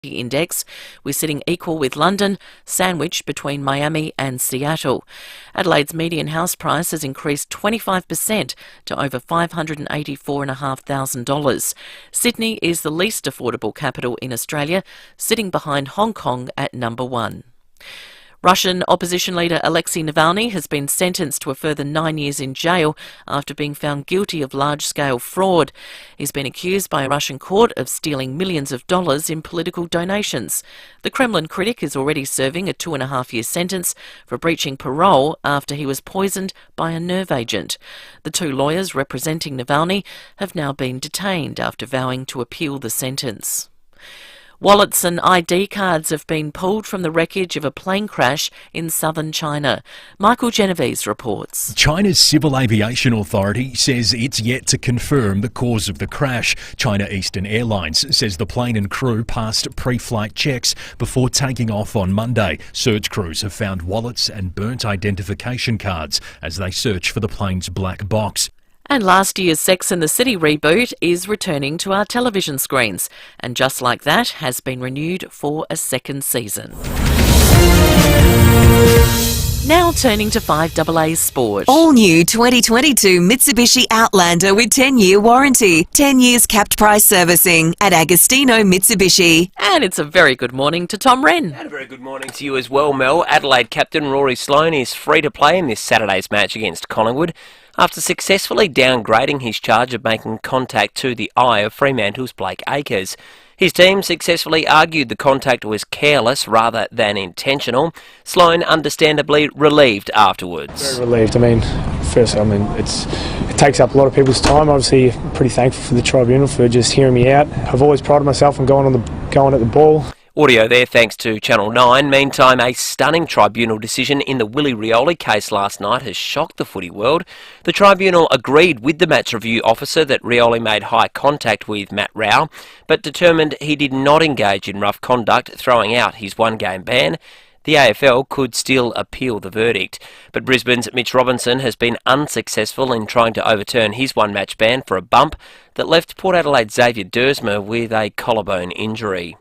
index. We're sitting equal with London, sandwiched between Miami and Seattle. Adelaide's median house price has increased 25% to over $584,500. Sydney is the least affordable capital in Australia, sitting behind Hong Kong at number 1. Russian opposition leader Alexei Navalny has been sentenced to a further 9 years in jail after being found guilty of large-scale fraud. He's been accused by a Russian court of stealing millions of dollars in political donations. The Kremlin critic is already serving a 2.5-year sentence for breaching parole after he was poisoned by a nerve agent. The two lawyers representing Navalny have now been detained after vowing to appeal the sentence. Wallets and ID cards have been pulled from the wreckage of a plane crash in southern China. Michael Genovese reports. China's Civil Aviation Authority says it's yet to confirm the cause of the crash. China Eastern Airlines says the plane and crew passed pre-flight checks before taking off on Monday. Search crews have found wallets and burnt identification cards as they search for the plane's black box. And last year's Sex and the City reboot is returning to our television screens, and just like that, has been renewed for a second season. Now turning to FIVEaa Sport. All new 2022 Mitsubishi Outlander with 10-year warranty, 10 years capped price servicing at Agostino Mitsubishi. And it's a very good morning to Tom Wren. And a very good morning to you as well, Mel. Adelaide captain Rory Sloane is free to play in this Saturday's match against Collingwood after successfully downgrading his charge of making contact to the eye of Fremantle's Blake Acres. His team successfully argued the contact was careless rather than intentional. Sloane understandably relieved afterwards. Very relieved. It takes up a lot of people's time. Obviously, pretty thankful for the tribunal for just hearing me out. I've always prided myself on going at the ball. Audio there thanks to Channel 9. Meantime, a stunning tribunal decision in the Willie Rioli case last night has shocked the footy world. The tribunal agreed with the match review officer that Rioli made high contact with Matt Rao, but determined he did not engage in rough conduct, throwing out his one-game ban. The AFL could still appeal the verdict, but Brisbane's Mitch Robinson has been unsuccessful in trying to overturn his one-match ban for a bump that left Port Adelaide's Xavier Dersma with a collarbone injury.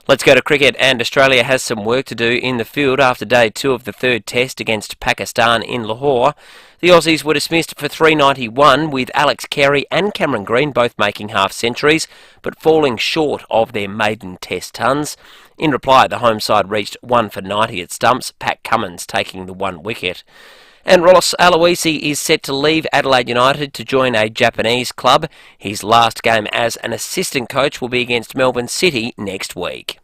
Let's go to cricket, and Australia has some work to do in the field after day 2 of the third test against Pakistan in Lahore. The Aussies were dismissed for 391, with Alex Carey and Cameron Green both making half-centuries, but falling short of their maiden test tons. In reply, the home side reached 1 for 90 at stumps, Pat Cummins taking the 1 wicket. And Ross Aloisi is set to leave Adelaide United to join a Japanese club. His last game as an assistant coach will be against Melbourne City next week.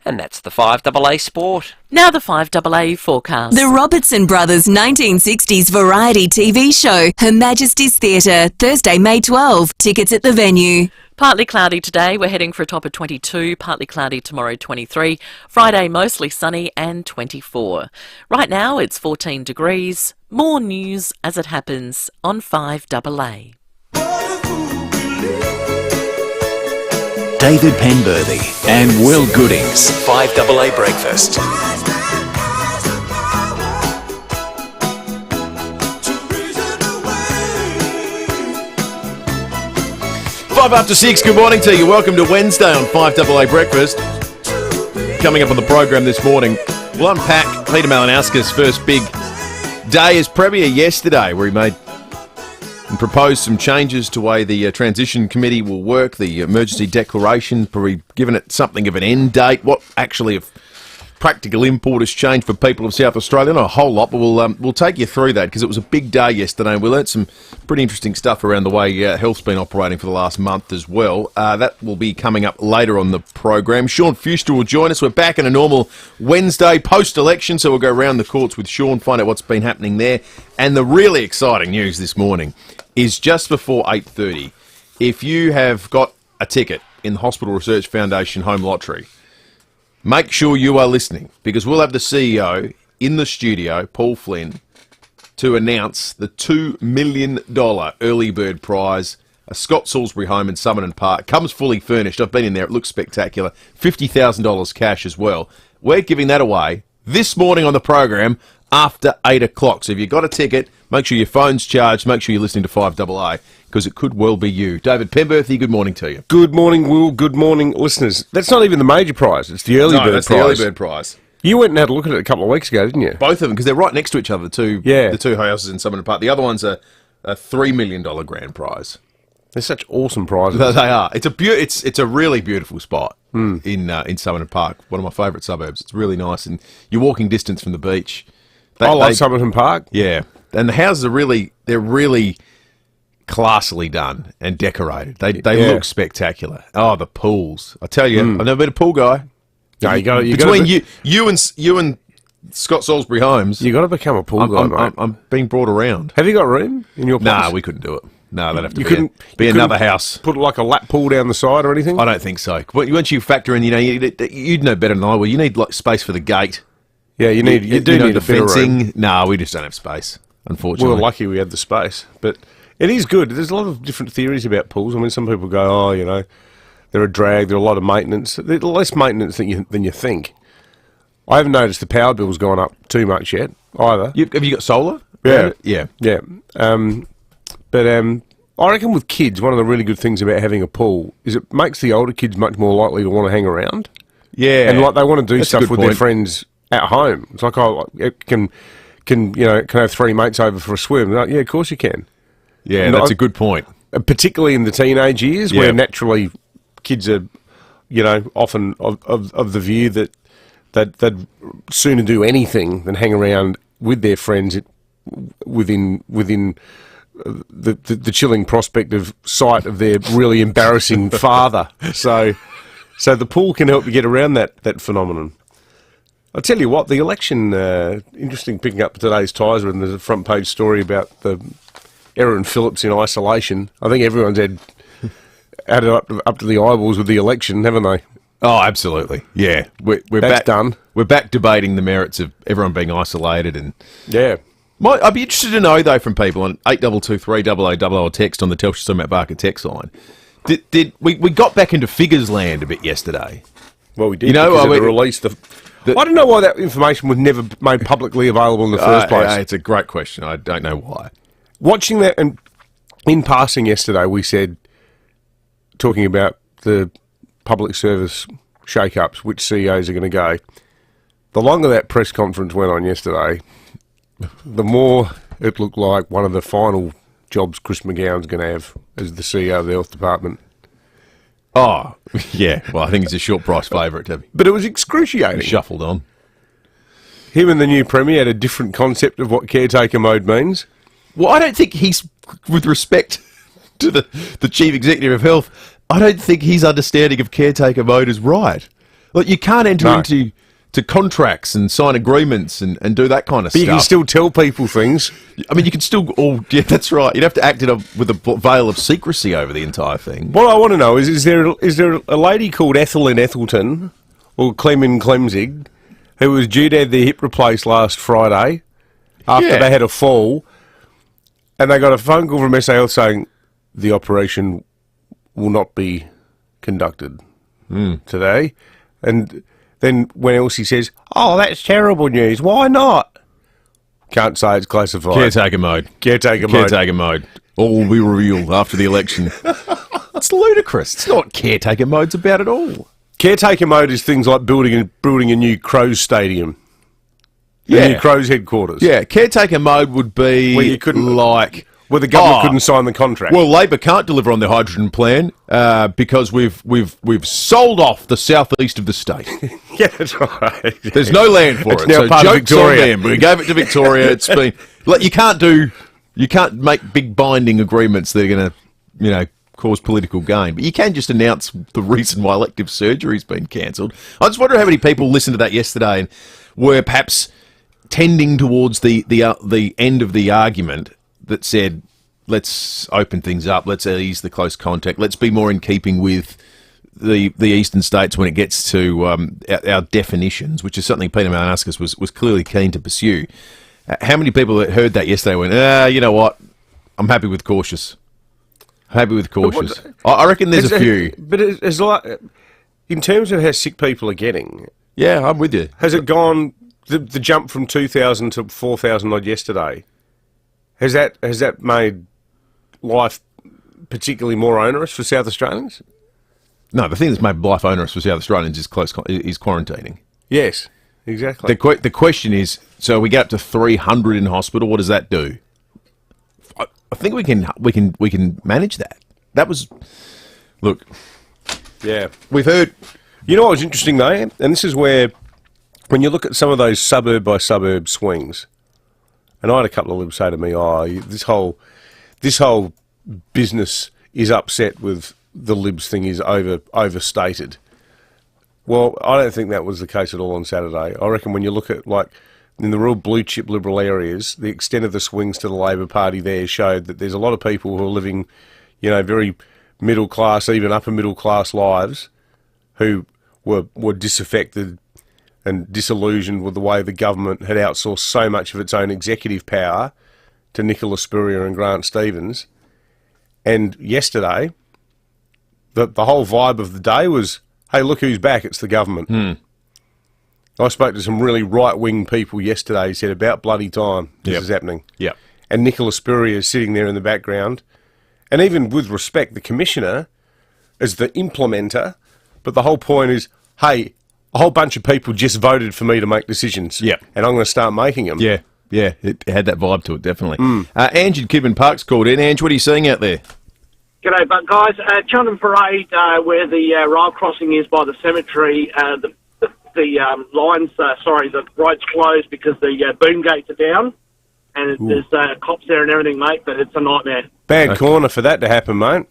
And that's the FIVEaa Sport. Now the FIVEaa forecast. The Robertson Brothers 1960s variety TV show, Her Majesty's Theatre, Thursday, May 12. Tickets at the venue. Partly cloudy today, we're heading for a top of 22, partly cloudy tomorrow 23, Friday mostly sunny and 24. Right now it's 14 degrees. More news as it happens on FIVEaa. David Penberthy and Will Goodings. FIVEaa Breakfast. 5 after 6, good morning to you. Welcome to Wednesday on FIVEaa Breakfast. Coming up on the program this morning, we'll unpack Peter Malinowski's first big day as Premier yesterday, where he made and proposed some changes to the way the transition committee will work, the emergency declaration, probably given it something of an end date, what actually of practical import has changed for people of South Australia. Not a whole lot, but we'll take you through that because it was a big day yesterday and we learnt some pretty interesting stuff around the way health's been operating for the last month as well. That will be coming up later on the program. Sean Fuster will join us. We're back in a normal Wednesday post-election, so we'll go around the courts with Sean, find out what's been happening there. And the really exciting news this morning is just before 8:30. If you have got a ticket in the Hospital Research Foundation Home Lottery, make sure you are listening, because we'll have the CEO in the studio, Paul Flynn, to announce the $2 million early bird prize, a Scott Salisbury home in Summerton Park. Comes fully furnished. I've been in there. It looks spectacular. $50,000 cash as well. We're giving that away this morning on the program after 8 o'clock. So if you've got a ticket, make sure your phone's charged, make sure you're listening to 5AA, because it could well be you. David Penberthy, good morning to you. Good morning, Will. Good morning, listeners. That's not even the major prize. It's the early bird prize. The early bird prize. You went and had a look at it a couple of weeks ago, didn't you? Both of them, because they're right next to each other, the two houses in Summerton Park. The other one's a $3 million grand prize. They're such awesome prizes. They are. It's a really beautiful spot in Summerton Park, one of my favourite suburbs. It's really nice, and you're walking distance from the beach. I like Summerton Park. Yeah, and the houses are really classily done and decorated. They look spectacular. Oh, the pools! I tell you, I've never been a pool guy. No, you and Scott Salisbury Holmes, you got to become a pool guy, mate. I'm being brought around. Have you got room in your place? Nah, we couldn't do it. No, that'd have to be another house. Put like a lap pool down the side or anything? I don't think so. Once you factor in, you'd know better than I will. You need like space for the gate. Yeah, you do need the a fencing. No, we just don't have space, unfortunately. We were lucky we had the space, but it is good. There's a lot of different theories about pools. I mean, some people go, they're a drag. They're a lot of maintenance. They're less maintenance than you think. I haven't noticed the power bill's gone up too much yet either. Have you got solar? Yeah. But I reckon with kids, one of the really good things about having a pool is it makes the older kids much more likely to want to hang around. Yeah, and like they want to do stuff with their friends at home. It's like, can have three mates over for a swim? Like, yeah, of course you can. Yeah, that's a good point. Particularly in the teenage years, where naturally kids are, often of the view that they'd sooner do anything than hang around with their friends within the chilling prospect of sight of their really embarrassing father. So the pool can help you get around that phenomenon. I'll tell you what, the election, interesting picking up today's Tiser, and there's a front page story about the Erin Phillips in isolation. I think everyone's had it up to the eyeballs with the election, haven't they? Oh, absolutely. Yeah. We're back done. We're back debating the merits of everyone being isolated. And yeah. I'd be interested to know, though, from people on 8223 or text on the Telstra Matt Barker text line. We got back into figures land a bit yesterday? Well, we did. Because we released I don't know why that information was never made publicly available in the first place. It's a great question. I don't know why. Watching that, and in passing yesterday, we said, talking about the public service shake-ups, which CEOs are going to go. The longer that press conference went on yesterday, the more it looked like one of the final jobs Chris McGowan's going to have as the CEO of the Health Department. Oh, yeah. Well, I think he's a short price favourite, Debbie. But it was excruciating. He shuffled on. Him and the new Premier had a different concept of what caretaker mode means. Well, I don't think he's, with respect to the Chief Executive of Health, I don't think his understanding of caretaker mode is right. Like, you can't enter into contracts and sign agreements and do that kind of stuff. But you can still tell people things. I mean, you can still... yeah, that's right. You'd have to act with a veil of secrecy over the entire thing. What I want to know is there a lady called Ethel in Ethelton, or Clem in Clemzig, who was due to have their hip replaced last Friday after they had a fall, and they got a phone call from SA Health saying the operation will not be conducted today. And then when Elsie says, "Oh, that's terrible news. Why not?" Can't say, it's classified. Caretaker mode. Caretaker mode. All will be revealed after the election. It's ludicrous. It's not what caretaker mode's about at all. Caretaker mode is things like building a new Crows stadium. A new Crows headquarters. Yeah, caretaker mode would be where you couldn't where the government couldn't sign the contract. Well, Labor can't deliver on their hydrogen plan because we've sold off the southeast of the state. Yeah, that's right. There's no land for it. Now part of Victoria. We gave it to Victoria. It's been like you can't make big binding agreements that are going to cause political gain, but you can just announce the reason why elective surgery's been cancelled. I just wonder how many people listened to that yesterday and were perhaps tending towards the end of the argument that said, let's open things up, let's ease the close contact, let's be more in keeping with the eastern states when it gets to our definitions, which is something Peter Malinauskas was clearly keen to pursue. How many people that heard that yesterday went, you know what, I'm happy with cautious. Happy with cautious. I reckon there's a few. But it's like, in terms of how sick people are getting... Yeah, I'm with you. Has it gone the jump from 2,000 to 4,000 odd yesterday, has that made life particularly more onerous for South Australians? No, the thing that's made life onerous for South Australians is quarantining. Yes, exactly. The question is, so we get up to 300 in hospital. What does that do? I think we can manage that. That was, look. Yeah, we've heard. You know what was interesting though, and this is where, when you look at some of those suburb by suburb swings, and I had a couple of libs say to me, "Oh, this whole business is upset with the libs thing is overstated." Well, I don't think that was the case at all on Saturday. I reckon when you look at, like, in the real blue chip Liberal areas, the extent of the swings to the Labor Party there showed that there's a lot of people who are living, very middle class, even upper middle class lives, who were disaffected and disillusioned with the way the government had outsourced so much of its own executive power to Nicola Spurrier and Grant Stevens. And yesterday, the whole vibe of the day was, hey, look who's back, it's the government. I spoke to some really right-wing people yesterday who said, about bloody time this is happening. Yep. And Nicola Spurrier is sitting there in the background. And even with respect, the Commissioner as the implementer, but the whole point is, hey, a whole bunch of people just voted for me to make decisions. Yep. And I'm going to start making them. Yeah, it had that vibe to it, definitely. Ange in Kidman Park's called in. Ange, what are you seeing out there? G'day, but guys, Cheltenham Parade, where the rail crossing is by the cemetery, the road's closed because the boom gates are down, and there's cops there and everything, mate, but it's a nightmare. Bad corner for that to happen, mate.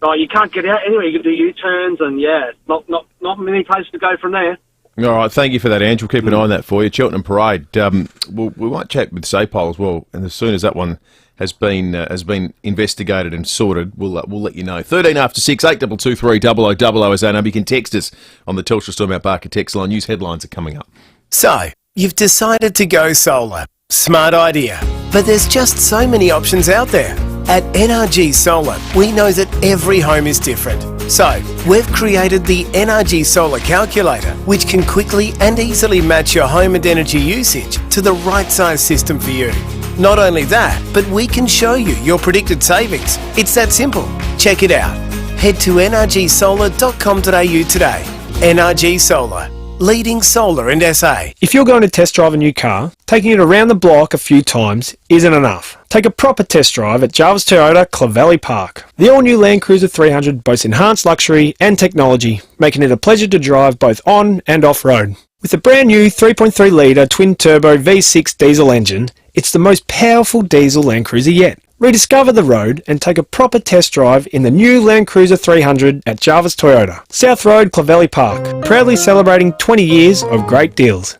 Oh, you can't get out anyway. You can do U-turns, and not many places to go from there. All right, thank you for that, Ange. We'll keep an eye on that for you. Cheltenham Parade. We might chat with SAPOL as well, and as soon as that one has been investigated and sorted, we'll let you know. 13 after 6, 8223 0000 is our number. You can text us on the Telstra Storm Out Barker text line. News headlines are coming up. So, you've decided to go solar. Smart idea. But there's just so many options out there. At NRG Solar, we know that every home is different. So, we've created the NRG Solar Calculator, which can quickly and easily match your home and energy usage to the right size system for you. Not only that, but we can show you your predicted savings. It's that simple. Check it out. Head to nrgsolar.com.au today. NRG Solar. Leading solar in SA. If you're going to test drive a new car, taking it around the block a few times isn't enough. Take a proper test drive at Jarvis Toyota, Clovelly Park. The all-new Land Cruiser 300 boasts enhanced luxury and technology, making it a pleasure to drive both on and off-road. With a brand new 3.3 litre twin-turbo V6 diesel engine, it's the most powerful diesel Land Cruiser yet. Rediscover the road and take a proper test drive in the new Land Cruiser 300 at Jarvis Toyota, South Road, Clovelly Park, proudly celebrating 20 years of great deals.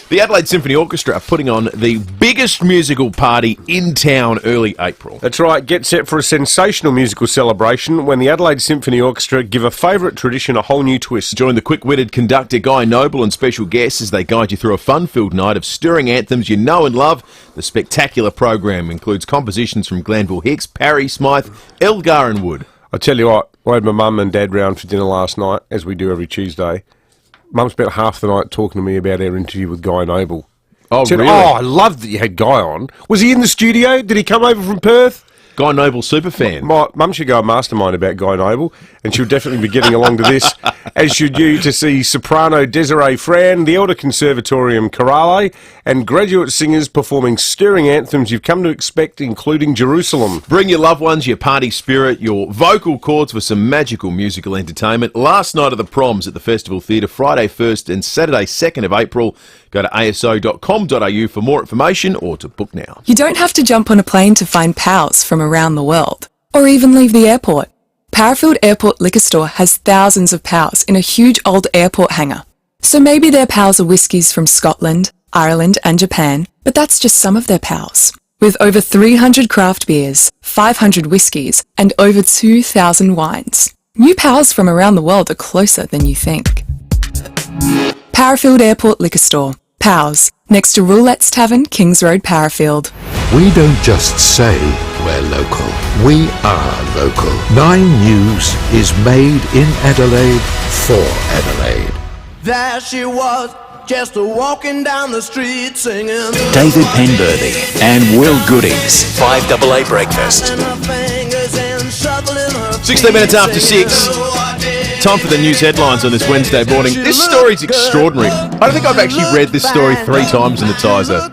The Adelaide Symphony Orchestra are putting on the biggest musical party in town early April. That's right. Get set for a sensational musical celebration when the Adelaide Symphony Orchestra give a favourite tradition a whole new twist. Join the quick-witted conductor Guy Noble and special guests as they guide you through a fun-filled night of stirring anthems you know and love. The spectacular program includes compositions from Glanville Hicks, Parry, Smythe, Elgar and Wood. I tell you what, I had my mum and dad round for dinner last night, as we do every Tuesday. Mum spent half the night talking to me about our interview with Guy Noble. Oh, said, really? Oh, I loved that you had Guy on. Was he in the studio? Did he come over from Perth? Guy Noble super fan. My mum should go a mastermind about Guy Noble, and she'll definitely be getting along to this, as should you, to see soprano Desiree Fran, the Elder Conservatorium Chorale, and graduate singers performing stirring anthems you've come to expect, including Jerusalem. Bring your loved ones, your party spirit, your vocal cords for some magical musical entertainment. Last night of the proms at the Festival Theatre, Friday 1st and Saturday 2nd of April. Go to aso.com.au for more information or to book now. You don't have to jump on a plane to find pals from around the world, or even leave the airport. Powerfield Airport Liquor Store has thousands of pals in a huge old airport hangar. So maybe their pals are whiskies from Scotland, Ireland and Japan, but that's just some of their pals. With over 300 craft beers, 500 whiskies and over 2,000 wines. New pals from around the world are closer than you think. Powerfield Airport Liquor Store. Pals, next to Roulette's Tavern, Kings Road, Powerfield. We don't just say we're local. We are local. 9 News is made in Adelaide for Adelaide. There she was, just walking down the street singing. David Penberthy and Will Goodings. 5AA Breakfast. 16 minutes after 6. Time for the news headlines on this Wednesday morning. This story's extraordinary. I think I've actually read this story 3 times in the Tizer.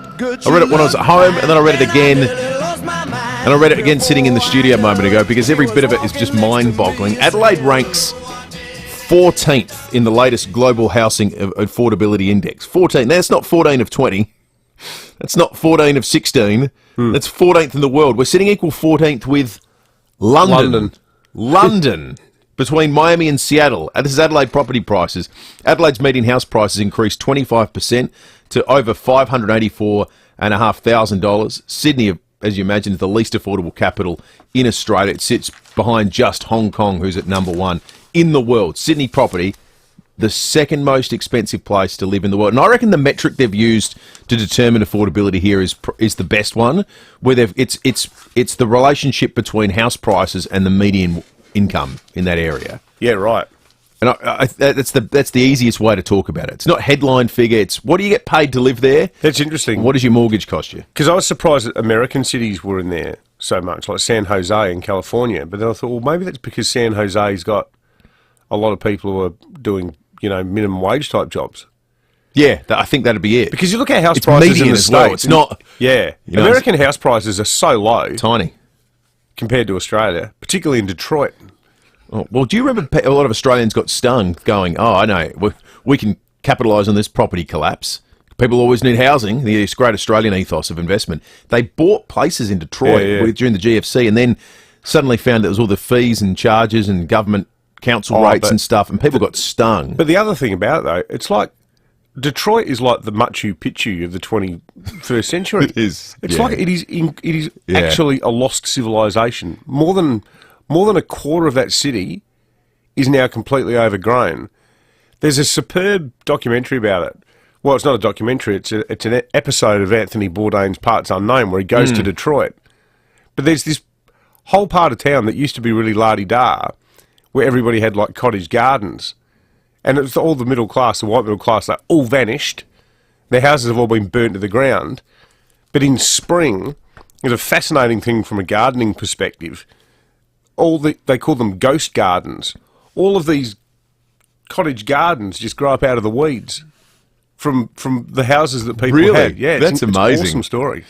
I read it when I was at home, and then I read it again. And I read it again sitting in the studio a moment ago, because every bit of it is just mind-boggling. Adelaide ranks 14th in the latest Global Housing Affordability Index. 14. That's not 14 of 20. That's not 14 of 16. That's 14th in the world. We're sitting equal 14th with London. Between Miami and Seattle. This is Adelaide property prices. Adelaide's median house prices increased 25% to over $584,500. Sydney, as you imagine, is the least affordable capital in Australia. It sits behind just Hong Kong, who's at number 1 in the world. Sydney property, the second most expensive place to live in the world. And I reckon the metric they've used to determine affordability here is the best one, where it's the relationship between house prices and the median income in that area. Yeah, right. And that's the easiest way to talk about it. It's not headline figure. It's what do you get paid to live there? That's interesting. What does your mortgage cost you? Because I was surprised that American cities were in there so much, like San Jose in California. But then I thought, well, maybe that's because San Jose's got a lot of people who are doing, minimum wage type jobs. Yeah, I think that'd be it. Because you look at house prices in the States. Well. It's not... Yeah. American house prices are so low. Tiny. Compared to Australia, particularly in Detroit. Oh, well, do you remember a lot of Australians got stung going, I know, we can capitalise on this property collapse. People always need housing, this great Australian ethos of investment. They bought places in Detroit during the GFC, and then suddenly found there was all the fees and charges and government council rates and stuff, and people got stung. But the other thing about it, though, it's like Detroit is like the Machu Picchu of the 21st century. It is. It's like it is actually a lost civilization. More than a quarter of that city is now completely overgrown. There's a superb documentary about it. Well, it's not a documentary. It's an episode of Anthony Bourdain's Parts Unknown, where he goes to Detroit. But there's this whole part of town that used to be really la-di-da, where everybody had like cottage gardens. And it was all the middle class, the white middle class, they all vanished. Their houses have all been burnt to the ground. But in spring, it's a fascinating thing from a gardening perspective. They call them ghost gardens. All of these cottage gardens just grow up out of the weeds from the houses that people had. Yeah, that's amazing. It's an awesome story.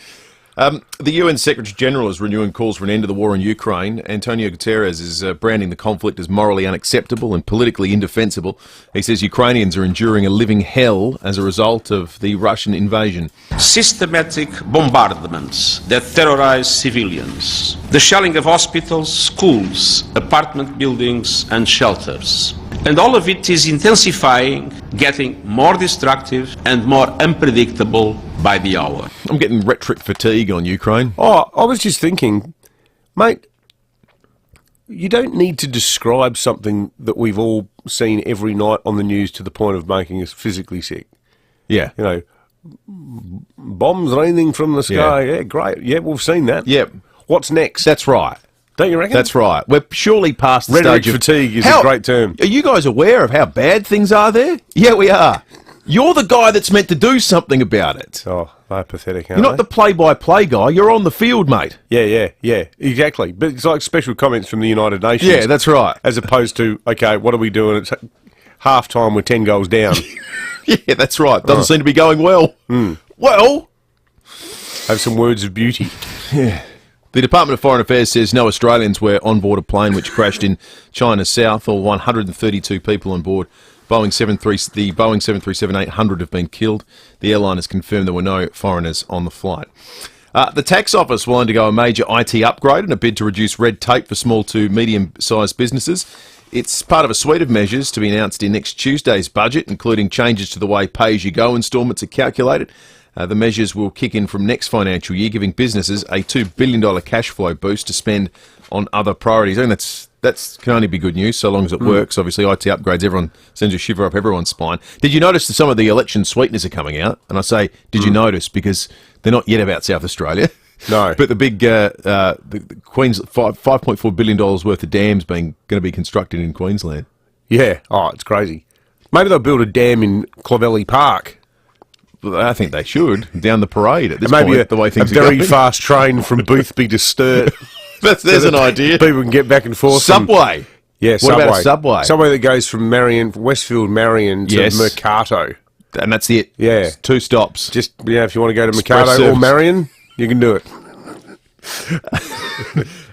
The UN Secretary-General is renewing calls for an end to the war in Ukraine. Antonio Guterres is branding the conflict as morally unacceptable and politically indefensible. He says Ukrainians are enduring a living hell as a result of the Russian invasion. Systematic bombardments that terrorize civilians. The shelling of hospitals, schools, apartment buildings and shelters. And all of it is intensifying, getting more destructive and more unpredictable by the hour. I'm getting rhetoric fatigue on Ukraine. Oh, I was just thinking, mate, you don't need to describe something that we've all seen every night on the news to the point of making us physically sick. Yeah. Bombs raining from the sky. Yeah, great. Yeah, we've seen that. Yep. What's next? That's right. Don't you reckon? That's right. We're surely past the rhetoric stage of... fatigue is a great term. Are you guys aware of how bad things are there? Yeah, we are. You're the guy that's meant to do something about it. Oh, they're pathetic, aren't You're not the play-by-play guy. You're on the field, mate. Yeah, exactly. But it's like special comments from the United Nations. Yeah, that's right. As opposed to, okay, what are we doing? It's half-time, we're 10 goals down. Yeah, that's right. Doesn't seem to be going well. Well... Have some words of beauty. Yeah. The Department of Foreign Affairs says no Australians were on board a plane which crashed in China's south. All 132 people on board. The Boeing 737-800 have been killed. The airline has confirmed there were no foreigners on the flight. The tax office will undergo a major IT upgrade in a bid to reduce red tape for small to medium-sized businesses. It's part of a suite of measures to be announced in next Tuesday's budget, including changes to the way pay-as-you-go instalments are calculated. The measures will kick in from next financial year, giving businesses a $2 billion cash flow boost to spend on other priorities. I think that can only be good news, so long as it works. Obviously, IT upgrades, everyone sends a shiver up everyone's spine. Did you notice that some of the election sweeteners are coming out? And I say, did you notice? Because they're not yet about South Australia. No. But the big the Queens $5.4 billion worth of dams going to be constructed in Queensland. Yeah. Oh, it's crazy. Maybe they'll build a dam in Clovelly Park. I think they should down the parade at this Maybe point. The way things a are very going. fast train from Boothby to Sturt. There's an idea. People can get back and forth. Subway. Yeah, What about a subway? Subway that goes from Westfield Marion to Yes. Mercato. And that's it. Yeah. It's 2 stops. Just, if you want to go to Express Mercato or service. Marion, you can do it.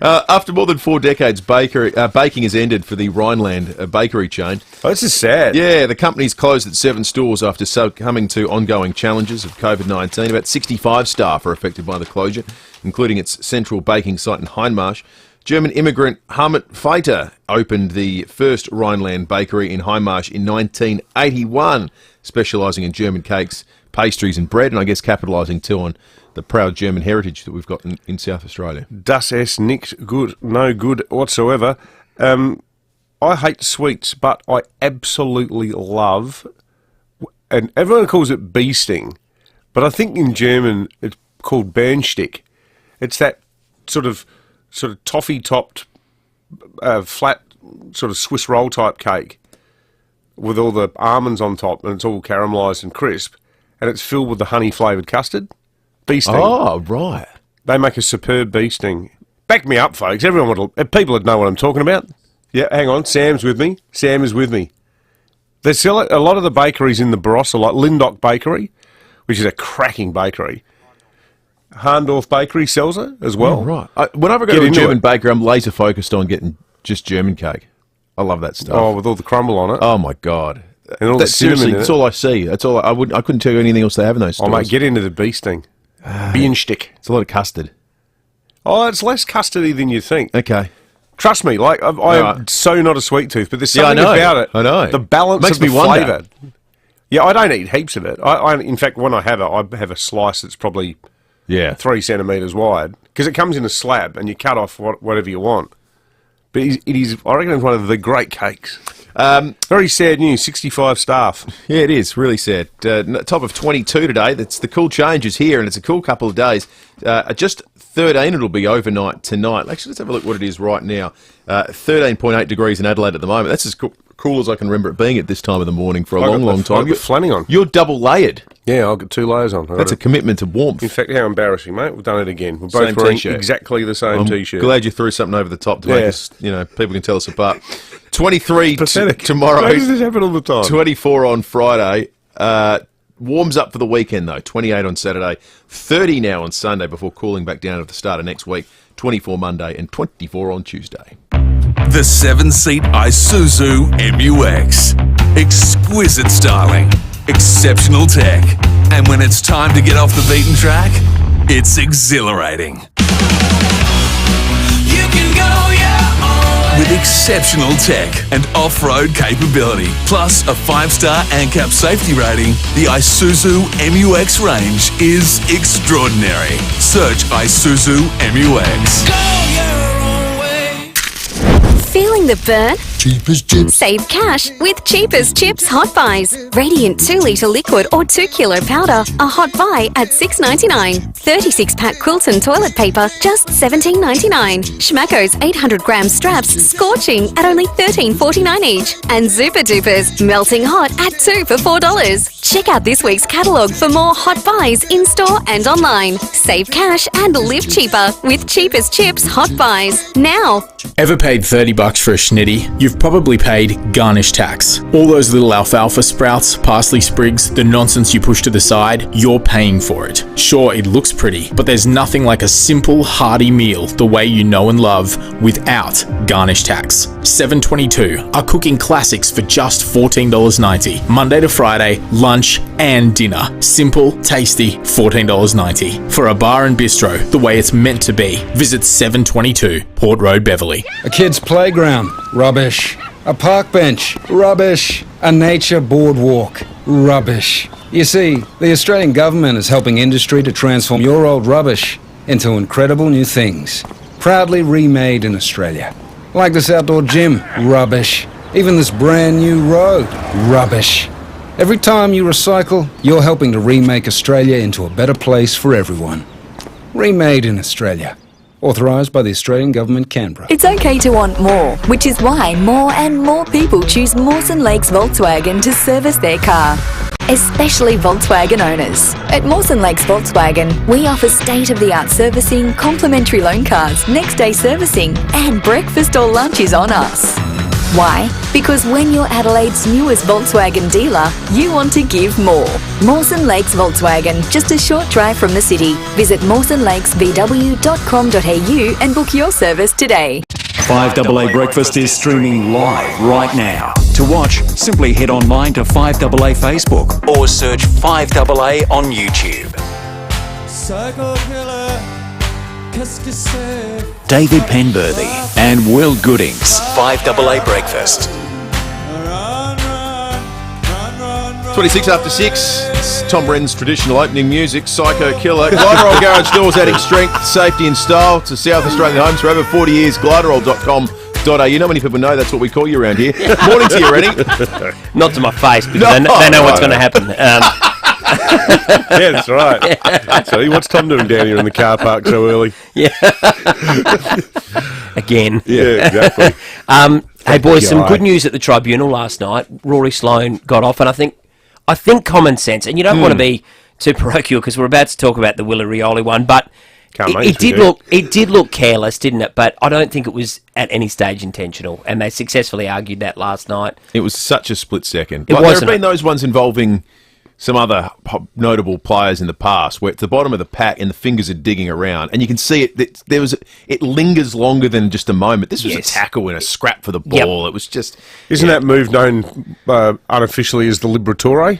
After more than 4 decades, baking has ended for the Rhineland bakery chain. Oh, this is sad. Yeah, the company's closed its 7 stores after succumbing to ongoing challenges of COVID-19. About 65 staff are affected by the closure, including its central baking site in Hindmarsh. German immigrant Helmut Feiter opened the first Rhineland bakery in Hindmarsh in 1981, specialising in German cakes, pastries and bread, and I guess capitalising too on the proud German heritage that we've got in South Australia. Das ist nicht good, no good whatsoever. I hate sweets, but I absolutely love, and everyone calls it bee sting, but I think in German it's called Bernstick. It's that sort of toffee-topped, flat, sort of Swiss roll type cake with all the almonds on top, and it's all caramelised and crisp, and it's filled with the honey-flavoured custard. Bee sting. Oh, right. They make a superb bee sting. Back me up, folks. People would know what I'm talking about. Yeah, hang on. Sam's with me. Sam is with me. They sell it. A lot of the bakeries in the Barossa, like Lindock Bakery, which is a cracking bakery. Harndorf Bakery sells it as well. Oh, right. Whenever I go to a German bakery, I'm laser focused on getting just German cake. I love that stuff. Oh, with all the crumble on it. Oh my god. And all the cinnamon in that's it. all I see. That's all. I couldn't tell you anything else they have in those stores. Oh, mate, get into the bee sting. Bienenstick. It's a lot of custard. Oh, it's less custardy than you think. Okay. Trust me, like I'm so not a sweet tooth, but there's something about it. I know. The balance Makes of the me wonder. flavour. Yeah, I don't eat heaps of it. In fact, when I have it, I have a slice that's probably 3 centimetres wide, because it comes in a slab and you cut off whatever you want. But it is, I reckon it's one of the great cakes. Very sad news, 65 staff. Yeah, it is, really sad. Top of 22 today. That's the cool changes here, and it's a cool couple of days. Just 13 it'll be overnight tonight. Actually, let's have a look what it is right now. 13.8 degrees in Adelaide at the moment. That's as cool as I can remember it being at this time of the morning for a long time. You're flanning on. You're double layered. Yeah, I've got 2 layers on. That's a commitment to warmth. In fact, how embarrassing, mate. We've done it again. We're Same both wearing t-shirt. exactly the same T-shirt. Glad you threw something over the top to make us, people can tell us apart. 23 Pathetic. tomorrow. Why does this happen all the time? 24 on Friday. Warms up for the weekend, though. 28 on Saturday. 30 now on Sunday before cooling back down at the start of next week. 24 Monday and 24 on Tuesday. The 7-seat Isuzu MUX. Exquisite styling, exceptional tech, and when it's time to get off the beaten track, it's exhilarating. You can go your own way. With exceptional tech and off-road capability, plus a 5-star ANCAP safety rating, the Isuzu MUX range is extraordinary. Search Isuzu MUX. Go your own way. Feeling the burn? Cheapest chips. Save cash with Cheapest Chips Hot Buys. Radiant 2-litre liquid or 2-kilo powder. A hot buy at $6.99. 36-pack Quilton toilet paper, just $17.99. Schmacko's 800-gram straps, scorching at only $13.49 each. And Zuper Dupers, melting hot at 2 for $4. Check out this week's catalogue for more hot buys in-store and online. Save cash and live cheaper with Cheapest Chips Hot Buys. Now. Ever paid $30 for a schnitty? You've probably paid garnish tax. All those little alfalfa sprouts, parsley sprigs, the nonsense you push to the side, you're paying for it. Sure, it looks pretty, but there's nothing like a simple, hearty meal the way you know and love without garnish tax. 722 are cooking classics for just $14.90. Monday to Friday, lunch and dinner. Simple, tasty, $14.90. For a bar and bistro the way it's meant to be, visit 722 Port Road, Beverly. A kid's playground, rubbish. A park bench, rubbish. A nature boardwalk, rubbish. You see, the Australian government is helping industry to transform your old rubbish into incredible new things. Proudly remade in Australia. Like this outdoor gym, rubbish. Even this brand new road, rubbish. Every time you recycle, you're helping to remake Australia into a better place for everyone. Remade in Australia. Authorised by the Australian Government, Canberra. It's okay to want more, which is why more and more people choose Mawson Lakes Volkswagen to service their car. especially Volkswagen owners. At Mawson Lakes Volkswagen, we offer state-of-the-art servicing, complimentary loan cars, next-day servicing, and breakfast or lunch is on us. Why? Because when you're Adelaide's newest Volkswagen dealer, you want to give more. Mawson Lakes Volkswagen, just a short drive from the city. Visit mawsonlakesvw.com.au and book your service today. 5AA Breakfast is streaming live right now. To watch, simply head online to 5AA Facebook or search 5AA on YouTube. Psycho killer, qu'est-ce que c'est? David Penberthy and Will Goodings. 5AA Breakfast. 26 after 6. It's Tom Brennan's traditional opening music, Psycho Killer. Gliderol Garage Doors, adding strength, safety and style to South Australian homes for over 40 years. Gliderol.com.au. Not many people know that's what we call you around here. Morning to you, Rennie. Not to my face, because they know what's going to happen. Yeah, that's right. So what's Tom doing down here in the car park so early? Yeah. Again. Yeah, exactly. Hey, boys, some good news at the tribunal last night. Rory Sloane got off, and I think common sense, and you don't want to be too parochial because we're about to talk about the Willie Rioli one, but it did look careless, didn't it? But I don't think it was at any stage intentional, and they successfully argued that last night. It was such a split second. There have been those ones involving some other notable players in the past where it's the bottom of the pack and the fingers are digging around, and you can see it. It lingers longer than just a moment. This was a tackle and a scrap for the ball. It was just. Isn't that move known unofficially as the Liberatore?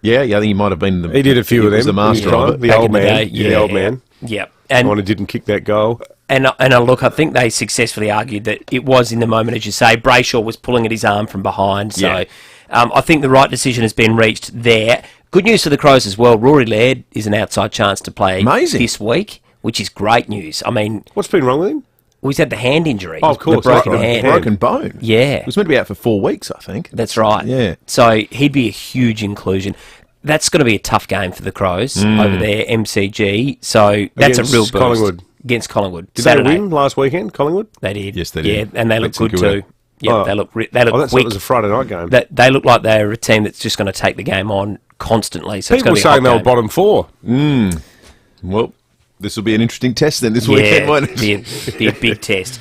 Yeah, I think he might have been. He did a few of them. He was the master of it. The old man. The old man. Yep. And one who didn't kick that goal. And look, I think they successfully argued that it was in the moment, as you say. Brayshaw was pulling at his arm from behind, so I think the right decision has been reached there. Good news for the Crows as well. Rory Laird is an outside chance to play this week, which is great news. I mean, what's been wrong with him? Well, he's had the hand injury. Oh, of course, broken bone. Yeah, he was meant to be out for 4 weeks, I think. That's right. Yeah, so he'd be a huge inclusion. That's going to be a tough game for the Crows over there, MCG. So that's a real boost. Collingwood. Against Collingwood. Did they win last weekend, Collingwood? They did. Yes, they did. Yeah, and they look good too. Yeah, they look quick. It was a Friday night game. They look like they're a team that's just going to take the game on constantly. So people were saying they were bottom four. Well, this will be an interesting test then this weekend, won't it? Be a big test.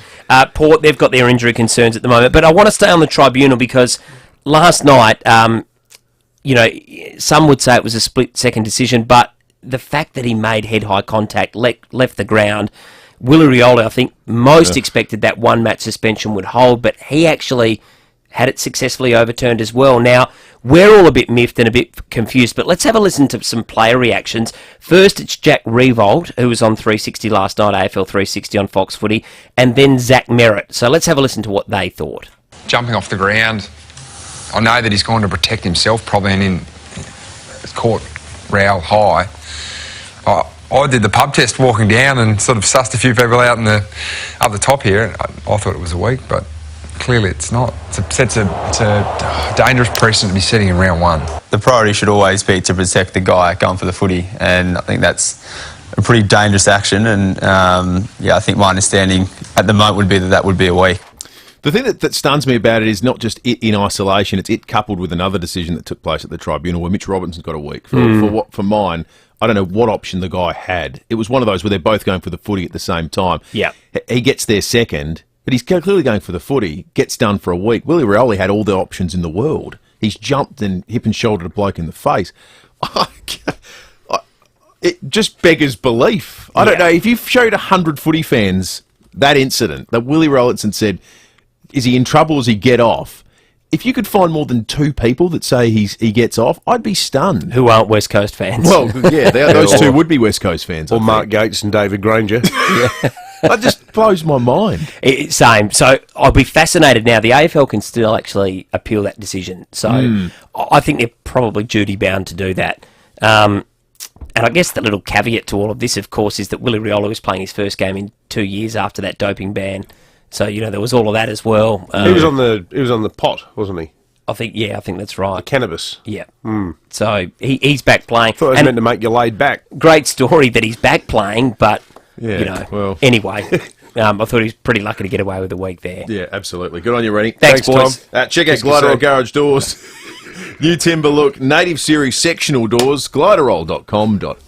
Port, they've got their injury concerns at the moment, but I want to stay on the tribunal because last night, some would say it was a split-second decision, but the fact that he made head-high contact, left the ground, Willie Rioli, I think most expected that one-match suspension would hold, but he actually had it successfully overturned as well. Now, we're all a bit miffed and a bit confused, but let's have a listen to some player reactions. First, it's Jack Revolt, who was on 360 last night, AFL 360 on Fox Footy, and then Zach Merritt. So let's have a listen to what they thought. Jumping off the ground, I know that he's going to protect himself probably, and caught Rowell high. I did the pub test walking down and sort of sussed a few people out up the top here. I thought it was a week, but clearly it's not. It's a dangerous precedent to be setting in round one. The priority should always be to protect the guy going for the footy, and I think that's a pretty dangerous action. And I think my understanding at the moment would be that would be a week. The thing that stuns me about it is not just it in isolation, it's it coupled with another decision that took place at the tribunal where Mitch Robinson's got a week. For mine, I don't know what option the guy had. It was one of those where they're both going for the footy at the same time. Yeah. He gets there second, but he's clearly going for the footy, gets done for a week. Willie Rioli had all the options in the world. He's jumped and hip and shouldered a bloke in the face. It just beggars belief. I don't know, if you showed 100 footy fans that incident, that Willie Rollison said, is he in trouble, does he get off? If you could find more than 2 people that say he gets off, I'd be stunned. Who aren't West Coast fans. Well, yeah, those 2 would be West Coast fans. Or Mark Gates and David Granger. That just blows my mind. Same. So I'll be fascinated now. The AFL can still actually appeal that decision. So I think they're probably duty-bound to do that. And I guess the little caveat to all of this, of course, is that Willie Rioli was playing his first game in 2 years after that doping ban. So, there was all of that as well. He was on the pot, wasn't he? I think that's right. The cannabis. Yeah. So he's back playing. I thought it was meant to make you laid back. Great story that he's back playing, but anyway, I thought he was pretty lucky to get away with a week there. Yeah, absolutely. Good on you, Rennie. Thanks boys. Tom. Check out Gliderol Garage Doors. New timber look, native series sectional doors, gliderroll.com.au.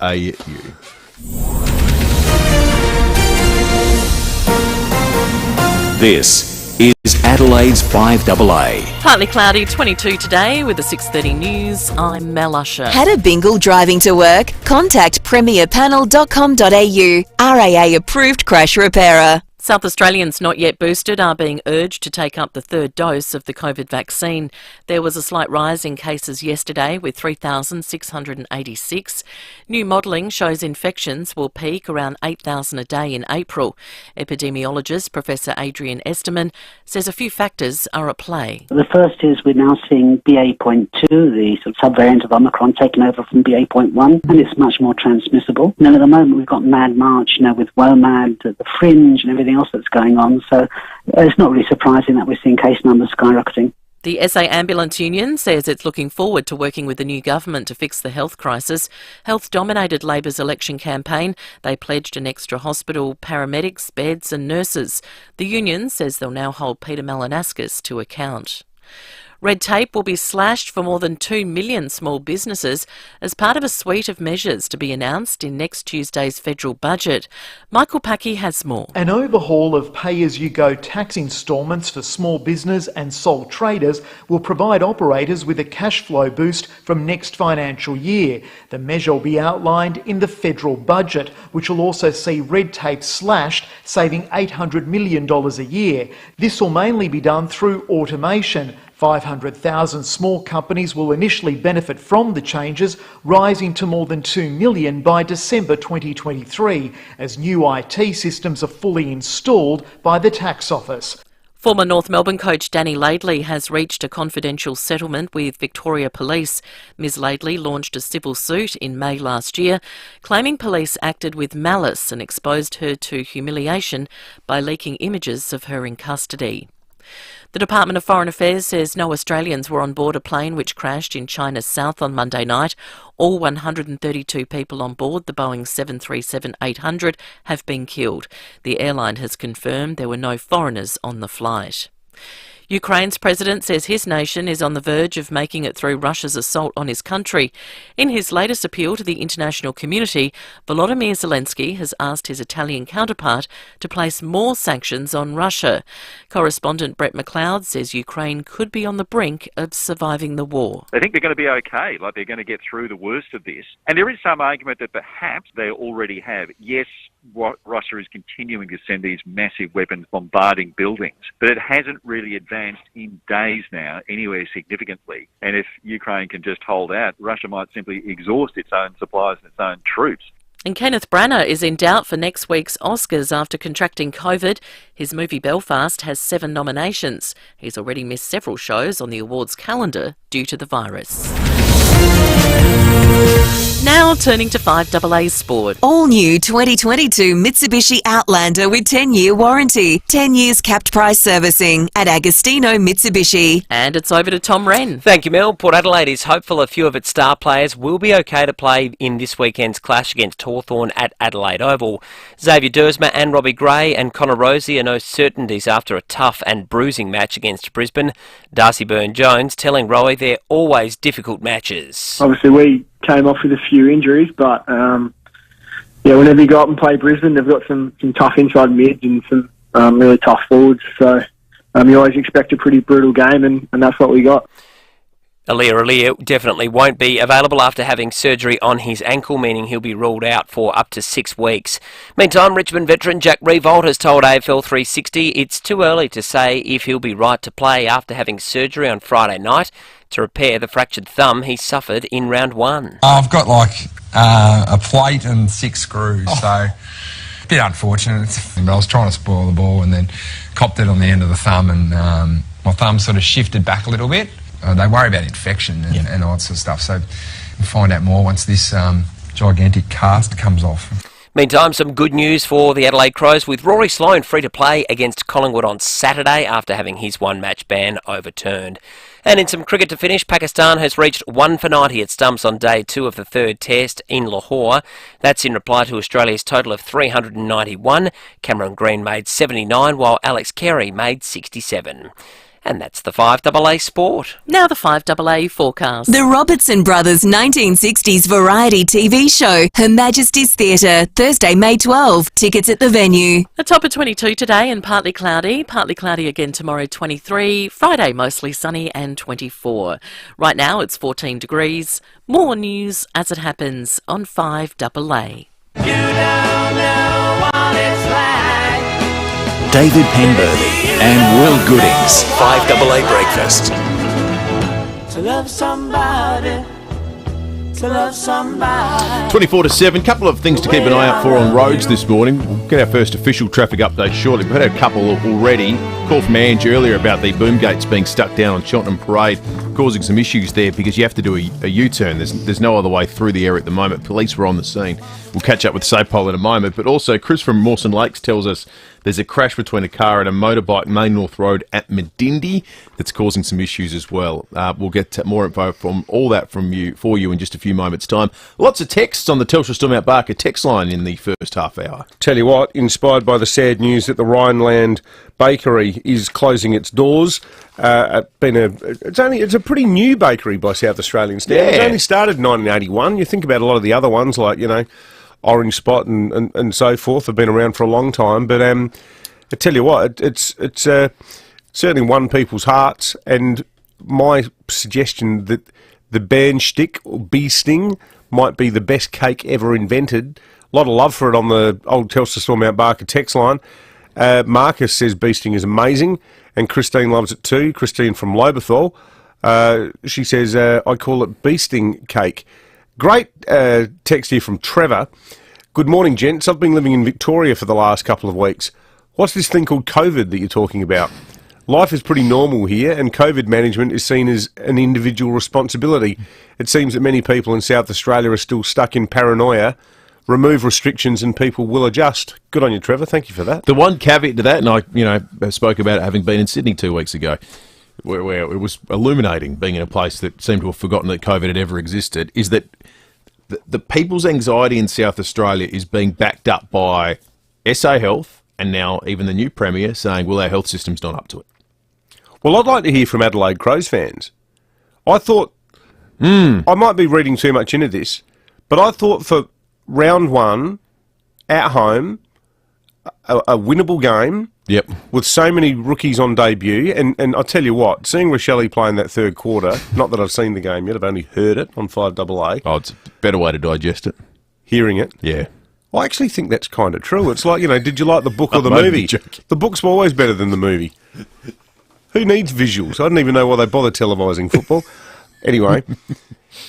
This is Adelaide's 5AA. Partly cloudy, 22 today with the 6:30 news. I'm Mel Usher. Had a bingle driving to work? Contact premierpanel.com.au. RAA approved crash repairer. South Australians not yet boosted are being urged to take up the third dose of the COVID vaccine. There was a slight rise in cases yesterday with 3,686. New modelling shows infections will peak around 8,000 a day in April. Epidemiologist Professor Adrian Esterman says a few factors are at play. The first is we're now seeing BA.2, the sort of subvariant of Omicron, taken over from BA.1, and it's much more transmissible. And then at the moment we've got Mad March, with WOMAD, the Fringe and everything else that's going on, so it's not really surprising that we're seeing case numbers skyrocketing. The SA Ambulance Union says it's looking forward to working with the new government to fix the health crisis. Health dominated Labor's election campaign. They pledged an extra hospital, paramedics, beds and nurses. The union says they'll now hold Peter Malinauskas to account. Red tape will be slashed for more than 2 million small businesses as part of a suite of measures to be announced in next Tuesday's federal budget. Michael Packey has more. An overhaul of pay-as-you-go tax instalments for small business and sole traders will provide operators with a cash flow boost from next financial year. The measure will be outlined in the federal budget, which will also see red tape slashed, saving $800 million a year. This will mainly be done through automation. 500,000 small companies will initially benefit from the changes, rising to more than 2 million by December 2023, as new IT systems are fully installed by the tax office. Former North Melbourne coach Danny Laidley has reached a confidential settlement with Victoria Police. Ms Laidley launched a civil suit in May last year, claiming police acted with malice and exposed her to humiliation by leaking images of her in custody. The Department of Foreign Affairs says no Australians were on board a plane which crashed in China's south on Monday night. All 132 people on board the Boeing 737-800 have been killed. The airline has confirmed there were no foreigners on the flight. Ukraine's president says his nation is on the verge of making it through Russia's assault on his country. In his latest appeal to the international community, Volodymyr Zelensky has asked his Italian counterpart to place more sanctions on Russia. Correspondent Brett McLeod says Ukraine could be on the brink of surviving the war. They think they're going to be okay, like they're going to get through the worst of this. And there is some argument that perhaps they already have. Yes, Russia is continuing to send these massive weapons bombarding buildings, but it hasn't really advanced in days now anywhere significantly. And if Ukraine can just hold out, Russia might simply exhaust its own supplies and its own troops. And Kenneth Branagh is in doubt for next week's Oscars after contracting COVID. His movie Belfast has 7 nominations. He's already missed several shows on the awards calendar due to the virus. Now turning to 5AA Sport. All new 2022 Mitsubishi Outlander with 10-year warranty. 10 years capped price servicing at Agostino Mitsubishi. And it's over to Tom Wren. Thank you, Mel. Port Adelaide is hopeful a few of its star players will be okay to play in this weekend's clash against Hawthorn at Adelaide Oval. Xavier Dersma and Robbie Gray and Connor Rosie are no certainties after a tough and bruising match against Brisbane. Darcy Byrne-Jones telling Rowie they're always difficult matches. Obviously, we came off with a few injuries, but whenever you go up and play Brisbane, they've got some tough inside mids and some really tough forwards. So you always expect a pretty brutal game, and that's what we got. Aliir definitely won't be available after having surgery on his ankle, meaning he'll be ruled out for up to 6 weeks. Meantime, Richmond veteran Jack Riewoldt has told AFL 360 it's too early to say if he'll be right to play after having surgery on Friday night to repair the fractured thumb he suffered in round 1. I've got a plate and 6 screws, so a bit unfortunate. But I was trying to spoil the ball and then copped it on the end of the thumb, and my thumb sort of shifted back a little bit. They worry about infection and all that sort of stuff, so we'll find out more once this gigantic cast comes off. Meantime, some good news for the Adelaide Crows, with Rory Sloane free to play against Collingwood on Saturday after having his one-match ban overturned. And in some cricket to finish, Pakistan has reached 1 for 90 at stumps on day 2 of the 3rd test in Lahore. That's in reply to Australia's total of 391. Cameron Green made 79, while Alex Carey made 67. And that's the 5AA Sport. Now the 5AA forecast. The Robertson Brothers 1960s variety TV show, Her Majesty's Theatre, Thursday, May 12. Tickets at the venue. A top of 22 today and partly cloudy again tomorrow 23, Friday mostly sunny and 24. Right now it's 14 degrees. More news as it happens on 5AA. David Penberthy and Will Goodings, 5AA Breakfast. To love somebody, to love somebody. 24 to 7, couple of things to keep an eye out for on roads this morning. We'll get our first official traffic update shortly. We've had a couple already. Call from Ange earlier about the boom gates being stuck down on Cheltenham Parade, causing some issues there because you have to do a U-turn. There's no other way through the area at the moment. Police were on the scene. We'll catch up with SAPOL in a moment. But also, Chris from Mawson Lakes tells us there's a crash between a car and a motorbike Main North Road at Medindi that's causing some issues as well. We'll get more info from all that for you in just a few moments' time. Lots of texts on the Telstra Storm Out Barker text line in the first half hour. Tell you what, inspired by the sad news that the Rhineland Bakery is closing its doors. It's a pretty new bakery by South Australian standards. It only started in 1981. You think about a lot of the other ones like, Orange Spot and so forth have been around for a long time. But I tell you what, it's certainly won people's hearts. And my suggestion that the Bernstick or bee sting might be the best cake ever invented. A lot of love for it on the old Telstra Storm Out Barker text line. Marcus says bee sting is amazing, and Christine loves it too. Christine from Lobethal. She says, I call it bee sting cake. Great text here from Trevor. Good morning, gents. I've been living in Victoria for the last couple of weeks. What's this thing called COVID that you're talking about? Life is pretty normal here, and COVID management is seen as an individual responsibility. It seems that many people in South Australia are still stuck in paranoia. Remove restrictions and people will adjust. Good on you, Trevor. Thank you for that. The one caveat to that, and I spoke about it having been in Sydney 2 weeks ago, where it was illuminating being in a place that seemed to have forgotten that COVID had ever existed, is that the people's anxiety in South Australia is being backed up by SA Health and now even the new Premier saying, well, our health system's not up to it. Well, I'd like to hear from Adelaide Crows fans. I thought, I might be reading too much into this, but I thought for round one, at home, a winnable game. Yep. With so many rookies on debut, and I'll tell you what, seeing Rochelle play in that third quarter, not that I've seen the game yet, I've only heard it on 5AA. Oh, it's a better way to digest it. Hearing it. Yeah. I actually think that's kind of true. It's like, did you like the book or the movie? The book's always better than the movie. Who needs visuals? I don't even know why they bother televising football. Anyway,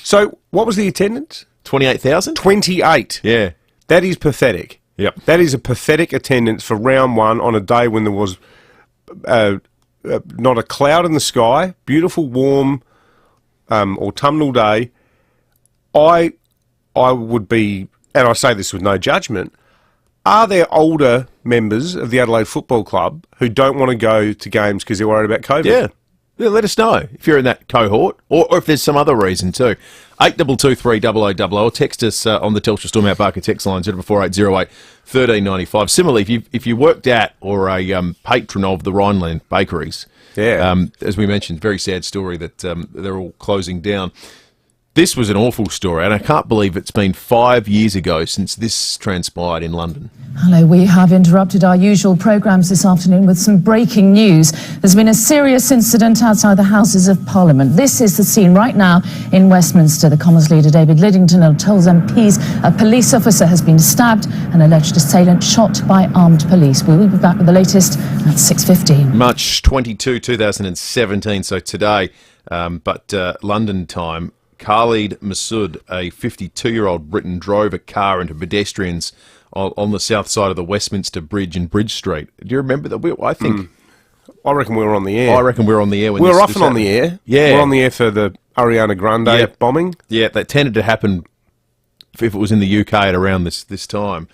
so what was the attendance? 28,000? 28. Yeah. That is pathetic. Yep. That is a pathetic attendance for round one on a day when there was not a cloud in the sky, beautiful, warm, autumnal day. I would be, and I say this with no judgment, are there older members of the Adelaide Football Club who don't want to go to games because they're worried about COVID? Yeah. Let us know if you're in that cohort or if there's some other reason too. 8223 or text us on the Telstra Storm Out Barker text line 044808 1395. Similarly, if you worked at or a patron of the Rhineland bakeries, as we mentioned, very sad story that they're all closing down. This was an awful story, and I can't believe it's been 5 years ago since this transpired in London. Hello, we have interrupted our usual programmes this afternoon with some breaking news. There's been a serious incident outside the Houses of Parliament. This is the scene right now in Westminster. The Commons leader David Lidington tells MPs a police officer has been stabbed, an alleged assailant shot by armed police. We will be back with the latest at 6:15. March 22, 2017, so today, but London time. Khalid Masood, a 52-year-old Briton, drove a car into pedestrians on the south side of the Westminster Bridge and Bridge Street. Do you remember that? I reckon we were on the air. I reckon we were on the air. We were often on the air. Yeah. We're on the air for the Ariana Grande bombing. Yeah, that tended to happen if it was in the UK at around this time.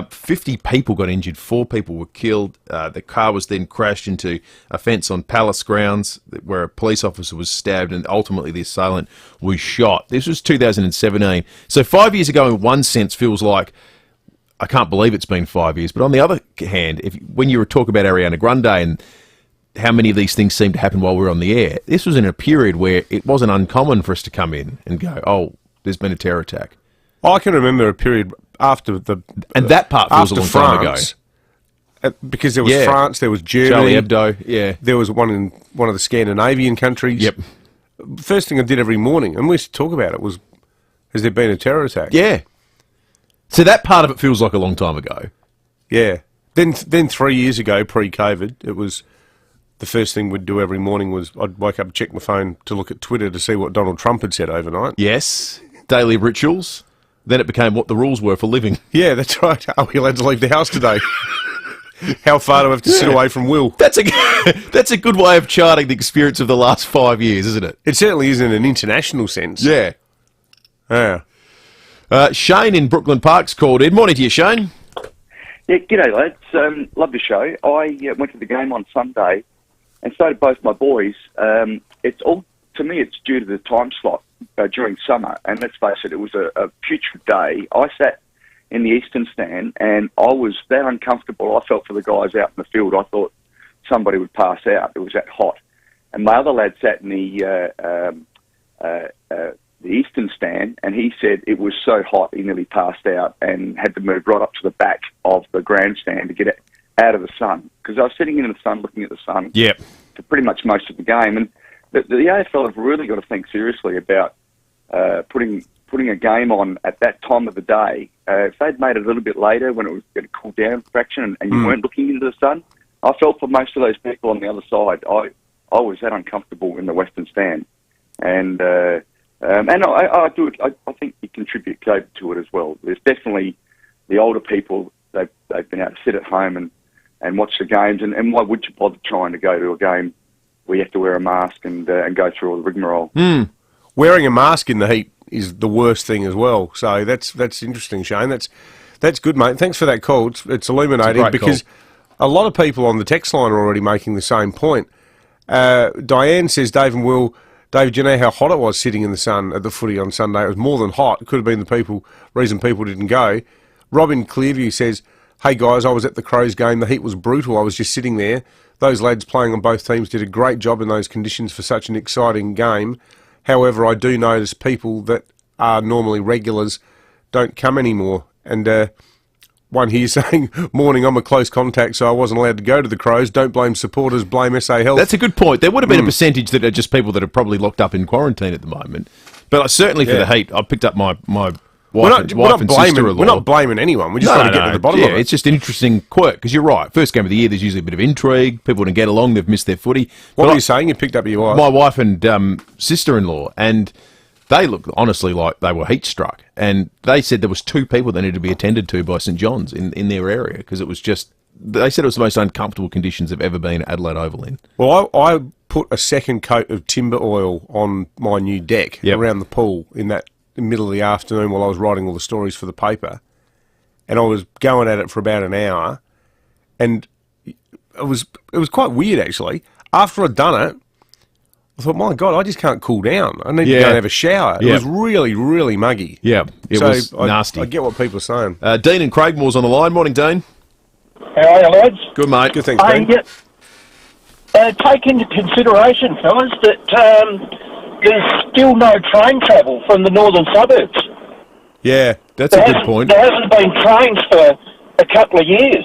50 people got injured, 4 people were killed. The car was then crashed into a fence on Palace grounds where a police officer was stabbed and ultimately the assailant was shot. This was 2017. So 5 years ago in one sense feels like, I can't believe it's been 5 years. But on the other hand, when you were talking about Ariana Grande and how many of these things seem to happen while we're on the air. This was in a period where it wasn't uncommon for us to come in and go, oh, there's been a terror attack. I can remember a period after the... And that part feels a long time ago. Because there was France, there was Germany. Charlie Hebdo, yeah. There was one in one of the Scandinavian countries. Yep. First thing I did every morning, and we used to talk about it, was, has there been a terror attack? Yeah. So that part of it feels like a long time ago. Yeah. Then 3 years ago, pre-COVID, it was the first thing we'd do every morning was I'd wake up and check my phone to look at Twitter to see what Donald Trump had said overnight. Yes. Daily rituals. Then it became what the rules were for living. Yeah, that's right. Are we allowed to leave the house today? How far do I have to sit away from Will? That's a good way of charting the experience of the last 5 years, isn't it? It certainly is in an international sense. Yeah. Yeah. Shane in Brooklyn Park's called in. Morning to you, Shane. Yeah, g'day lads. Love the show. I went to the game on Sunday, and so did both my boys. It's all, to me, it's due to the time slot during summer, and let's face it, it was a putrid day. I sat in the Eastern stand, and I was that uncomfortable. I felt for the guys out in the field. I thought somebody would pass out. It was that hot. And my other lad sat in the Eastern stand, and he said it was so hot he nearly passed out and had to move right up to the back of the grandstand to get it out of the sun. Because I was sitting in the sun looking at the sun for pretty much most of the game. And the AFL have really got to think seriously about putting a game on at that time of the day. If they'd made it a little bit later when it was going to cool down a fraction and you weren't looking into the sun, I felt for most of those people on the other side, I was that uncomfortable in the Western stand. And I do it. I think you contribute COVID to it as well. There's definitely the older people. They've been able to sit at home and watch the games. And why would you bother trying to go to a game where you have to wear a mask and go through all the rigmarole? Wearing a mask in the heat is the worst thing as well. So that's interesting, Shane. That's good, mate. Thanks for that call. It's illuminating because a lot of people on the text line are already making the same point. Diane says, Dave, do you know how hot it was sitting in the sun at the footy on Sunday? It was more than hot. It could have been the reason people didn't go. Robin Clearview says, hey guys, I was at the Crows game. The heat was brutal. I was just sitting there. Those lads playing on both teams did a great job in those conditions for such an exciting game. However, I do notice people that are normally regulars don't come anymore. And one here saying, morning, I'm a close contact, so I wasn't allowed to go to the Crows. Don't blame supporters, blame SA Health. That's a good point. There would have been a percentage that are just people that are probably locked up in quarantine at the moment. But certainly for the heat, I picked up my wife and sister-in-law. We're not blaming anyone. We're just trying to get to the bottom of it. It's just an interesting quirk, because you're right. First game of the year, there's usually a bit of intrigue. People didn't get along. They've missed their footy. What were you saying? You picked up your wife? My wife and sister-in-law, and they looked honestly like they were heat-struck. And they said there was 2 people that needed to be attended to by St John's in their area, because it was just... They said it was the most uncomfortable conditions they've ever been at Adelaide Oval in. Well, I put a second coat of timber oil on my new deck around the pool in the middle of the afternoon while I was writing all the stories for the paper, and I was going at it for about an hour, and it was quite weird actually. After I'd done it, I thought, my God, I just can't cool down. I need to go and have a shower. It was really, really muggy. Yeah, it was nasty. I get what people are saying. Dean and Craigmore's on the line. Morning, Dean. How are you, lads? Good, mate. Good, thanks, Dean. Take into consideration, fellas, that there's still no train travel from the northern suburbs. Yeah, that's a good point. There hasn't been trains for a couple of years.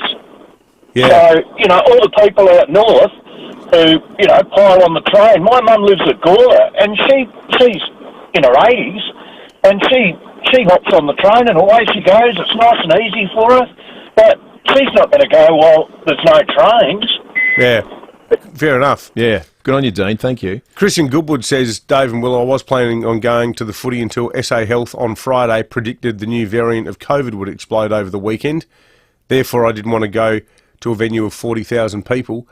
Yeah. So, all the people out north who, pile on the train. My mum lives at Gawler, and she's in her 80s, and she hops on the train and away she goes. It's nice and easy for her, but she's not going to go while there's no trains. Yeah, fair enough. Yeah, good on you, Dean. Thank you. Christian Goodwood says, Dave and Will, I was planning on going to the footy until SA Health on Friday predicted the new variant of COVID would explode over the weekend. Therefore, I didn't want to go to a venue of 40,000 people.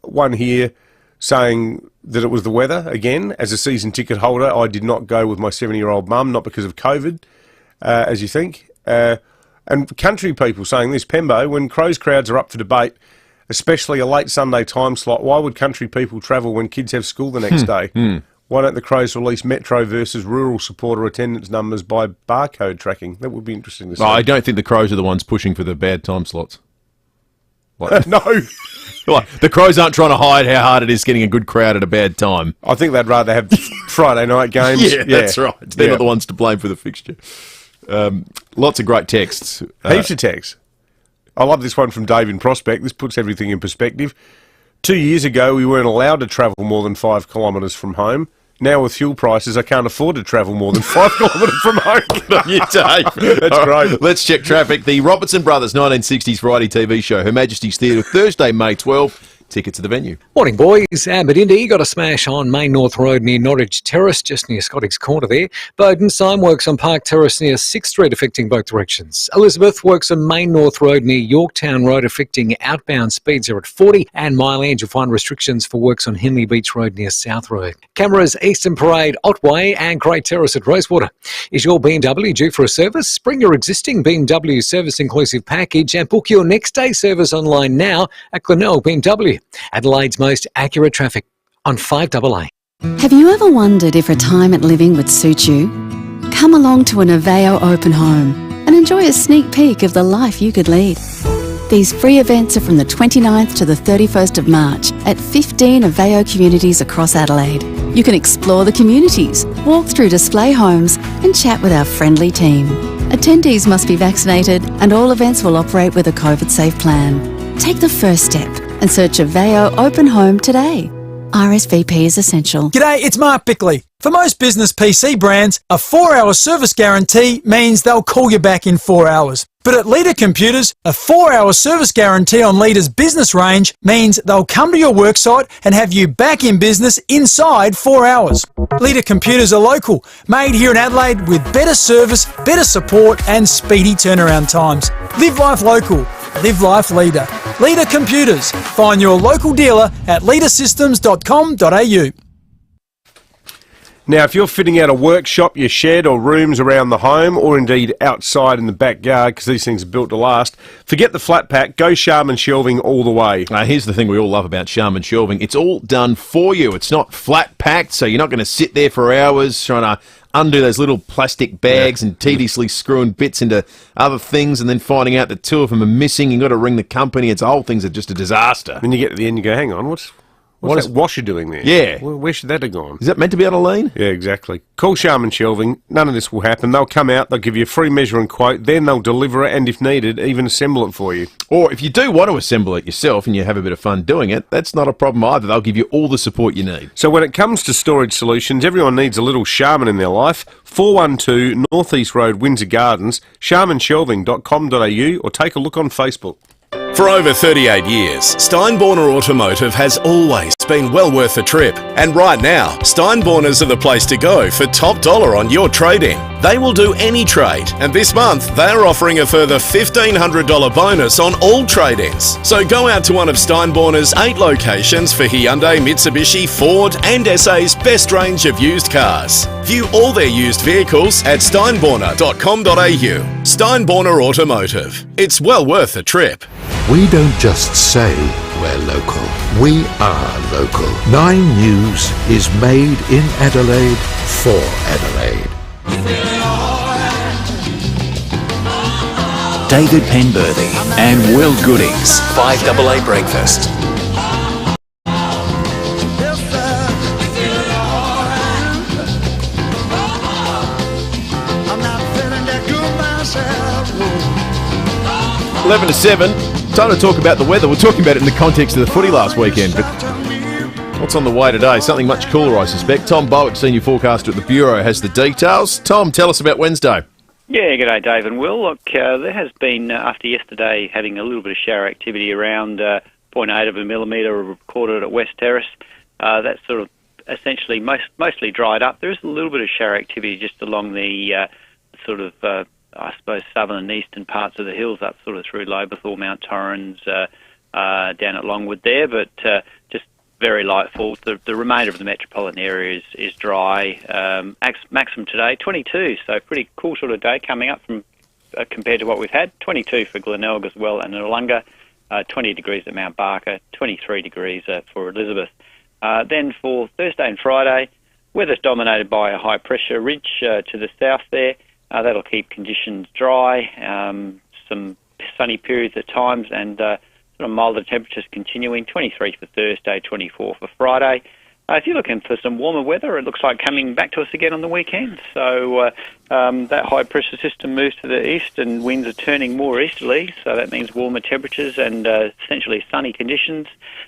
One here saying that it was the weather. Again, as a season ticket holder, I did not go with my 70-year-old mum, not because of COVID, as you think. And country people saying this, Pembo, when Crows crowds are up for debate, especially a late Sunday time slot, why would country people travel when kids have school the next day? Why don't the Crows release metro versus rural supporter attendance numbers by barcode tracking? That would be interesting to see. I don't think the Crows are the ones pushing for the bad time slots. Like, No. like, the Crows aren't trying to hide how hard it is getting a good crowd at a bad time. I think they'd rather have Friday night games. Yeah, that's right. They're not the ones to blame for the fixture. Lots of great texts. Heaps of texts. I love this one from Dave in Prospect. This puts everything in perspective. 2 years ago, we weren't allowed to travel more than 5 kilometres from home. Now, with fuel prices, I can't afford to travel more than 5 kilometres from home. Good on you, Dave. That's All great. Let's check traffic. The Robertson Brothers 1960s variety TV show, Her Majesty's Theatre, Thursday, May 12. Tickets to the venue. Morning, boys. But Indy got a smash on Main North Road near Norwich Terrace, just near Scottigs Corner there. Bowden, sign works on Park Terrace near 6th Street, affecting both directions. Elizabeth works on Main North Road near Yorktown Road, affecting outbound speeds are at 40. And Mile End, you'll find restrictions for works on Henley Beach Road near South Road. Cameras, Eastern Parade, Otway and Great Terrace at Rosewater. Is your BMW due for a service? Bring your existing BMW service inclusive package and book your next day service online now at Glenelg BMW. Adelaide's most accurate traffic on 5AA. Have you ever wondered if retirement living would suit you? Come along to an FIVEaa open home and enjoy a sneak peek of the life you could lead. These free events are from the 29th to the 31st of March at 15 FIVEaa communities across Adelaide. You can explore the communities, walk through display homes and chat with our friendly team. Attendees must be vaccinated and all events will operate with a COVID-safe plan. Take the first step and search FIVEaa Open Home today. RSVP is essential. G'day, it's Mark Bickley. For most business PC brands, a 4-hour service guarantee means they'll call you back in 4 hours. But at Leader Computers, a 4-hour service guarantee on Leader's business range means they'll come to your worksite and have you back in business inside 4 hours. Leader Computers are local, made here in Adelaide with better service, better support and speedy turnaround times. Live life local. Live life Leader. Leader Computers. Find your local dealer at leadersystems.com.au. Now, if you're fitting out a workshop, your shed or rooms around the home, or indeed outside in the backyard, because these things are built to last, forget the flat pack, go Sharman Shelving all the way. Here's the thing we all love about Sharman Shelving. It's all done for you. It's not flat packed, so you're not going to sit there for hours trying to undo those little plastic bags and tediously screwing bits into other things and then finding out that 2 of them are missing. You've got to ring the company. It's the whole thing's just a disaster. When you get to the end, you go, hang on, what's that washer doing there? Yeah. Where should that have gone? Is that meant to be on a lean? Yeah, exactly. Call Sharman Shelving. None of this will happen. They'll come out, they'll give you a free measure and quote, then they'll deliver it and, if needed, even assemble it for you. Or if you do want to assemble it yourself and you have a bit of fun doing it, that's not a problem either. They'll give you all the support you need. So when it comes to storage solutions, everyone needs a little Sharman in their life. 412 North East Road, Windsor Gardens, sharmanshelving.com.au, or take a look on Facebook. For over 38 years, Steinborner Automotive has always been well worth a trip. And right now, Steinborners are the place to go for top dollar on your trade-in. They will do any trade, and this month they are offering a further $1,500 bonus on all trade-ins. So go out to one of Steinborner's 8 locations for Hyundai, Mitsubishi, Ford and SA's best range of used cars. View all their used vehicles at steinborner.com.au. Steinborner Automotive. It's well worth a trip. We don't just say we're local. We are local. 9 News is made in Adelaide for Adelaide. David Penberthy and Will Goodings. 5AA Breakfast. Eleven to 7. Time to talk about the weather. We're talking about it in the context of the footy last weekend, but what's on the way today? Something much cooler, I suspect. Tom Bowick, senior forecaster at the Bureau, has the details. Tom, tell us about Wednesday. Yeah, g'day, Dave and Will. Look, there has been, after yesterday, having a little bit of shower activity around 0.8 of a millimetre recorded at West Terrace. That's sort of essentially mostly dried up. There is a little bit of shower activity just along the I suppose, southern and eastern parts of the hills, up sort of through Lobethal, Mount Torrens, down at Longwood there, but just very light falls. The remainder of the metropolitan area is dry. Maximum today, 22, so pretty cool sort of day coming up from compared to what we've had. 22 for Glenelg as well and Noarlunga, 20 degrees at Mount Barker, 23 degrees for Elizabeth. Then for Thursday and Friday, weather's dominated by a high-pressure ridge to the south there. That'll keep conditions dry, some sunny periods at times, and sort of milder temperatures continuing, 23 for Thursday, 24 for Friday. If you're looking for some warmer weather, it looks like coming back to us again on the weekend. So that high pressure system moves to the east and winds are turning more easterly. So that means warmer temperatures and essentially sunny conditions.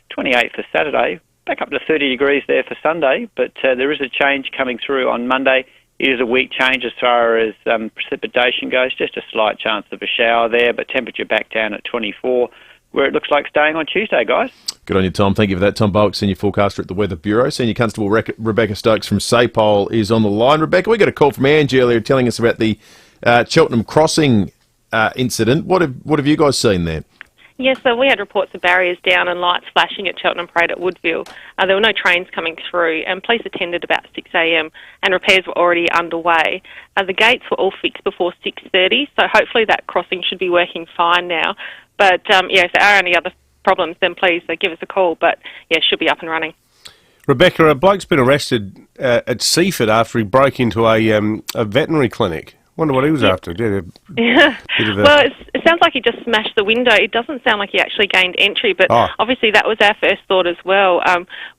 28 for Saturday, back up to 30 degrees there for Sunday. But there is a change coming through on Monday. It is a weak change as far as precipitation goes. Just a slight chance of a shower there, but temperature back down at 24, where it looks like staying on Tuesday, guys. Good on you, Tom. Thank you for that. Tom Bullock, Senior Forecaster at the Weather Bureau. Senior Constable Rebecca Stokes from SAPOL is on the line. Rebecca, we got a call from Angie earlier telling us about the Cheltenham Crossing incident. What have you guys seen there? Yes, so we had reports of barriers down and lights flashing at Cheltenham Parade at Woodville. There were no trains coming through, and police attended about 6 a.m, and repairs were already underway. The gates were all fixed before 6:30, so hopefully that crossing should be working fine now. But, if there are any other problems, then please give us a call. But, it should be up and running. Rebecca, a bloke's been arrested at Seaford after he broke into a veterinary clinic. Wonder what he was after. Yeah. Well, it sounds like he just smashed the window. It doesn't sound like he actually gained entry, but obviously that was our first thought as well.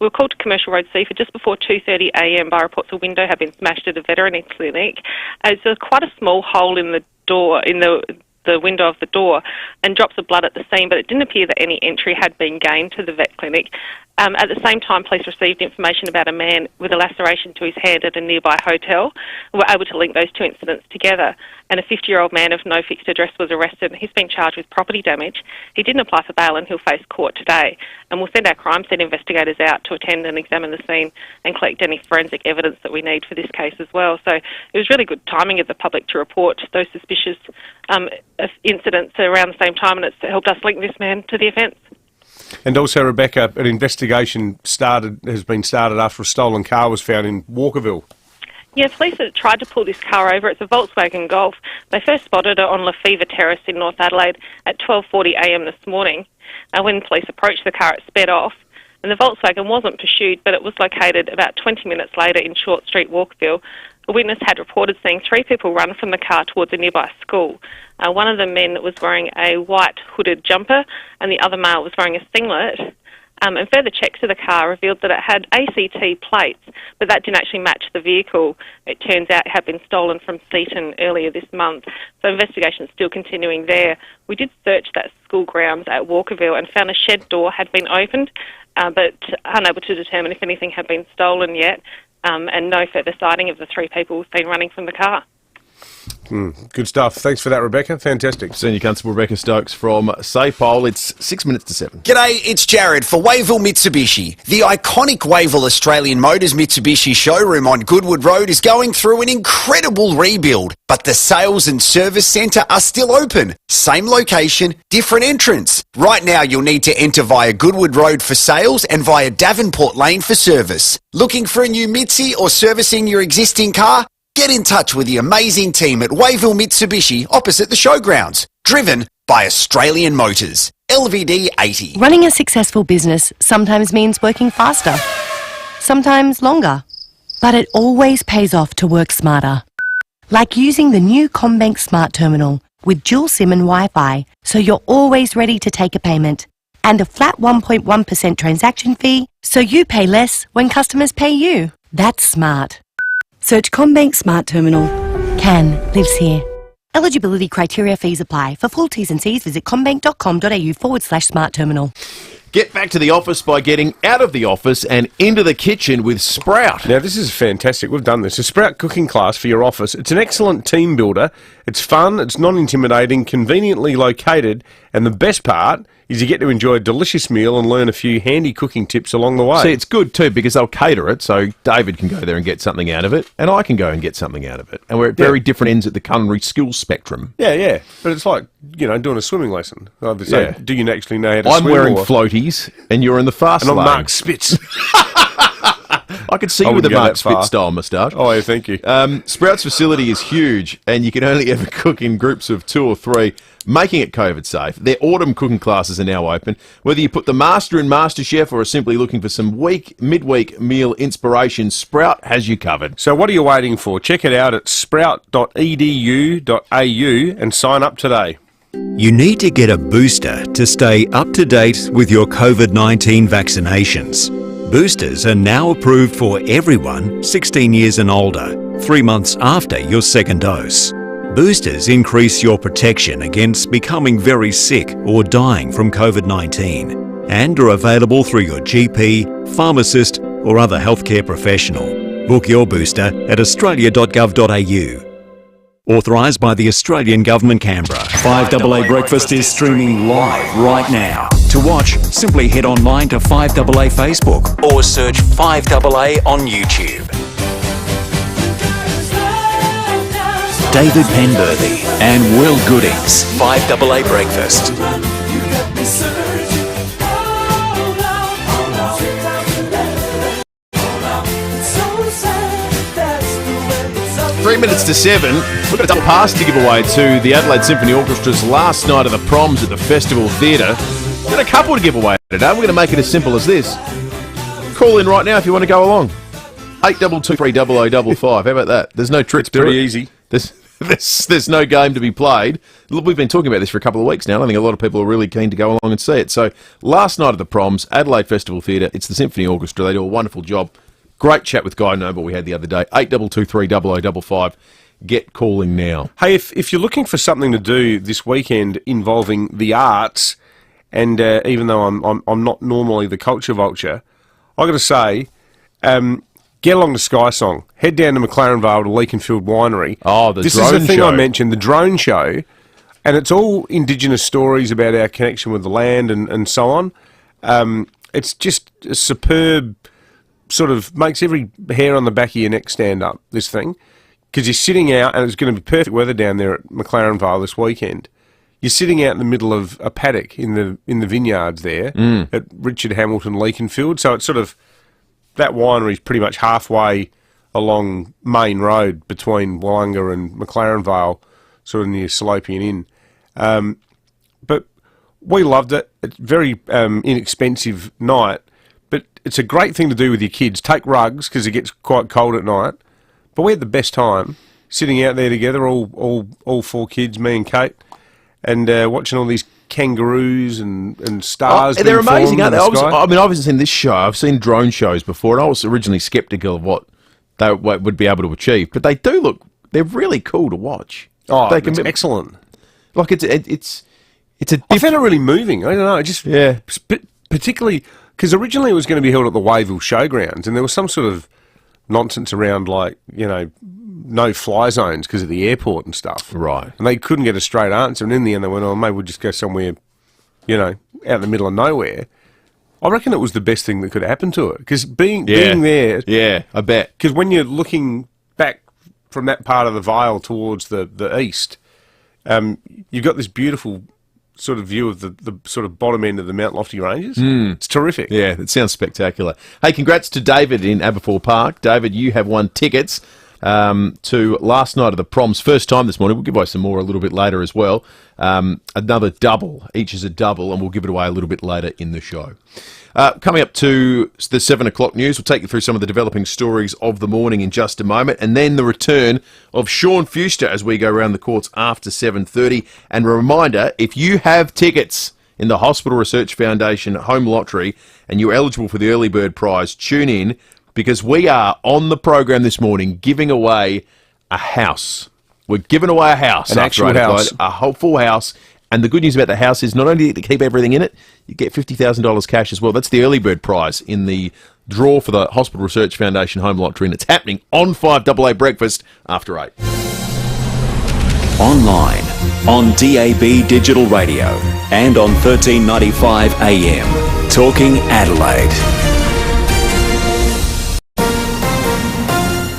We were called to Commercial Road Seaford just before 2:30 a.m. by reports a window had been smashed at a veterinary clinic. It's quite a small hole in the door, in the window of the door, and drops of blood at the scene, but it didn't appear that any entry had been gained to the vet clinic. At the same time, police received information about a man with a laceration to his hand at a nearby hotel. We were able to link those two incidents together, and a 50-year-old man of no fixed address was arrested. He's been charged with property damage. He didn't apply for bail and he'll face court today. And we'll send our crime scene investigators out to attend and examine the scene and collect any forensic evidence that we need for this case as well. So it was really good timing of the public to report those suspicious incidents around the same time, and it's helped us link this man to the offence. And also, Rebecca, an investigation has been started after a stolen car was found in Walkerville. Yeah, police had tried to pull this car over. It's a Volkswagen Golf. They first spotted it on FIVEaa Terrace in North Adelaide at 12:40 a.m. this morning. When police approached the car, it sped off, and the Volkswagen wasn't pursued, but it was located about 20 minutes later in Short Street, Walkerville. A witness had reported seeing three people run from the car towards a nearby school. One of the men was wearing a white hooded jumper, and the other male was wearing a singlet. And further checks of the car revealed that it had ACT plates, but that didn't actually match the vehicle. It turns out it had been stolen from Seaton earlier this month. So investigation's still continuing there. We did search that school grounds at Walkerville and found a shed door had been opened, but unable to determine if anything had been stolen yet. And no further sighting of the three people seen running from the car. Good stuff. Thanks for that, Rebecca. Fantastic. Senior Constable Rebecca Stokes from SAPOL. It's 6 minutes to 7. G'day, it's Jared for Wayville Mitsubishi. The iconic Wayville Australian Motors Mitsubishi showroom on Goodwood Road is going through an incredible rebuild, but the sales and service centre are still open. Same location, different entrance. Right now you'll need to enter via Goodwood Road for sales and via Davenport Lane for service. Looking for a new Mitsi or servicing your existing car? Get in touch with the amazing team at Wayville Mitsubishi opposite the showgrounds. Driven by Australian Motors. LVD 80. Running a successful business sometimes means working faster, sometimes longer, but it always pays off to work smarter. Like using the new CommBank Smart Terminal with dual SIM and Wi-Fi, so you're always ready to take a payment. And a flat 1.1% transaction fee, so you pay less when customers pay you. That's smart. Search CommBank Smart Terminal. Can lives here. Eligibility criteria, fees apply. For full T's and C's, visit commbank.com.au/smart terminal. Get back to the office by getting out of the office and into the kitchen with Sprout. Now, this is fantastic. We've done this. A Sprout cooking class for your office. It's an excellent team builder. It's fun, it's non-intimidating, conveniently located, and the best part is you get to enjoy a delicious meal and learn a few handy cooking tips along the way. See, it's good too because they'll cater it, so David can go there and get something out of it, and I can go and get something out of it. And we're at very different ends at the culinary skills spectrum. Yeah. But it's like, doing a swimming lesson. So, do you actually know how to swim? I'm wearing floaties, and you're in the fast lane. And I'm Mark Spitz. I could see you with a Mark Spitz style moustache. Oh, yeah, thank you. Sprout's facility is huge, and you can only ever cook in groups of 2 or 3, making it COVID safe. Their autumn cooking classes are now open. Whether you put the master in MasterChef or are simply looking for some midweek meal inspiration, Sprout has you covered. So what are you waiting for? Check it out at sprout.edu.au and sign up today. You need to get a booster to stay up to date with your COVID-19 vaccinations. Boosters are now approved for everyone 16 years and older, 3 months after your second dose. Boosters increase your protection against becoming very sick or dying from COVID-19 and are available through your GP, pharmacist or other healthcare professional. Book your booster at australia.gov.au. Authorised by the Australian Government, Canberra. 5AA Breakfast is streaming live right now. To watch, simply head online to 5AA Facebook or search 5AA on YouTube. David Penberthy and Will Goodings. 5AA Breakfast. 3 minutes to 7. We've got a double pass to give away to the Adelaide Symphony Orchestra's last night of the Proms at the Festival Theatre. We've got a couple to give away today. We're going to make it as simple as this. Call in right now if you want to go along. 82230055. How about that? There's no tricks. It's pretty easy. There's no game to be played. Look, we've been talking about this for a couple of weeks now. I think a lot of people are really keen to go along and see it. So last night of the Proms, Adelaide Festival Theatre. It's the Symphony Orchestra. They do a wonderful job. Great chat with Guy Noble we had the other day. 82230055. Get calling now. Hey, if you're looking for something to do this weekend involving the arts, and even though I'm not normally the culture vulture, I got to say, get along to Sky Song. Head down to McLaren Vale to Leakenfield Winery. Oh, the drone show. This is the thing I mentioned, the drone show, and it's all Indigenous stories about our connection with the land and so on. It's just a superb. Sort of makes every hair on the back of your neck stand up, this thing, because you're sitting out, and it's going to be perfect weather down there at McLaren Vale this weekend. You're sitting out in the middle of a paddock in the vineyards there at Richard Hamilton Leakenfield, so it's sort of, that winery's pretty much halfway along Main Road between Wollonga and McLaren Vale, sort of near Salopian Inn. But we loved it. It's a very inexpensive night. But it's a great thing to do with your kids. Take rugs, because it gets quite cold at night. But we had the best time sitting out there together, all four kids, me and Kate, and watching all these kangaroos and stars. They're amazing, aren't they? I haven't seen this show. I've seen drone shows before, and I was originally sceptical of what they would be able to achieve. But they do look, they're really cool to watch. Oh, it's excellent. Like it's a. I found it really moving. I don't know. Particularly. Because originally it was going to be held at the Wayville Showgrounds, and there was some sort of nonsense around, like, no fly zones because of the airport and stuff. Right. And they couldn't get a straight answer, and in the end they went, maybe we'll just go somewhere, out in the middle of nowhere. I reckon it was the best thing that could happen to it, because being there... Yeah, I bet. Because when you're looking back from that part of the Vale towards the east, you've got this beautiful... sort of view of the sort of bottom end of the Mount Lofty Ranges. It's terrific. Yeah, it sounds spectacular. Hey, congrats to David in Aberfoyle Park. David, you have won tickets to last night of the Proms. First time this morning. We'll give away some more a little bit later as well. Another double. Each is a double, and we'll give it away a little bit later in the show. Coming up to the 7 o'clock news, we'll take you through some of the developing stories of the morning in just a moment, and then the return of Sean Fuster as we go around the courts after 7:30. And a reminder, if you have tickets in the Hospital Research Foundation Home Lottery and you're eligible for the early bird prize, tune in, because we are on the program this morning giving away a house. We're giving away a house. An actual house. A whole full house. And the good news about the house is not only do you keep everything in it, you get $50,000 cash as well. That's the early bird prize in the draw for the Hospital Research Foundation Home Lottery, and it's happening on 5AA Breakfast after 8. Online, on DAB Digital Radio, and on 1395 AM. Talking Adelaide.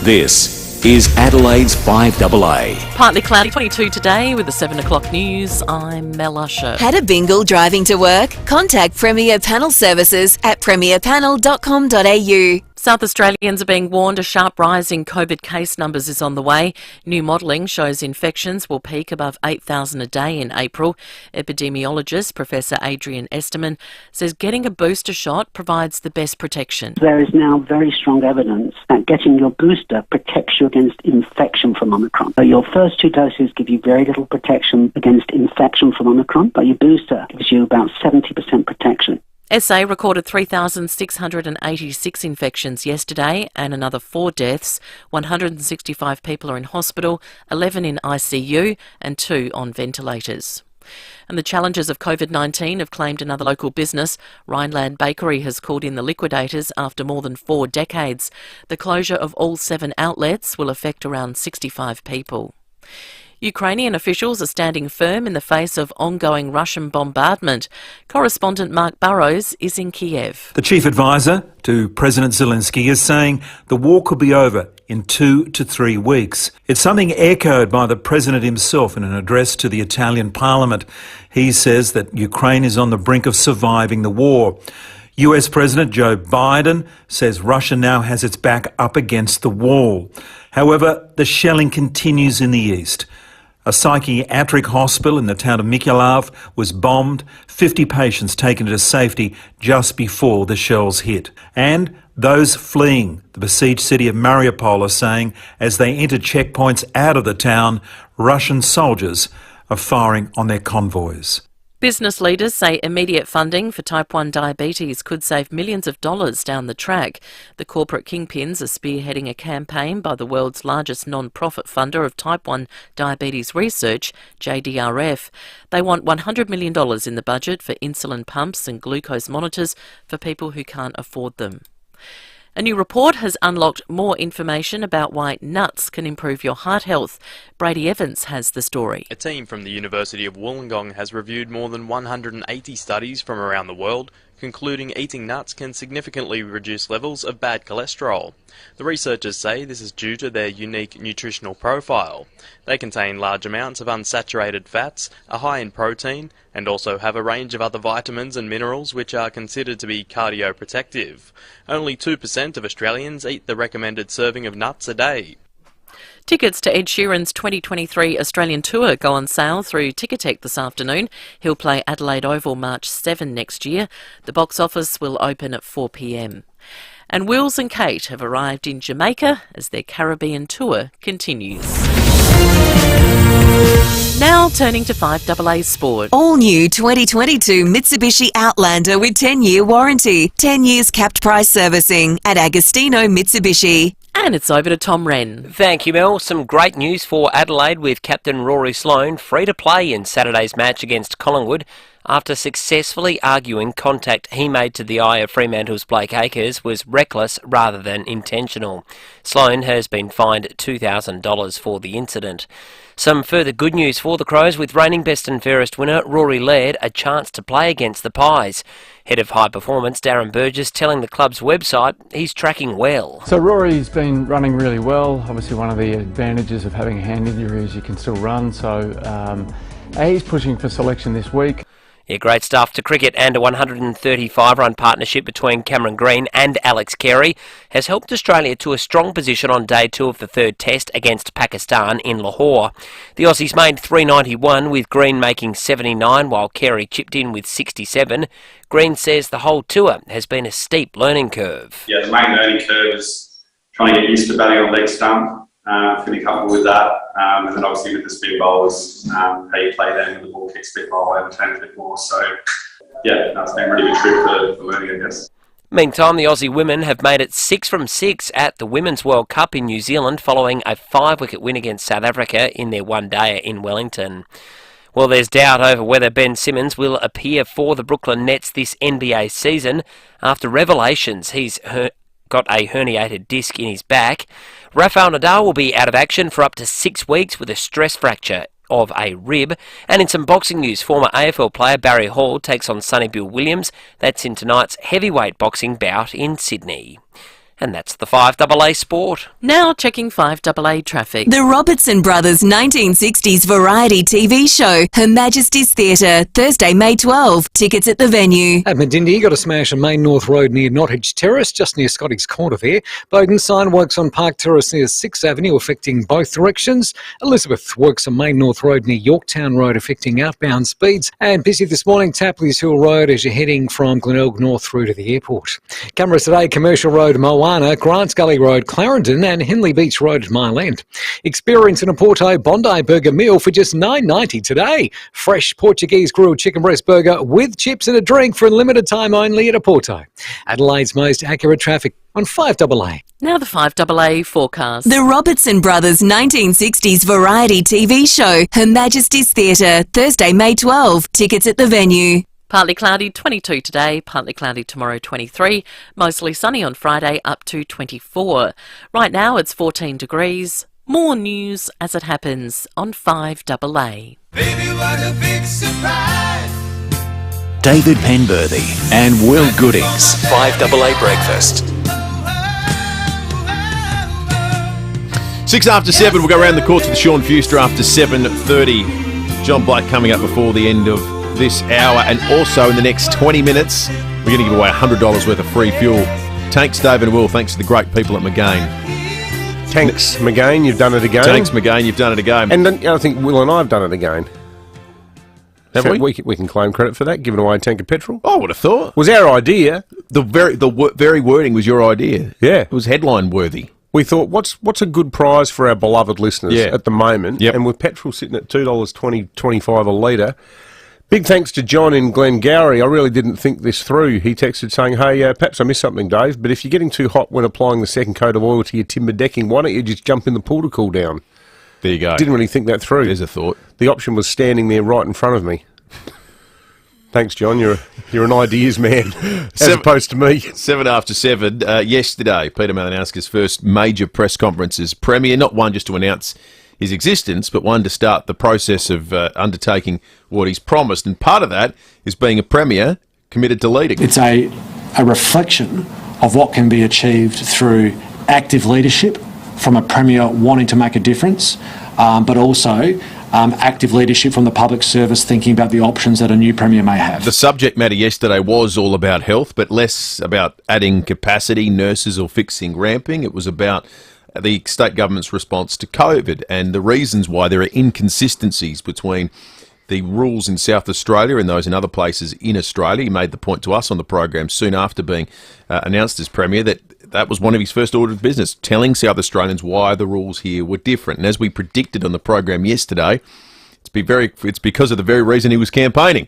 This is Adelaide's 5AA. Partly cloudy, 22 today with the 7 o'clock news. I'm Mel Usher. Had a bingle driving to work? Contact Premier Panel Services at premierpanel.com.au. South Australians are being warned a sharp rise in COVID case numbers is on the way. New modelling shows infections will peak above 8,000 a day in April. Epidemiologist Professor Adrian Esterman says getting a booster shot provides the best protection. There is now very strong evidence that getting your booster protects you against infection from Omicron. So your first 2 doses give you very little protection against infection from Omicron, but your booster gives you about 70% protection. SA recorded 3,686 infections yesterday and another 4 deaths. 165 people are in hospital, 11 in ICU and 2 on ventilators. And the challenges of COVID-19 have claimed another local business. Rhineland Bakery has called in the liquidators after more than 4 decades. The closure of all 7 outlets will affect around 65 people. Ukrainian officials are standing firm in the face of ongoing Russian bombardment. Correspondent Mark Burrows is in Kiev. The chief advisor to President Zelensky is saying the war could be over in 2 to 3 weeks. It's something echoed by the president himself in an address to the Italian parliament. He says that Ukraine is on the brink of surviving the war. US President Joe Biden says Russia now has its back up against the wall. However, the shelling continues in the east. A psychiatric hospital in the town of Mykolaiv was bombed, 50 patients taken to safety just before the shells hit. And those fleeing the besieged city of Mariupol are saying as they enter checkpoints out of the town, Russian soldiers are firing on their convoys. Business leaders say immediate funding for type 1 diabetes could save millions of dollars down the track. The corporate kingpins are spearheading a campaign by the world's largest non-profit funder of type 1 diabetes research, JDRF. They want $100 million in the budget for insulin pumps and glucose monitors for people who can't afford them. A new report has unlocked more information about why nuts can improve your heart health. Brady Evans has the story. A team from the University of Wollongong has reviewed more than 180 studies from around the world, concluding eating nuts can significantly reduce levels of bad cholesterol. The researchers say this is due to their unique nutritional profile. They contain large amounts of unsaturated fats, are high in protein, and also have a range of other vitamins and minerals which are considered to be cardioprotective. Only 2% of Australians eat the recommended serving of nuts a day. Tickets to Ed Sheeran's 2023 Australian Tour go on sale through Ticketek this afternoon. He'll play Adelaide Oval March 7 next year. The box office will open at 4 p.m. And Wills and Kate have arrived in Jamaica as their Caribbean tour continues. Now turning to FIVEaa Sport. All new 2022 Mitsubishi Outlander with 10-year warranty, 10 years capped price servicing at Agostino Mitsubishi. And it's over to Tom Wren. Thank you, Mel. Some great news for Adelaide with captain Rory Sloane free to play in Saturday's match against Collingwood after successfully arguing contact he made to the eye of Fremantle's Blake Acres was reckless rather than intentional. Sloane has been fined $2,000 for the incident. Some further good news for the Crows with reigning best and fairest winner Rory Laird a chance to play against the Pies. Head of High Performance Darren Burgess telling the club's website he's tracking well. So Rory's been running really well. Obviously one of the advantages of having a hand injury is you can still run, so he's pushing for selection this week. Yeah, great stuff. To cricket, and a 135-run partnership between Cameron Green and Alex Carey has helped Australia to a strong position on day 2 of the 3rd test against Pakistan in Lahore. The Aussies made 391 with Green making 79 while Carey chipped in with 67. Green says the whole tour has been a steep learning curve. Yeah, the main learning curve is trying to get used to batting on leg stump. Feeling comfortable with that, and then obviously with the spin bowls, how you play them, and the ball kicks a bit lower and turns a bit more. So, yeah, that's been a really good trip for learning, I guess. Meantime, the Aussie women have made it 6 from 6 at the Women's World Cup in New Zealand following a 5-wicket win against South Africa in their one-dayer in Wellington. Well, there's doubt over whether Ben Simmons will appear for the Brooklyn Nets this NBA season after revelations he's got a herniated disc in his back. Rafael Nadal will be out of action for up to 6 weeks with a stress fracture of a rib. And in some boxing news, former AFL player Barry Hall takes on Sonny Bill Williams. That's in tonight's heavyweight boxing bout in Sydney. And that's the 5AA Sport. Now checking 5AA traffic. The Robertson Brothers 1960s variety TV show, Her Majesty's Theatre, Thursday, May 12. Tickets at the venue. At Medindie, got a smash on Main North Road near Nottage Terrace, just near Scotty's Corner there. Bowden sign works on Park Terrace near 6th Avenue, affecting both directions. Elizabeth works on Main North Road near Yorktown Road, affecting outbound speeds. And busy this morning, Tapley's Hill Road as you're heading from Glenelg North through to the airport. Cameras today, Commercial Road, Moana, Grants Gully Road, Clarendon and Henley Beach Road at Mile End. Experience an Oporto Bondi burger meal for just $9.90 today. Fresh Portuguese grilled chicken breast burger with chips and a drink for a limited time only at Oporto. Adelaide's most accurate traffic on 5AA. Now the 5AA forecast. The Robertson Brothers 1960s variety TV show, Her Majesty's Theatre, Thursday, May 12. Tickets at the venue. Partly cloudy, 22 today, partly cloudy tomorrow, 23. Mostly sunny on Friday, up to 24. Right now it's 14 degrees. More news as it happens on 5AA. Baby, what a big surprise. David Penberthy and Will Goodings. 5AA Breakfast. 6 after 7, we'll go around the courts with Sean Fuster after 7:30. John Black coming up before the end of this hour, and also in the next 20 minutes we're going to give away $100 worth of free fuel. Thanks, David and Will. Thanks to the great people at McGain. Thanks, McGain. You've done it again. Thanks, McGain. You've done it again. And I think Will and I have done it again. Have so we? We can claim credit for that, giving away a tank of petrol. I would have thought. It was our idea. The very wording was your idea. Yeah. It was headline worthy. We thought, what's a good prize for our beloved listeners at the moment? Yep. And with petrol sitting at $2.25 a litre. Big thanks to John in Glengarry. I really didn't think this through. He texted saying, hey, perhaps I missed something, Dave, but if you're getting too hot when applying the second coat of oil to your timber decking, why don't you just jump in the pool to cool down? There you go. Didn't really think that through. There's a thought. The option was standing there right in front of me. Thanks, John. You're an ideas man, as opposed to me. 7 after 7. Yesterday, Peter Malinowski's first major press conference as Premier, not one just to announce his existence, but one to start the process of undertaking what he's promised. And part of that is being a Premier committed to leading. It's a reflection of what can be achieved through active leadership from a Premier wanting to make a difference, but also active leadership from the public service thinking about the options that a new Premier may have. The subject matter yesterday was all about health, but less about adding capacity, nurses or fixing ramping. It was about the state government's response to COVID and the reasons why there are inconsistencies between the rules in South Australia and those in other places in Australia. He made the point to us on the program soon after being announced as Premier that was one of his first order of business, telling South Australians why the rules here were different. And as we predicted on the program yesterday, it's because of the very reason he was campaigning.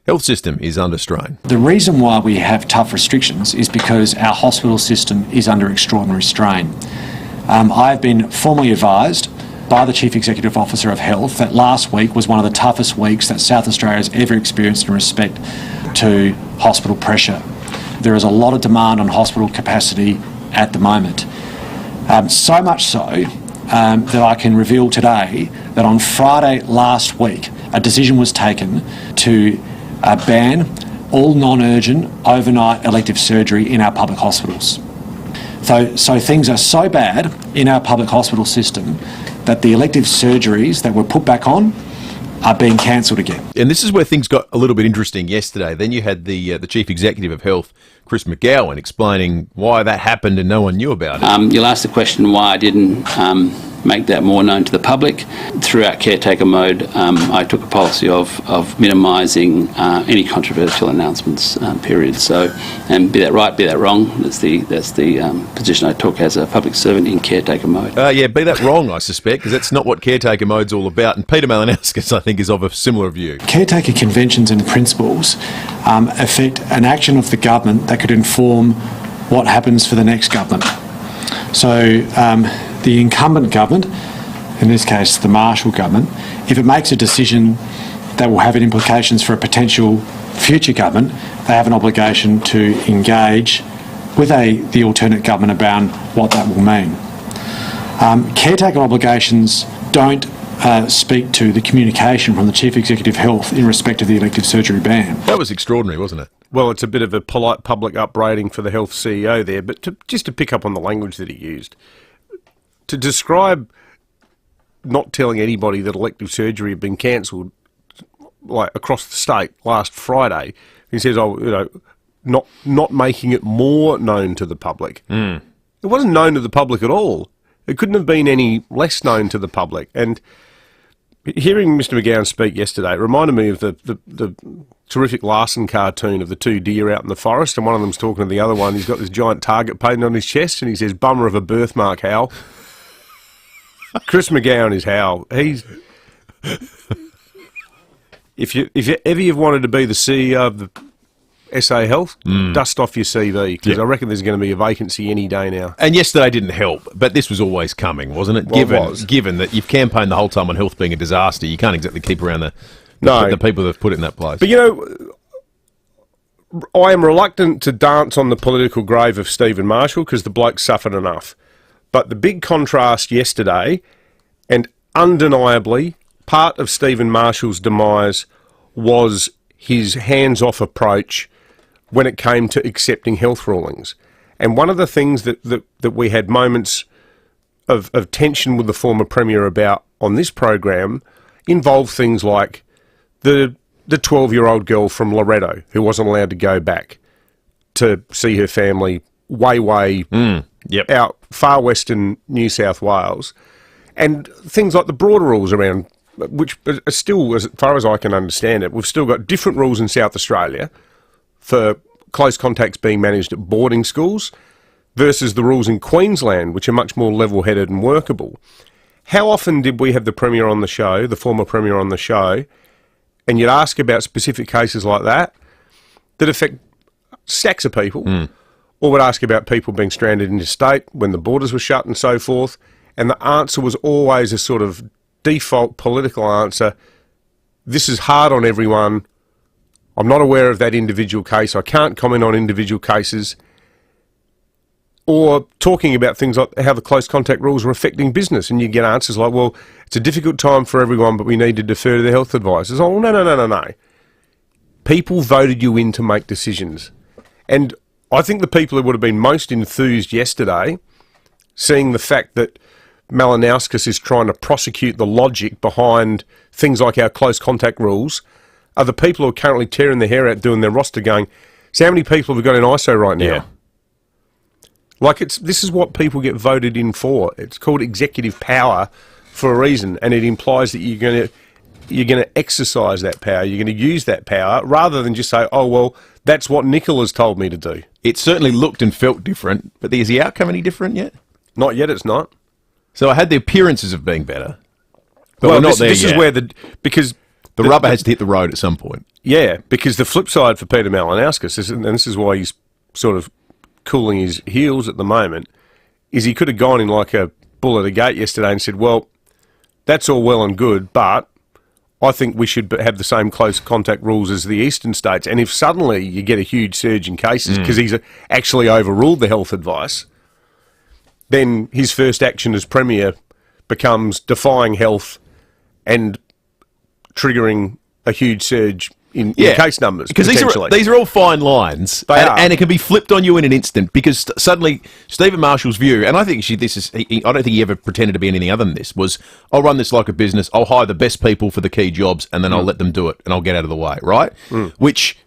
Health system is under strain. The reason why we have tough restrictions is because our hospital system is under extraordinary strain. I've been formally advised by the Chief Executive Officer of Health that last week was one of the toughest weeks that South Australia has ever experienced in respect to hospital pressure. There is a lot of demand on hospital capacity at the moment. So much so that I can reveal today that on Friday last week, a decision was taken to ban all non-urgent overnight elective surgery in our public hospitals. So things are so bad in our public hospital system that the elective surgeries that were put back on are being cancelled again. And this is where things got a little bit interesting yesterday. Then you had the Chief Executive of Health, Chris McGowan, explaining why that happened and no one knew about it. You'll ask the question why I didn't make that more known to the public. Throughout caretaker mode, I took a policy of minimising any controversial announcements, period. So, and be that right, be that wrong, that's the position I took as a public servant in caretaker mode. Yeah, be that wrong, I suspect, because that's not what caretaker mode's all about. And Peter Malinowskis, I think, is of a similar view. Caretaker conventions and principles affect an action of the government that could inform what happens for the next government. So the incumbent government, in this case the Marshall government, if it makes a decision that will have implications for a potential future government, they have an obligation to engage with the alternate government about what that will mean. Caretaker obligations don't speak to the communication from the Chief Executive Health in respect of the elective surgery ban. That was extraordinary, wasn't it? well, it's a bit of a polite public upbraiding for the health CEO there, but just to pick up on the language that he used, to describe not telling anybody that elective surgery had been cancelled, like across the state last Friday, he says, not making it more known to the public. It wasn't known to the public at all. It couldn't have been any less known to the public. And hearing Mr. McGowan speak yesterday reminded me of the terrific Larson cartoon of the two deer out in the forest, and one of them's talking to the other one. He's got this giant target painted on his chest, and he says, "Bummer of a birthmark, Hal." Chris McGowan is Hal. He's... If you ever you've wanted to be the CEO of the SA Health, dust off your CV, because I reckon there's going to be a vacancy any day now. And yesterday didn't help, but this was always coming, wasn't it? Well, given that you've campaigned the whole time on health being a disaster, you can't exactly keep around the people that have put it in that place. But, I am reluctant to dance on the political grave of Stephen Marshall because the bloke suffered enough. But the big contrast yesterday, and undeniably, part of Stephen Marshall's demise was his hands-off approach when it came to accepting health rulings. And one of the things that we had moments of tension with the former Premier about on this program involved things like the 12-year-old girl from Loretto who wasn't allowed to go back to see her family way out far western New South Wales, and things like the broader rules around, which are still, as far as I can understand it, we've still got different rules in South Australia for close contacts being managed at boarding schools versus the rules in Queensland, which are much more level-headed and workable. How often did we have the Premier on the show, the former Premier on the show, and you'd ask about specific cases like that affect stacks of people, or would ask about people being stranded interstate when the borders were shut and so forth, and the answer was always a sort of default political answer: this is hard on everyone, I'm not aware of that individual case, I can't comment on individual cases. Or talking about things like how the close contact rules are affecting business, and you get answers like, well, it's a difficult time for everyone, but we need to defer to the health advisors. Oh, no. People voted you in to make decisions. And I think the people who would have been most enthused yesterday, seeing the fact that Malinauskas is trying to prosecute the logic behind things like our close contact rules, are the people who are currently tearing their hair out doing their roster going, so how many people have we got in ISO right now? Yeah. Like, this is what people get voted in for. It's called executive power for a reason, and it implies that you're going to exercise that power, you're going to use that power, rather than just say, oh, well, that's what Nicola's told me to do. It certainly looked and felt different, but is the outcome any different yet? Not yet, it's not. So I had the appearances of being better, but well, we're not there yet. This is where because the rubber has to hit the road at some point. Yeah, because the flip side for Peter Malinauskas, and this is why he's sort of cooling his heels at the moment, is he could have gone in like a bull at a gate yesterday and said, well, that's all well and good, but I think we should have the same close contact rules as the eastern states. And if suddenly you get a huge surge in cases because he's actually overruled the health advice, then his first action as Premier becomes defying health and triggering a huge surge in case numbers. Because these are all fine lines, and it can be flipped on you in an instant, because suddenly Stephen Marshall's view, and I think I don't think he ever pretended to be anything other than this, was I'll run this like a business, I'll hire the best people for the key jobs, and then I'll let them do it, and I'll get out of the way, right? Which,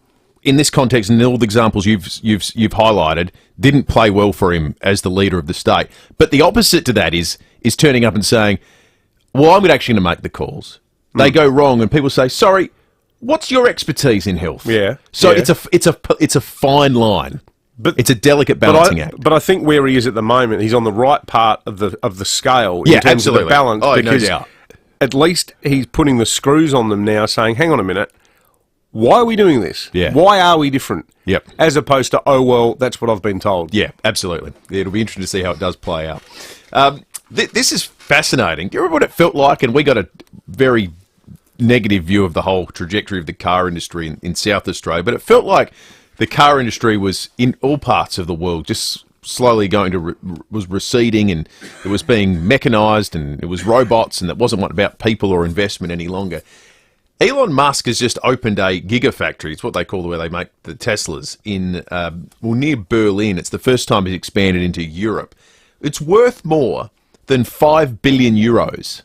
in this context, and all the examples you've highlighted, didn't play well for him as the leader of the state. But the opposite to that is turning up and saying, well, I'm actually going to make the calls. They go wrong, and people say, sorry, what's your expertise in health? Yeah. So it's a fine line, but it's a delicate balancing act. But I think where he is at the moment, he's on the right part of the scale in terms of the balance. Oh, because no doubt. At least he's putting the screws on them now, saying, "Hang on a minute, why are we doing this? Yeah. Why are we different?" Yep. As opposed to, "Oh well, that's what I've been told." Yeah, absolutely. Yeah, it'll be interesting to see how it does play out. This is fascinating. Do you remember what it felt like? And we got a very negative view of the whole trajectory of the car industry in South Australia, but it felt like the car industry was in all parts of the world just slowly going to was receding, and it was being mechanised, and it was robots, and it wasn't about people or investment any longer. Elon Musk has just opened a gigafactory. It's what they call where they make the Teslas in near Berlin. It's the first time he's expanded into Europe. It's worth more than 5 billion euros.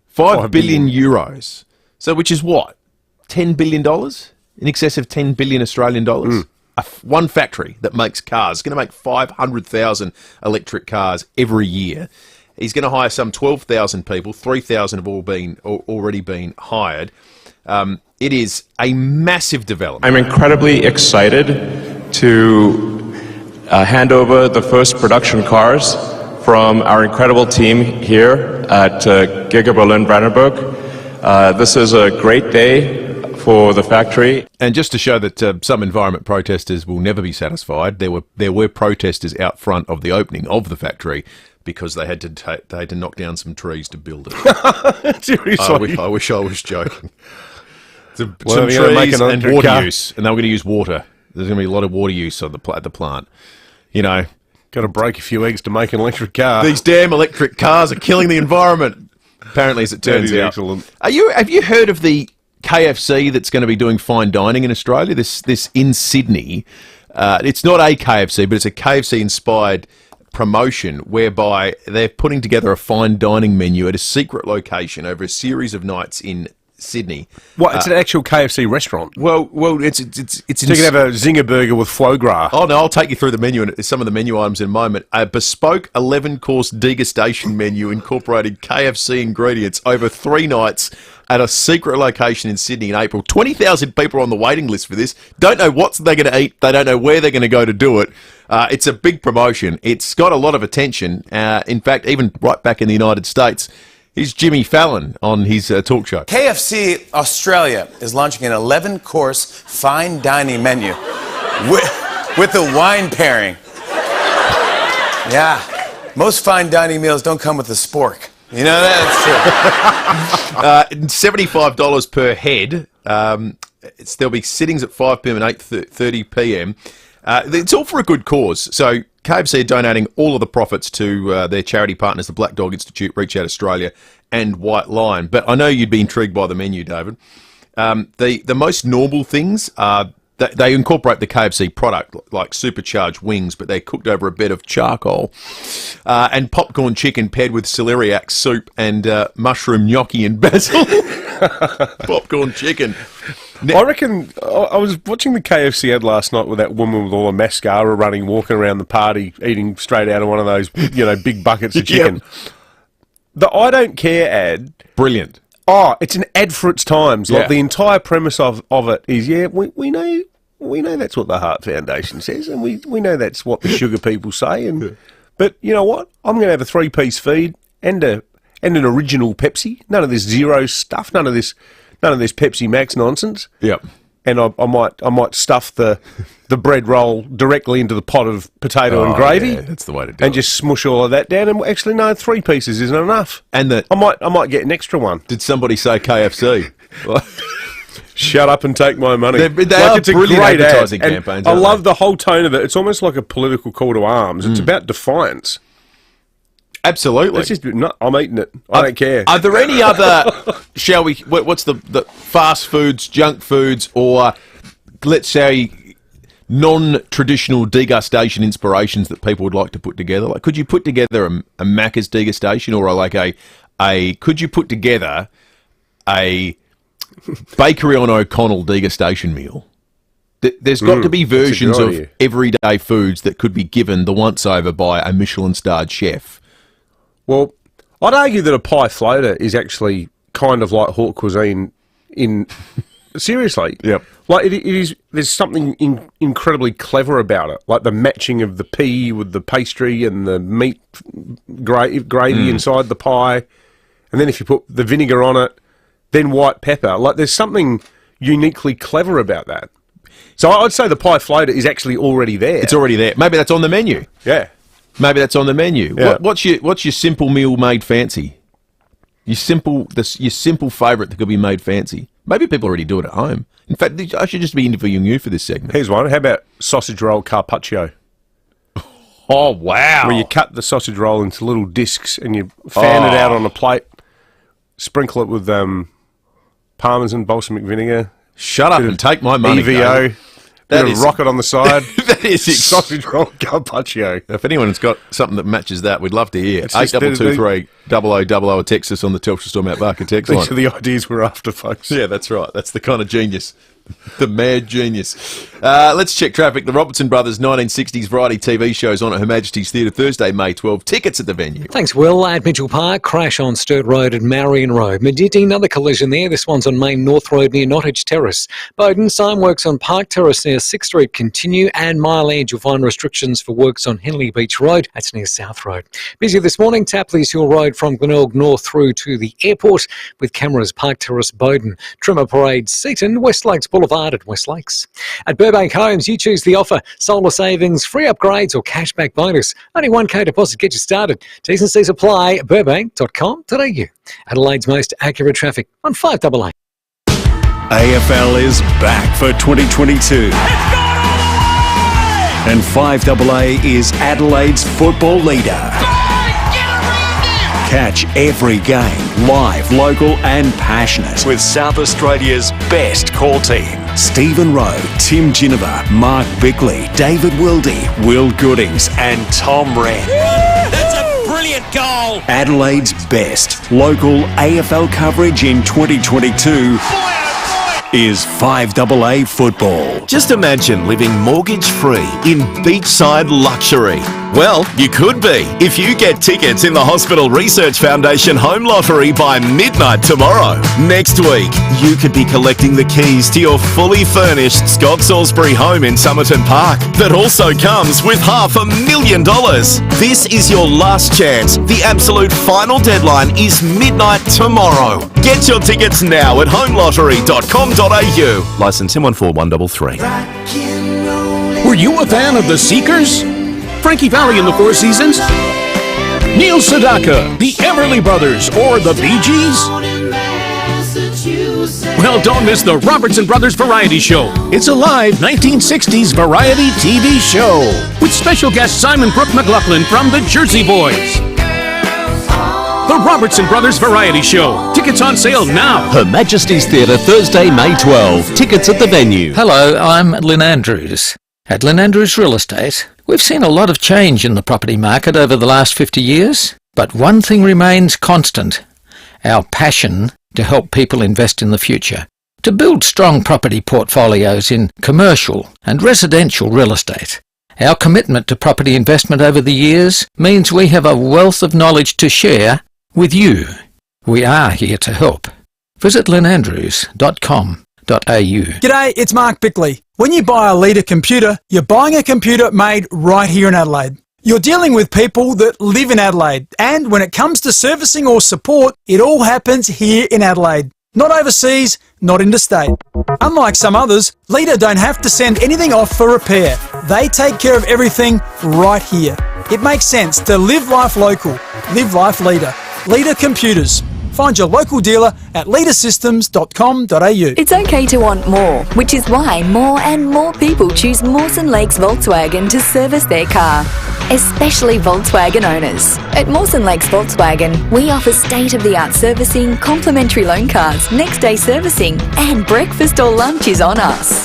5 billion euros. So which is what? $10 billion? In excess of 10 billion Australian dollars? One factory that makes cars. It's going to make 500,000 electric cars every year. He's going to hire some 12,000 people. 3,000 have already been hired. It is a massive development. I'm incredibly excited to hand over the first production cars from our incredible team here at Giga Berlin Brandenburg. This is a great day for the factory. And just to show that some environment protesters will never be satisfied, there were protesters out front of the opening of the factory because they had to knock down some trees to build it. Seriously? I wish I was joking. Some Well, trees and water use, and they were going to use water. There's going to be a lot of water use at the plant. You know, got to break a few eggs to make an electric car. These damn electric cars are killing the environment. Apparently, as it turns out. Excellent. Have you heard of the KFC that's going to be doing fine dining in Australia? This in Sydney. It's not a KFC, but it's a KFC-inspired promotion whereby they're putting together a fine dining menu at a secret location over a series of nights in Sydney. What? It's an actual KFC restaurant. Well, it's. So you can have a zinger burger with foie gras. Oh no, I'll take you through the menu and some of the menu items in a moment. A bespoke 11-course degustation menu incorporating KFC ingredients over 3 nights at a secret location in Sydney in April. 20,000 people are on the waiting list for this. Don't know what they're going to eat. They don't know where they're going to go to do it. It's a big promotion. It's got a lot of attention. In fact, even right back in the United States. Here's Jimmy Fallon on his talk show. KFC Australia is launching an 11-course fine dining menu with a wine pairing. Yeah, most fine dining meals don't come with a spork. You know that? $75 per head. There'll be sittings at 5 p.m. and 8:30 p.m. It's all for a good cause. So KFC are donating all of the profits to their charity partners, the Black Dog Institute, Reach Out Australia, and White Lion. But I know you'd be intrigued by the menu, David. The most normal things are they incorporate the KFC product, like supercharged wings, but they're cooked over a bed of charcoal, and popcorn chicken paired with celeriac soup and mushroom gnocchi and basil. Popcorn chicken. I reckon I was watching the KFC ad last night with that woman with all the mascara running, walking around the party, eating straight out of one of those, big buckets of chicken. Yep. The I Don't Care ad. Brilliant. Oh, it's an ad for its times. Like the entire premise of it is, we know that's what the Heart Foundation says, and we know that's what the sugar people say. But you know what? I'm going to have a 3-piece feed and an original Pepsi. None of this zero stuff. None of this Pepsi Max nonsense. Yep. And I might stuff the bread roll directly into the pot of potato and gravy. Yeah, that's the way to do it. And just smush all of that down. And actually, no, 3 pieces isn't enough. And I might get an extra one. Did somebody say KFC? Shut up and take my money. They are brilliant advertising campaigns. I love the whole tone of it. It's almost like a political call to arms. It's about defiance. Absolutely. I'm eating it. I don't care. Are there any other, what's the fast foods, junk foods, or let's say non-traditional degustation inspirations that people would like to put together? Like, could you put together a Macca's degustation, or could you put together a Bakery on O'Connell degustation meal? There's got to be versions of everyday foods that could be given the once-over by a Michelin-starred chef. Well, I'd argue that a pie floater is actually kind of like haute cuisine in... Seriously. Yep. Like, it is... There's something incredibly clever about it. Like the matching of the pea with the pastry and the meat gravy inside the pie. And then if you put the vinegar on it, then white pepper. Like, there's something uniquely clever about that. So I'd say the pie floater is actually already there. It's already there. Maybe that's on the menu. Yeah. Maybe that's on the menu. Yeah. What's your simple meal made fancy? Your simple favourite that could be made fancy. Maybe people already do it at home. In fact, I should just be interviewing you for this segment. Here's one. How about sausage roll carpaccio? Oh, wow. Where you cut the sausage roll into little discs and you fan it out on a plate, sprinkle it with Parmesan, balsamic vinegar. Shut up and take my money. EVO. That is rocket on the side. That is sausage roll carpaccio. If anyone's got something that matches that, we'd love to hear. It's just 8223 0000 text us on the Telstra Store Mount Barker text line. These are the ideas we're after, folks. Yeah, that's right. That's the kind of genius. The mad genius. Let's check traffic. The Robertson Brothers 1960s variety TV shows on at Her Majesty's Theatre Thursday, May 12. Tickets at the venue. Thanks, Will. At Mitchell Park, crash on Sturt Road at Marion Road. Mediti, another collision there. This one's on Main North Road near Nottage Terrace. Bowden, sign works on Park Terrace near 6th Street continue, and Mile End, you'll find restrictions for works on Henley Beach Road. That's near South Road. Busy this morning, Tapley's Hill Road from Glenelg North through to the airport with cameras Park Terrace, Bowden. Trimmer Parade, Seaton, West Lakes Boulevard at West Lakes. At Burbank Homes, you choose the offer. Solar savings, free upgrades or cashback bonus. Only 1K deposit get you started. T's and C's apply at burbank.com.au. Adelaide's most accurate traffic on 5AA. AFL is back for 2022. And 5AA is Adelaide's football leader. Catch every game, live, local and passionate, with South Australia's best call team. Stephen Rowe, Tim Ginniver, Mark Bickley, David Wildy, Will Goodings and Tom Wren. That's a brilliant goal. Adelaide's best local AFL coverage in 2022 is 5AA football. Just imagine living mortgage-free in beachside luxury. Well, you could be if you get tickets in the Hospital Research Foundation Home Lottery by midnight tomorrow. Next week, you could be collecting the keys to your fully furnished Scott Salisbury home in Somerton Park that also comes with $500,000. This is your last chance. The absolute final deadline is midnight tomorrow. Get your tickets now at homelottery.com.au. Licence M141133. Were you a fan of The Seekers? Frankie Valli and the Four Seasons? Neil Sedaka, the Everly Brothers, or the Bee Gees? Well, don't miss the Robertson Brothers Variety Show. It's a live 1960s variety TV show with special guest Simon Brooke McLaughlin from the Jersey Boys. The Robertson Brothers Variety Show. Tickets on sale now. Her Majesty's Theatre, Thursday, May 12. Tickets at the venue. Hello, I'm Lynn Andrews. At Lynn Andrews Real Estate, we've seen a lot of change in the property market over the last 50 years, but one thing remains constant: our passion to help people invest in the future, to build strong property portfolios in commercial and residential real estate. Our commitment to property investment over the years means we have a wealth of knowledge to share with you. We are here to help. Visit lynnandrews.com.au. G'day, it's Mark Bickley. When you buy a Leader computer, you're buying a computer made right here in Adelaide. You're dealing with people that live in Adelaide, and when it comes to servicing or support, it all happens here in Adelaide. Not overseas, not interstate. Unlike some others, Leader don't have to send anything off for repair. They take care of everything right here. It makes sense to live life local. Live life Leader. Leader Computers. Find your local dealer at leadersystems.com.au. It's okay to want more, which is why more and more people choose Mawson Lakes Volkswagen to service their car, especially Volkswagen owners. At Mawson Lakes Volkswagen, we offer state-of-the-art servicing, complimentary loan cards, next-day servicing, and breakfast or lunch is on us.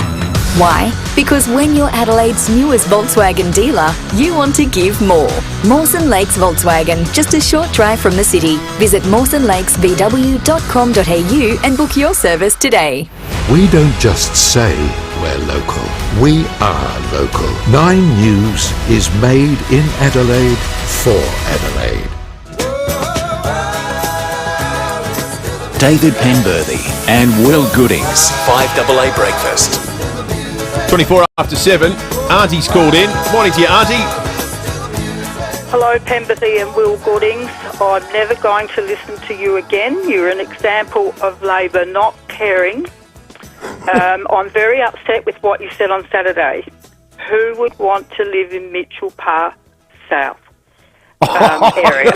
Why? Because when you're Adelaide's newest Volkswagen dealer, you want to give more. Mawson Lakes Volkswagen, just a short drive from the city. Visit mawsonlakesvw.com.au and book your service today. We don't just say we're local. We are local. 9 News is made in Adelaide for Adelaide. David Penberthy and Will Goodings. 5AA Breakfast. 24 after 7. Auntie's called in. Morning to you, Auntie. Hello, Penberthy and Will Goodings. I'm never going to listen to you again. You're an example of Labor not caring. I'm very upset with what you said on Saturday. Who would want to live in Mitchell Park South area?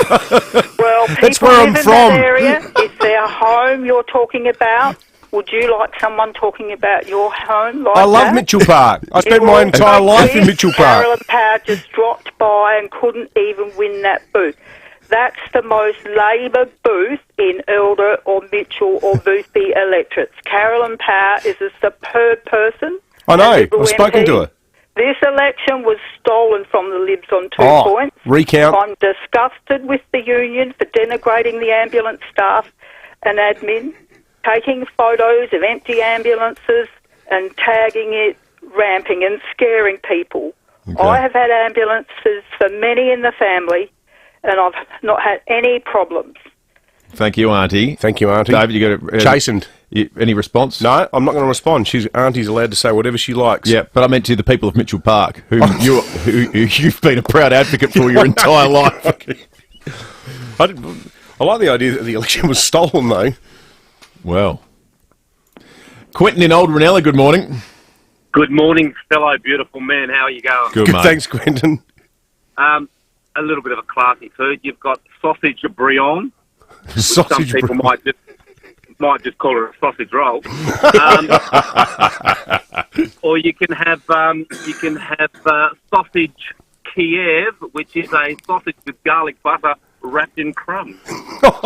Well, people that's where I'm live in from. that area. It's their home you're talking about. Would you like someone talking about your home like that? I love Mitchell Park. I spent my entire life in Mitchell Park. Carolyn Power just dropped by and couldn't even win that boot. That's the most Labor booth in Elder or Mitchell or Boothby electorates. Carolyn Power is a superb person. I know. I've spoken to her. This election was stolen from the Libs on 2 points. Recount. I'm disgusted with the union for denigrating the ambulance staff and admin, taking photos of empty ambulances and tagging it, ramping and scaring people. Okay. I have had ambulances for many in the family, and I've not had any problems. Thank you, Auntie. Thank you, Auntie. David, you got chastened. Any response? No, I'm not going to respond. Auntie's allowed to say whatever she likes. Yeah, but I meant to the people of Mitchell Park, who you've been a proud advocate for your entire life. I like the idea that the election was stolen, though. Well, Quentin in Old Ranella, good morning. Good morning, fellow beautiful men. How are you going? Good, mate. Thanks, Quentin. A little bit of a classy food. You've got sausage bouillon. Sausage some people might just call it a sausage roll. Or you can have sausage Kiev, which is a sausage with garlic butter wrapped in crumbs.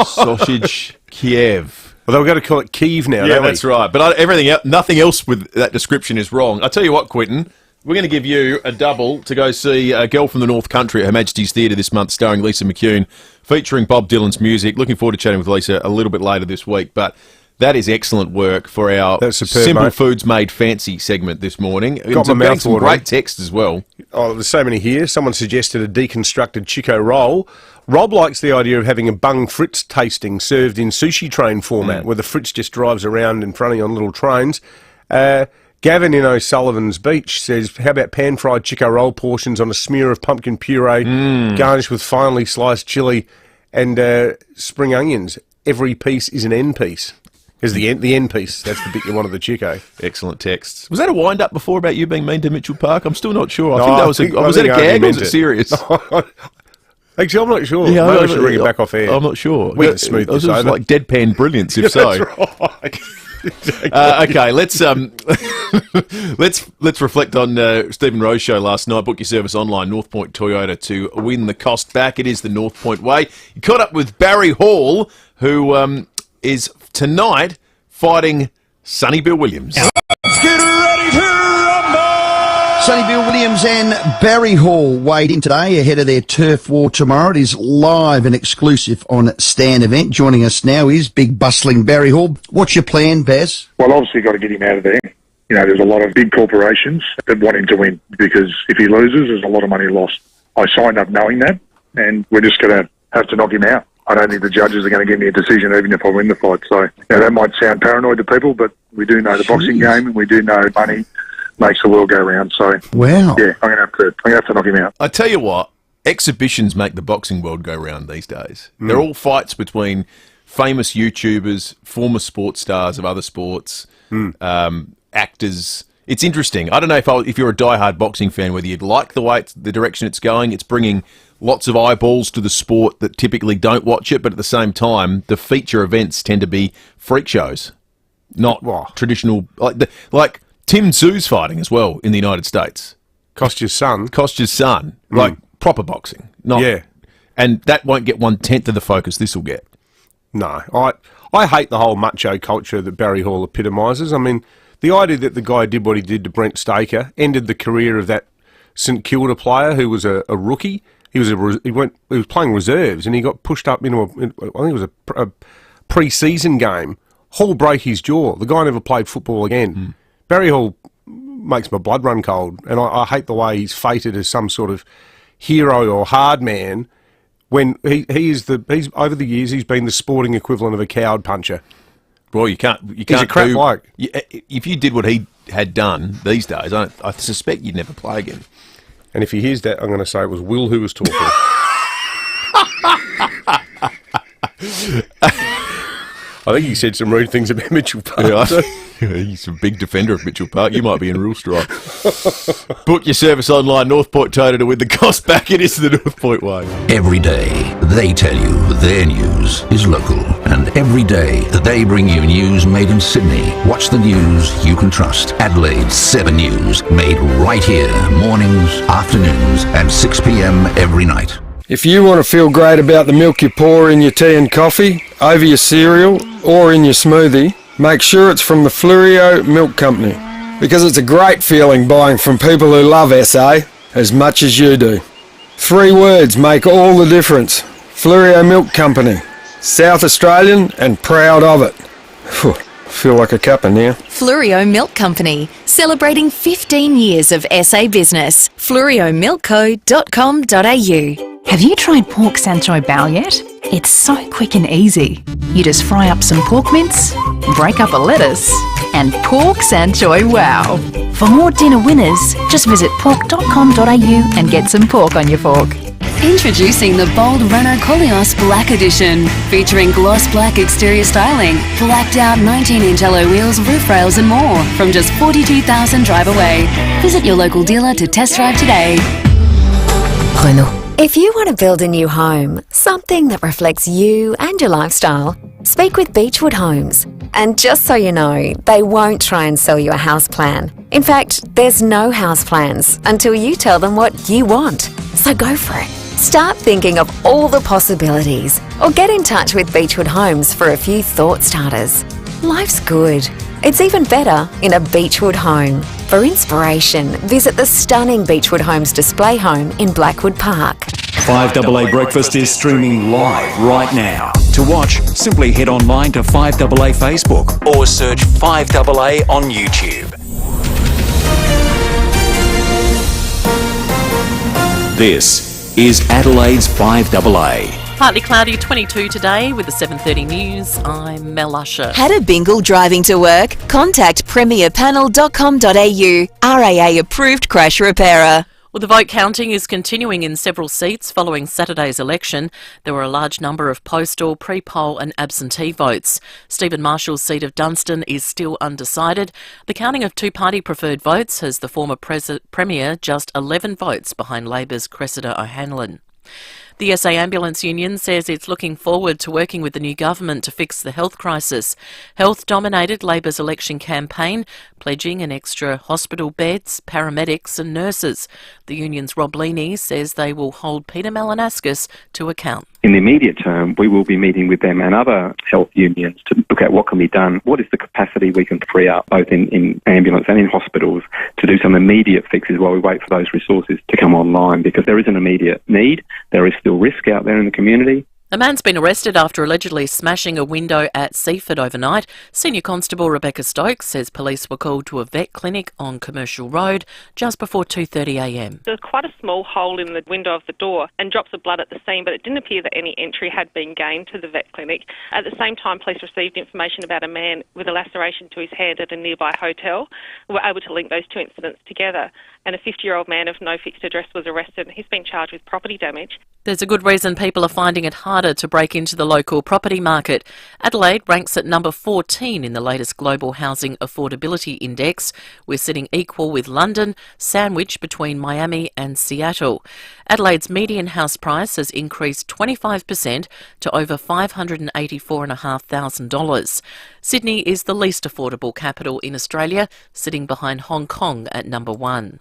Sausage Kiev. Well, they've got to call it Kiev now. Yeah, that's right. But nothing else with that description is wrong. I tell you what, Quentin, we're going to give you a double to go see A Girl from the North Country at Her Majesty's Theatre this month, starring Lisa McCune, featuring Bob Dylan's music. Looking forward to chatting with Lisa a little bit later this week. But that is excellent work for our Simple Foods Made Fancy segment this morning. Got my mouth some watering. great text as well. Oh, there's so many here. Someone suggested a deconstructed Chico roll. Rob likes the idea of having a bung Fritz tasting served in sushi train format, where the Fritz just drives around in front of you on little trains. Gavin in O'Sullivan's Beach says, how about pan-fried Chico roll portions on a smear of pumpkin puree, garnished with finely sliced chilli and spring onions? Every piece is an end piece. Is the end piece. That's the bit you want of the Chico. Excellent texts. Was that a wind-up before about you being mean to Mitchell Park? I'm still not sure. Was that a gag or was it serious? Actually, I'm not sure. Yeah, Maybe I should ring it back off air. I'm not sure. We can smooth this over. Like deadpan brilliance, if so. That's right. Okay, let's reflect on Stephen Rowe's show last night. Book your service online, North Point Toyota, to win the cost back. It is the North Point way. You caught up with Barry Hall, who is tonight fighting Sonny Bill Williams. Let's get ready to rumble! Sonny Bill Williams and Barry Hall weighed in today ahead of their turf war tomorrow. It is live and exclusive on Stan Event. Joining us now is big bustling Barry Hall. What's your plan, Baz? Well, obviously got to get him out of there. You know, there's a lot of big corporations that want him to win because if he loses, there's a lot of money lost. I signed up knowing that, and we're just going to have to knock him out. I don't think the judges are going to give me a decision even if I win the fight. So, you know, that might sound paranoid to people, but we do know the boxing game and we do know money makes the world go round. So, wow. Yeah, I'm going to have to knock him out. I tell you what, exhibitions make the boxing world go round these days. They're all fights between famous YouTubers, former sports stars of other sports, actors. It's interesting. I don't know if you're a diehard boxing fan, whether you'd like the direction it's going. It's bringing lots of eyeballs to the sport that typically don't watch it, but at the same time, the feature events tend to be freak shows, not traditional. Like Tim Tseu's fighting as well in the United States. Kostya's son. Like proper boxing. And that won't get 1/10 of the focus this will get. No, I hate the whole macho culture that Barry Hall epitomises. I mean, the idea that the guy did what he did to Brent Staker, ended the career of that St Kilda player who was a rookie. He was playing reserves and he got pushed up into I think it was a pre-season game. Hall broke his jaw. The guy never played football again. Barry Hall makes my blood run cold, and I hate the way he's fated as some sort of hero or hard man when he's over the years he's been the sporting equivalent of a coward puncher. Well, you can't. He's a crap bloke. If you did what he had done these days, I suspect you'd never play again. And if he hears that, I'm going to say it was Will who was talking. I think he said some rude things about Mitchell Park. He's a big defender of Mitchell Park. You might be in real strife. Book your service online, North Point Toyota, to win the cost back. It is the North Point way. Every day, they tell you their news is local. And every day, they bring you news made in Sydney. Watch the news you can trust. Adelaide 7 News, made right here, mornings, afternoons, and 6 p.m. every night. If you want to feel great about the milk you pour in your tea and coffee, over your cereal, or in your smoothie, make sure it's from the FIVEaa Milk Company. Because it's a great feeling buying from people who love SA as much as you do. 3 words make all the difference. FIVEaa Milk Company. South Australian and proud of it. Phew, feel like a cuppa now. FIVEaa Milk Company, celebrating 15 years of SA business. FIVEaamilkco.com.au. Have you tried pork sanchoy bao yet? It's so quick and easy. You just fry up some pork mince, break up a lettuce, and pork sanchoy wow. For more dinner winners, just visit pork.com.au and get some pork on your fork. Introducing the bold Renault Koleos Black Edition, featuring gloss black exterior styling, blacked out 19-inch alloy wheels, roof rails and more, from just $42,000 drive away. Visit your local dealer to test drive today. Renault. If you want to build a new home, something that reflects you and your lifestyle, speak with Beechwood Homes. And just so you know, they won't try and sell you a house plan. In fact, there's no house plans until you tell them what you want. So go for it. Start thinking of all the possibilities, or get in touch with Beechwood Homes for a few thought starters. Life's good. It's even better in a Beechwood home. For inspiration, visit the stunning Beechwood Homes display home in Blackwood Park. 5AA Breakfast is streaming live right now. To watch, simply head online to 5AA Facebook or search 5AA on YouTube. This is Adelaide's 5AA. Partly cloudy, 22 today with the 7:30 news. I'm Mel Usher. Had a bingle driving to work? Contact premierpanel.com.au. RAA approved crash repairer. Well, the vote counting is continuing in several seats following Saturday's election. There were a large number of postal, pre-poll and absentee votes. Stephen Marshall's seat of Dunstan is still undecided. The counting of two-party preferred votes has the former Premier just 11 votes behind Labor's Cressida O'Hanlon. The SA Ambulance Union says it's looking forward to working with the new government to fix the health crisis. Health dominated Labor's election campaign, pledging an extra hospital beds, paramedics and nurses. The union's Rob Leaney says they will hold Peter Malinauskas to account. In the immediate term, we will be meeting with them and other health unions to look at what can be done, what is the capacity we can free up, both in ambulance and in hospitals, to do some immediate fixes while we wait for those resources to come online, because there is an immediate need. There is still risk out there in the community. A man's been arrested after allegedly smashing a window at Seaford overnight. Senior Constable Rebecca Stokes says police were called to a vet clinic on Commercial Road just before 2:30am. There was quite a small hole in the window of the door and drops of blood at the scene, but it didn't appear that any entry had been gained to the vet clinic. At the same time, police received information about a man with a laceration to his head at a nearby hotel. We were able to link those two incidents together, and a 50-year-old man of no fixed address was arrested. He's been charged with property damage. There's a good reason people are finding it harder to break into the local property market. Adelaide ranks at number 14 in the latest Global Housing Affordability Index. We're sitting equal with London, sandwiched between Miami and Seattle. Adelaide's median house price has increased 25% to over $584,500. Sydney is the least affordable capital in Australia, sitting behind Hong Kong at number 1.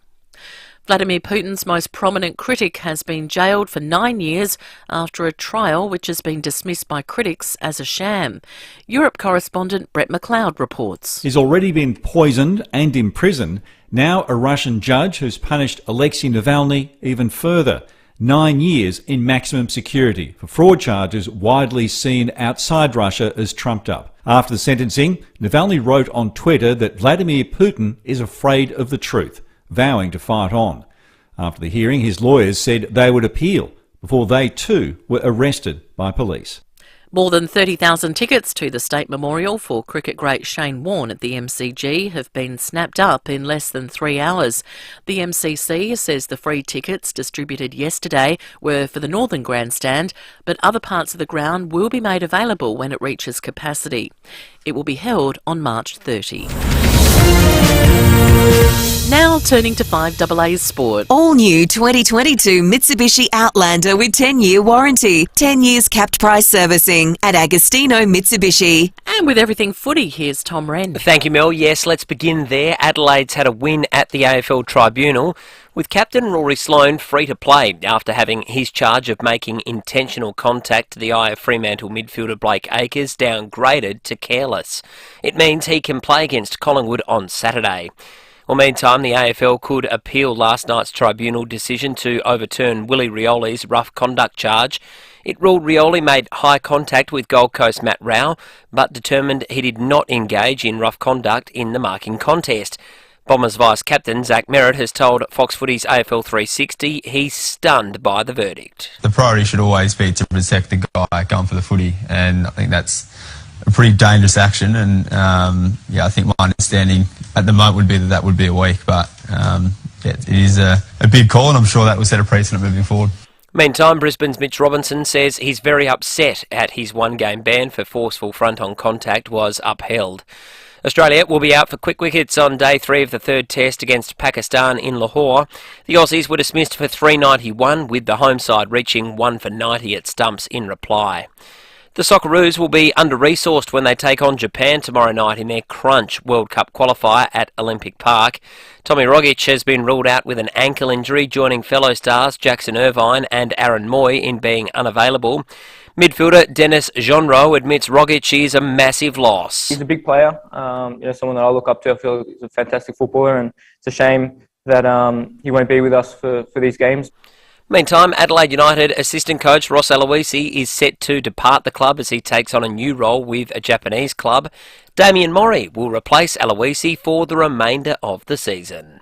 Vladimir Putin's most prominent critic has been jailed for 9 years after a trial which has been dismissed by critics as a sham. Europe correspondent Brett McLeod reports. He's already been poisoned and imprisoned. Now a Russian judge has punished Alexei Navalny even further. 9 years in maximum security for fraud charges widely seen outside Russia as trumped up. After the sentencing, Navalny wrote on Twitter that Vladimir Putin is afraid of the truth, vowing to fight on. After the hearing, his lawyers said they would appeal before they too were arrested by police. More than 30,000 tickets to the State Memorial for cricket great Shane Warne at the MCG have been snapped up in less than 3 hours. The MCC says the free tickets distributed yesterday were for the Northern Grandstand, but other parts of the ground will be made available when it reaches capacity. It will be held on March 30. Now turning to 5AA Sport. All new 2022 Mitsubishi Outlander with 10-year warranty, 10 years capped price servicing at Agostino Mitsubishi. And with everything footy, here's Tom Wren. Thank you, Mel. Yes, let's begin there. Adelaide's had a win at the AFL Tribunal, with captain Rory Sloane free to play after having his charge of making intentional contact to the eye of Fremantle midfielder Blake Acres downgraded to careless. It means he can play against Collingwood on Saturday. Well, meantime, the AFL could appeal last night's tribunal decision to overturn Willie Rioli's rough conduct charge. It ruled Rioli made high contact with Gold Coast Matt Rao, but determined he did not engage in rough conduct in the marking contest. Bombers vice-captain Zach Merritt has told Fox Footy's AFL 360 he's stunned by the verdict. The priority should always be to protect the guy going for the footy, and I think that's a pretty dangerous action, and I think my understanding at the moment would be that would be a week, but it is a big call, and I'm sure that will set a precedent moving forward. Meantime, Brisbane's Mitch Robinson says he's very upset at his one-game ban for forceful front-on contact was upheld. Australia will be out for quick wickets on day 3 of the third test against Pakistan in Lahore. The Aussies were dismissed for 391, with the home side reaching 1 for 90 at stumps in reply. The Socceroos will be under-resourced when they take on Japan tomorrow night in their Crunch World Cup qualifier at Olympic Park. Tommy Rogic has been ruled out with an ankle injury, joining fellow stars Jackson Irvine and Aaron Moy in being unavailable. Midfielder Dennis Jeanreau admits Rogic is a massive loss. He's a big player, someone that I look up to. I feel he's a fantastic footballer, and it's a shame that he won't be with us for these games. Meantime, Adelaide United assistant coach Ross Aloisi is set to depart the club as he takes on a new role with a Japanese club. Damien Mori will replace Aloisi for the remainder of the season.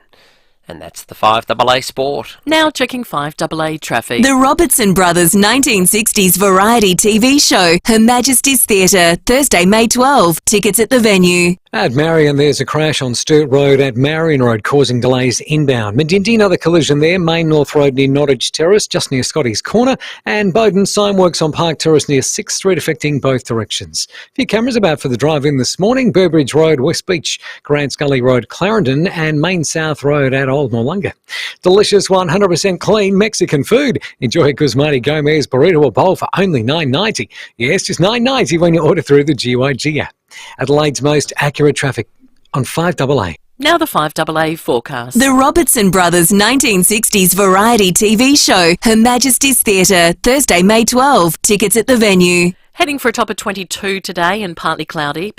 And that's the 5AA Sport. Now checking 5AA traffic. The Robertson Brothers 1960s variety TV show, Her Majesty's Theatre, Thursday, May 12. Tickets at the venue. At Marion, there's a crash on Sturt Road at Marion Road causing delays inbound. Medindie, another collision there. Main North Road near Nottage Terrace, just near Scotty's Corner. And Bowden, sign works on Park Terrace near 6th Street, affecting both directions. A few cameras about for the drive-in this morning. Burbridge Road, West Beach, Grant Scully Road, Clarendon, and Main South Road at Old Noarlunga. Delicious 100% clean Mexican food. Enjoy a Guzmati Gomez burrito or bowl for only $9.90. Yes, just $9.90 when you order through the GYG app. Adelaide's most accurate traffic on 5AA. Now the 5AA forecast. The Robertson Brothers 1960s variety TV show, Her Majesty's Theatre, Thursday, May 12. Tickets at the venue. Heading for a top of 22 today and partly cloudy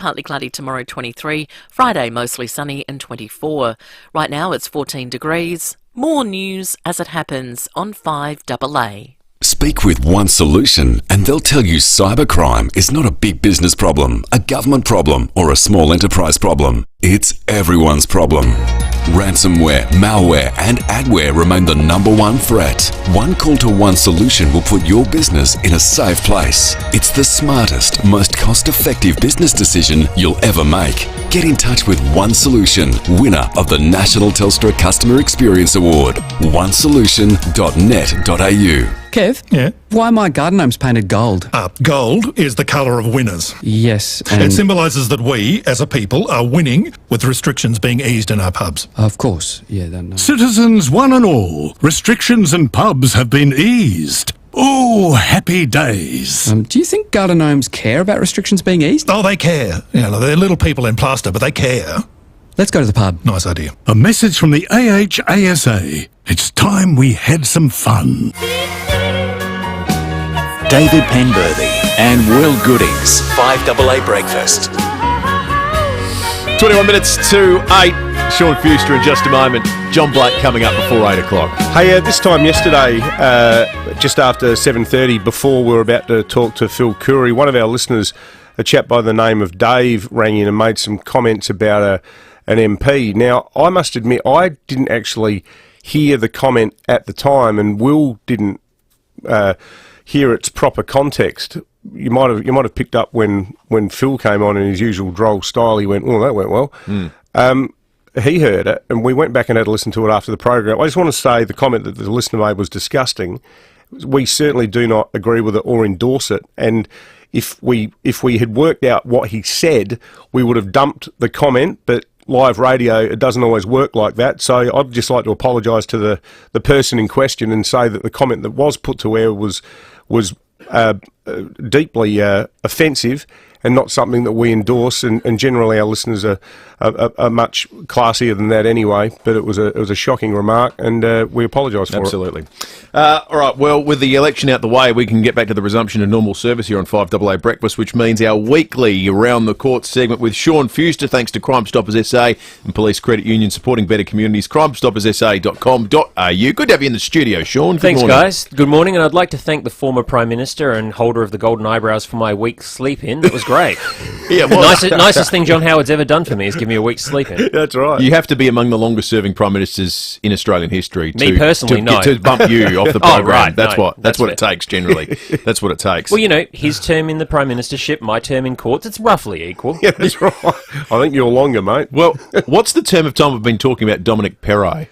tomorrow 23, Friday mostly sunny and 24. Right now it's 14 degrees. More news as it happens on 5AA. Speak with One Solution and they'll tell you cybercrime is not a big business problem, a government problem or a small enterprise problem. It's everyone's problem. Ransomware, malware and adware remain the #1 threat. One call to One Solution will put your business in a safe place. It's the smartest, most cost-effective business decision you'll ever make. Get in touch with One Solution, winner of the National Telstra Customer Experience Award. onesolution.net.au. Kev? Yeah? Why are my garden gnomes painted gold? Gold is the colour of winners. Yes, It symbolises that we, as a people, are winning with restrictions being eased in our pubs. Of course, yeah, that. Citizens, one and all, restrictions in pubs have been eased. Oh, happy days. Do you think garden gnomes care about restrictions being eased? Oh, they care. They're little people in plaster, but they care. Let's go to the pub. Nice idea. A message from the AHASA. It's time we had some fun. David Penberthy and Will Goodings. 5AA Breakfast. 21 minutes to 8. Sean Fuster in just a moment. John Blake coming up before 8 o'clock. Hey, this time yesterday, just after 7:30, before we were about to talk to Phil Curry, one of our listeners, a chap by the name of Dave, rang in and made some comments about an MP. Now, I must admit, I didn't actually hear the comment at the time, and Will didn't hear its proper context. You might have picked up when Phil came on in his usual droll style. He went, "Oh, that went well." He heard it, and we went back and had to listen to it after the program. I just want to say the comment that the listener made was disgusting. We certainly do not agree with it or endorse it, and if we had worked out what he said, we would have dumped the comment, but live radio, it doesn't always work like that. So I'd just like to apologise to the person in question and say that the comment that was put to air was deeply offensive and not something that we endorse. And generally our listeners are much classier than that anyway. But it was a shocking remark, and we apologise for it. Absolutely. All right, well, with the election out the way, we can get back to the resumption of normal service here on 5AA Breakfast, which means our weekly Around the Court segment with Sean Fuster, thanks to Crime Stoppers SA and Police Credit Union supporting better communities, crimestoppersa.com.au. Good to have you in the studio, Sean. Thanks, guys. Good morning, and I'd like to thank the former Prime Minister and holder of the Golden Eyebrows for my week's sleep-in. That was great. Yeah, well, nicest thing John Howard's ever done for me is give me a week's sleep-in. That's right. You have to be among the longest-serving Prime Ministers in Australian history Me personally, no. to bump you off the program. Right, That's no, what that's it takes generally. That's what it takes. Well, you know, his term in the Prime Ministership, my term in courts, it's roughly equal. Yeah, that's right. I think you're longer, mate. Well, what's the term of time we've been talking about Dominic Perrottet?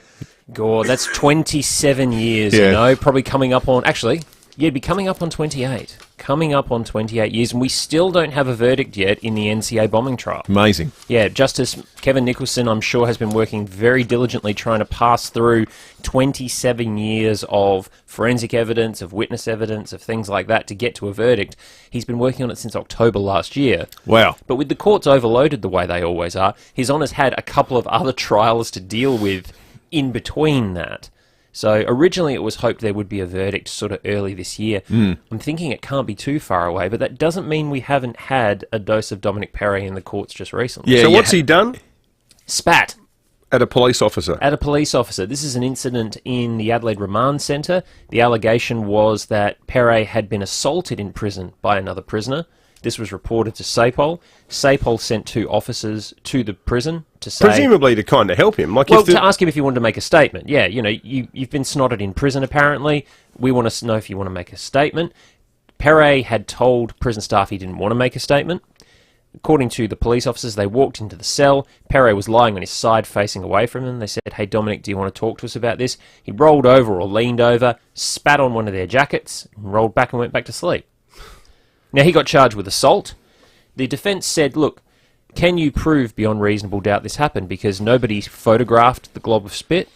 God, that's 27 years, you know, probably coming up on... Actually, yeah, it'd be coming up on 28. Coming up on 28 years, and we still don't have a verdict yet in the NCA bombing trial. Amazing. Yeah, Justice Kevin Nicholson, I'm sure, has been working very diligently trying to pass through 27 years of forensic evidence, of witness evidence, of things like that to get to a verdict. He's been working on it since October last year. Wow. But with the courts overloaded the way they always are, His Honour's had a couple of other trials to deal with in between that. So originally it was hoped there would be a verdict sort of early this year. I'm thinking it can't be too far away, but that doesn't mean we haven't had a dose of Dominic Perrottet in the courts just recently. Yeah, so what's he done? Spat. At a police officer? At a police officer. This is an incident in the Adelaide Remand Centre. The allegation was that Perrottet had been assaulted in prison by another prisoner. This was reported to SAPOL. SAPOL sent 2 officers to the prison to say... Presumably to kind of help him. Like to ask him if he wanted to make a statement. Yeah, you know, you've been snotted in prison apparently. We want to know if you want to make a statement. Perrottet had told prison staff he didn't want to make a statement. According to the police officers, they walked into the cell. Perrottet was lying on his side facing away from them. They said, "Hey, Dominic, do you want to talk to us about this?" He rolled over or leaned over, spat on one of their jackets, and rolled back and went back to sleep. Now, he got charged with assault. The defence said, look, can you prove beyond reasonable doubt this happened? Because nobody photographed the glob of spit.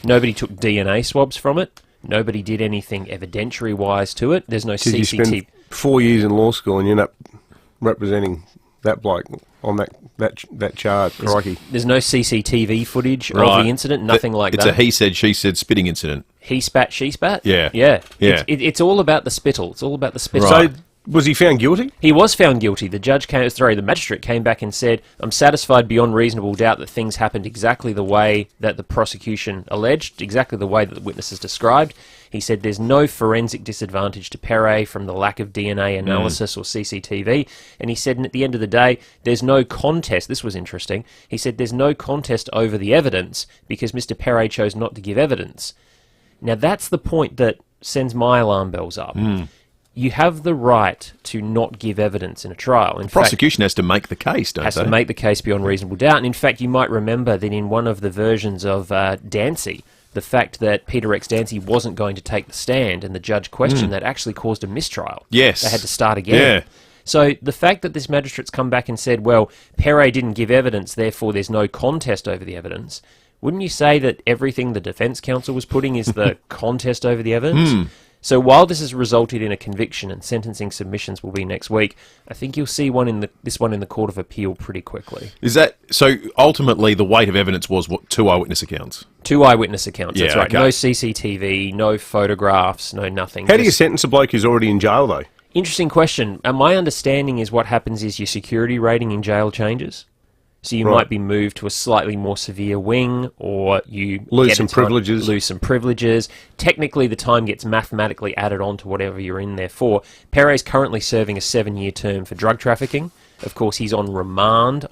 Nobody took DNA swabs from it. Nobody did anything evidentiary-wise to it. There's no CCTV. You spend 4 years in law school and you end up representing that bloke on that charge. Crikey. There's no CCTV footage of the incident, nothing like that. It's a he said, she said spitting incident. He spat, she spat? Yeah. Yeah. Yeah. It's all about the spittle. It's all about the spittle. Right. So, was he found guilty? He was found guilty. The magistrate came back and said, I'm satisfied beyond reasonable doubt that things happened exactly the way that the prosecution alleged, exactly the way that the witnesses described. He said there's no forensic disadvantage to Perrottet from the lack of DNA analysis or CCTV. And he said, and at the end of the day, there's no contest. This was interesting. He said there's no contest over the evidence because Mr. Perrottet chose not to give evidence. Now, that's the point that sends my alarm bells up. You have the right to not give evidence in a trial. The prosecution has to make the case, don't they? Has to make the case beyond reasonable doubt. And in fact, you might remember that in one of the versions of Dancy, the fact that Peter X. Dancy wasn't going to take the stand and the judge questioned that actually caused a mistrial. Yes. They had to start again. Yeah. So the fact that this magistrate's come back and said, well, Perrottet didn't give evidence, therefore there's no contest over the evidence, wouldn't you say that everything the defence counsel was putting is the contest over the evidence? So while this has resulted in a conviction and sentencing submissions will be next week, I think you'll see this one in the Court of Appeal pretty quickly. Is that so? Ultimately, the weight of evidence was what? 2 eyewitness accounts. 2 eyewitness accounts. Yeah, that's right. okay. No CCTV, no photographs, no nothing. How do you sentence a bloke who's already in jail, though? Interesting question. My understanding is what happens is your security rating in jail changes. So you might be moved to a slightly more severe wing, or you lose some privileges. Lose some privileges. Technically, the time gets mathematically added on to whatever you're in there for. Perret's currently serving a 7-year term for drug trafficking. Of course, he's on remand,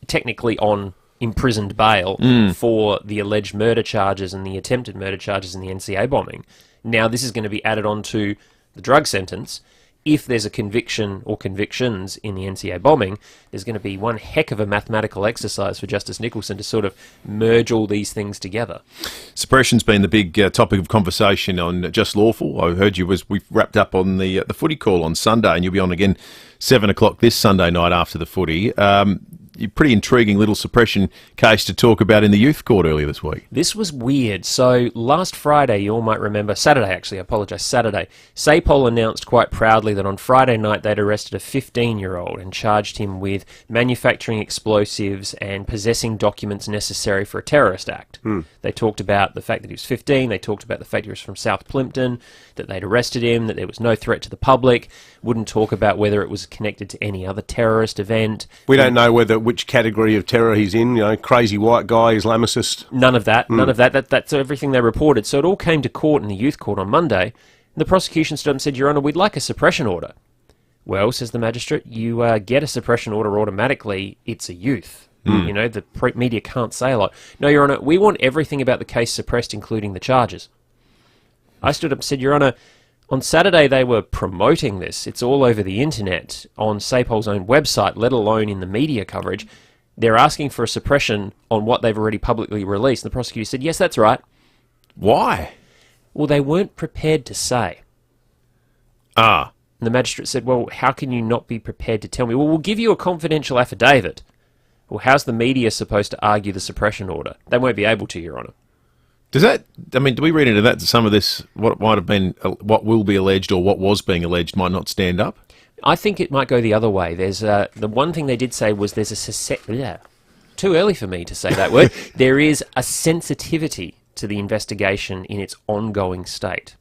technically on imprisoned bail for the alleged murder charges and the attempted murder charges in the NCA bombing. Now, this is going to be added on to the drug sentence. If there's a conviction or convictions in the NCA bombing, there's going to be one heck of a mathematical exercise for Justice Nicholson to sort of merge all these things together. Suppression's been the big topic of conversation on Just Lawful. I heard we've wrapped up on the footy call on Sunday, and you'll be on again 7 o'clock this Sunday night after the footy. pretty intriguing little suppression case to talk about in the youth court earlier this week. This was weird. So last Friday, you all might remember, Saturday actually, I apologise, Saturday, SAPOL announced quite proudly that on Friday night they'd arrested a 15-year-old and charged him with manufacturing explosives and possessing documents necessary for a terrorist act. They talked about the fact that he was 15, they talked about the fact he was from South Plympton, that they'd arrested him, that there was no threat to the public, wouldn't talk about whether it was connected to any other terrorist event. We don't know which category of terror he's in, crazy white guy, Islamicist. None of that, none of that. That's everything they reported. So it all came to court in the youth court on Monday, and the prosecution stood up and said, Your Honour, we'd like a suppression order. Well, says the magistrate, you get a suppression order automatically, it's a youth. The media can't say a lot. No, Your Honour, we want everything about the case suppressed, including the charges. I stood up and said, Your Honour, on Saturday they were promoting this. It's all over the internet, on SAPOL's own website, let alone in the media coverage. They're asking for a suppression on what they've already publicly released. And the prosecutor said, yes, that's right. Why? Well, they weren't prepared to say. And the magistrate said, well, how can you not be prepared to tell me? Well, we'll give you a confidential affidavit. Well, how's the media supposed to argue the suppression order? They won't be able to, Your Honour. Do we read into that some of this, what might have been, what will be alleged or what was being alleged might not stand up? I think it might go the other way. There's the one thing they did say was there's too early for me to say that word. There is a sensitivity to the investigation in its ongoing state.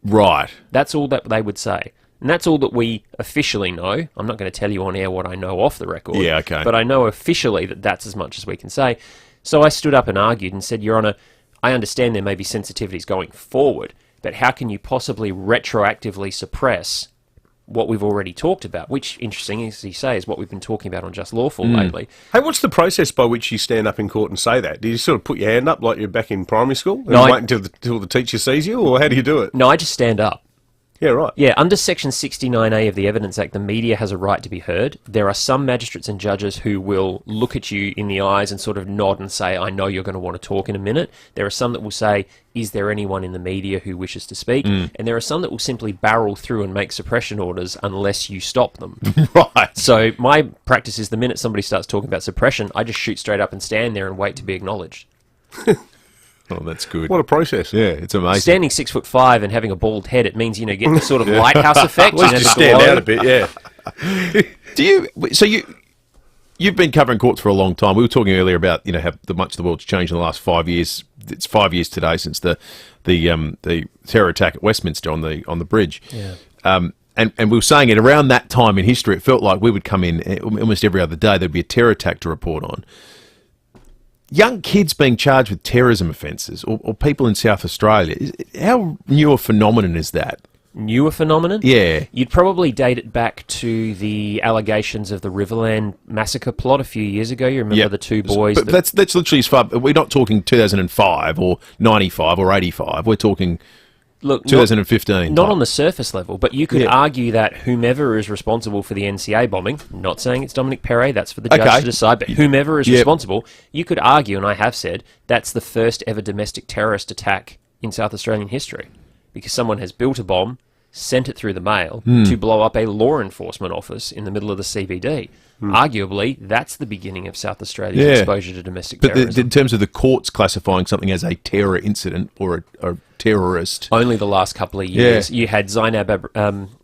Right. That's all that they would say. And that's all that we officially know. I'm not going to tell you on air what I know off the record. Yeah, okay. But I know officially that that's as much as we can say. So I stood up and argued and said, Your Honour, I understand there may be sensitivities going forward, but how can you possibly retroactively suppress what we've already talked about? Which, interesting, as you say, is what we've been talking about on Just Lawful lately. Hey, what's the process by which you stand up in court and say that? Do you sort of put your hand up like you're back in primary school and wait until the teacher sees you, or how do you do it? No, I just stand up. Yeah, right. Yeah, under Section 69A of the Evidence Act, the media has a right to be heard. There are some magistrates and judges who will look at you in the eyes and sort of nod and say, I know you're going to want to talk in a minute. There are some that will say, is there anyone in the media who wishes to speak? And there are some that will simply barrel through and make suppression orders unless you stop them. Right. So my practice is the minute somebody starts talking about suppression, I just shoot straight up and stand there and wait to be acknowledged. Oh, that's good. What a process. Yeah, it's amazing. Standing 6'5" and having a bald head, it means, get the sort of lighthouse effect. At least you stand out a bit, yeah. You've been covering courts for a long time. We were talking earlier about, how much the world's changed in the last 5 years. It's 5 years today since the terror attack at Westminster on the bridge. Yeah. And we were saying it around that time in history, it felt like we would come in almost every other day, there'd be a terror attack to report on. Young kids being charged with terrorism offences, or people in South Australia, how new a phenomenon is that? Newer phenomenon? Yeah. You'd probably date it back to the allegations of the Riverland massacre plot a few years ago. You remember the two boys? But that's literally as far. We're not talking 2005 or 95 or 85. We're talking... Look, 2015. Not on the surface level, but you could argue that whomever is responsible for the NCA bombing, not saying it's Dominic Perret, that's for the judge to decide, but whomever is responsible, you could argue, and I have said, that's the first ever domestic terrorist attack in South Australian history. Because someone has built a bomb, sent it through the mail to blow up a law enforcement office in the middle of the CBD. Arguably, that's the beginning of South Australia's exposure to domestic terrorism. But in terms of the courts classifying something as a terror incident or a terrorist... Only the last couple of years. You had Zainab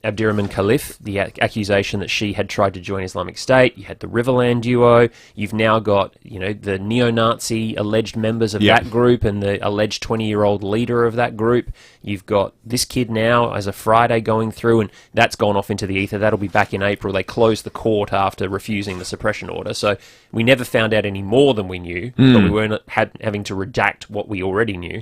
Abdirahman Khalif, the accusation that she had tried to join Islamic State. You had the Riverland duo. You've now got, the neo-Nazi alleged members of that group and the alleged 20-year-old leader of that group. You've got this kid now as a Friday going through, and that's gone off into the ether. That'll be back in April. They closed the court after refusing the suppression order. So we never found out any more than we knew, but we weren't having to redact what we already knew.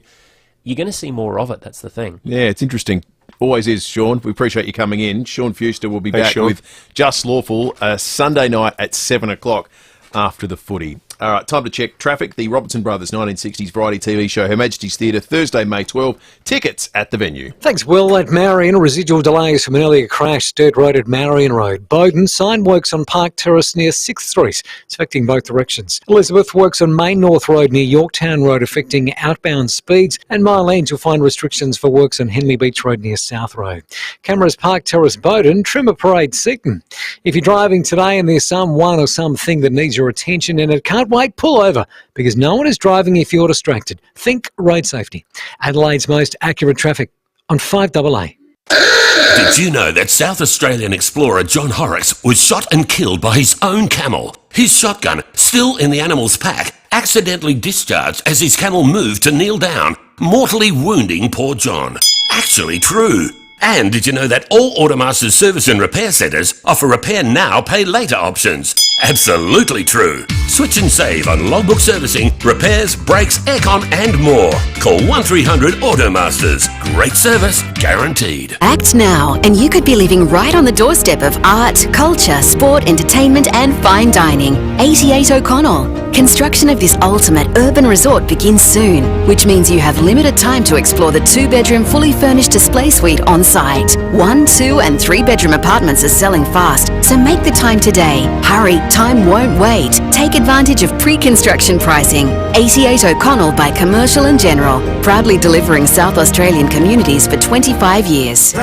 You're going to see more of it, that's the thing. Yeah, it's interesting. Always is, Sean. We appreciate you coming in. Sean Fewster will be back with Just Lawful Sunday night at 7 o'clock after the footy. All right, time to check traffic. The Robertson Brothers 1960s variety TV show Her Majesty's Theatre, Thursday, May 12. Tickets at the venue. Thanks, Will. At Marion, residual delays from an earlier crash, dirt road at Marion Road. Bowden, sign works on Park Terrace near 6th Street. It's affecting both directions. Elizabeth, works on Main North Road near Yorktown Road, affecting outbound speeds. And Mile End, you'll find restrictions for works on Henley Beach Road near South Road. Cameras Park Terrace, Bowden, Trimmer Parade, Seaton. If you're driving today and there's someone or something that needs your attention and it can't wait, pull over, because no one is driving if you're distracted. Think road safety. Adelaide's most accurate traffic on 5AA. Did you know that South Australian explorer John Horrocks was shot and killed by his own camel? His shotgun, still in the animal's pack, accidentally discharged as his camel moved to kneel down, mortally wounding poor John. Actually true. And did you know that all Automasters service and repair centres offer repair now, pay later options? Absolutely true. Switch and save on logbook servicing, repairs, brakes, aircon and more. Call 1300 Automasters. Great service, guaranteed. Act now and you could be living right on the doorstep of art, culture, sport, entertainment and fine dining. 88 O'Connell. Construction of this ultimate urban resort begins soon, which means you have limited time to explore the 2-bedroom fully furnished display suite on site. 1, 2 and 3-bedroom apartments are selling fast, so make the time today. Hurry, time won't wait. Take advantage of pre-construction pricing. 88 O'Connell by Commercial and General, proudly delivering South Australian communities for 25 years.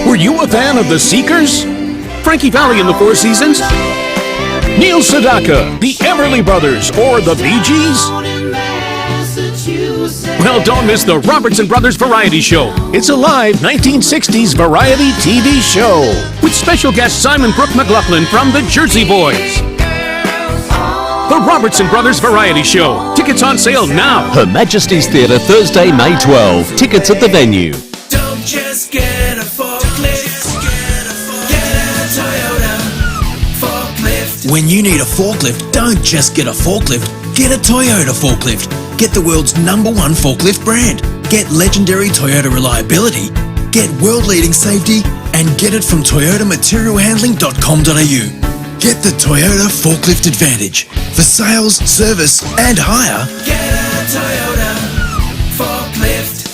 Were you a fan of the Seekers? Frankie Valli and the Four Seasons? Neil Sedaka, the Everly Brothers, or the Bee Gees? Well, don't miss the Robertson Brothers Variety Show. It's a live 1960s variety TV show with special guest Simon Brooke McLaughlin from the Jersey Boys. The Robertson Brothers Variety Show. Tickets on sale now. Her Majesty's Theatre, Thursday, May 12. Tickets at the venue. Don't just get a forklift, get a Toyota forklift. When you need a forklift, don't just get a forklift, get a Toyota forklift. Get the world's #1 forklift brand. Get legendary Toyota reliability, get world-leading safety, and get it from toyotamaterialhandling.com.au. Get the Toyota Forklift Advantage for sales, service, and hire. Get a Toyota forklift.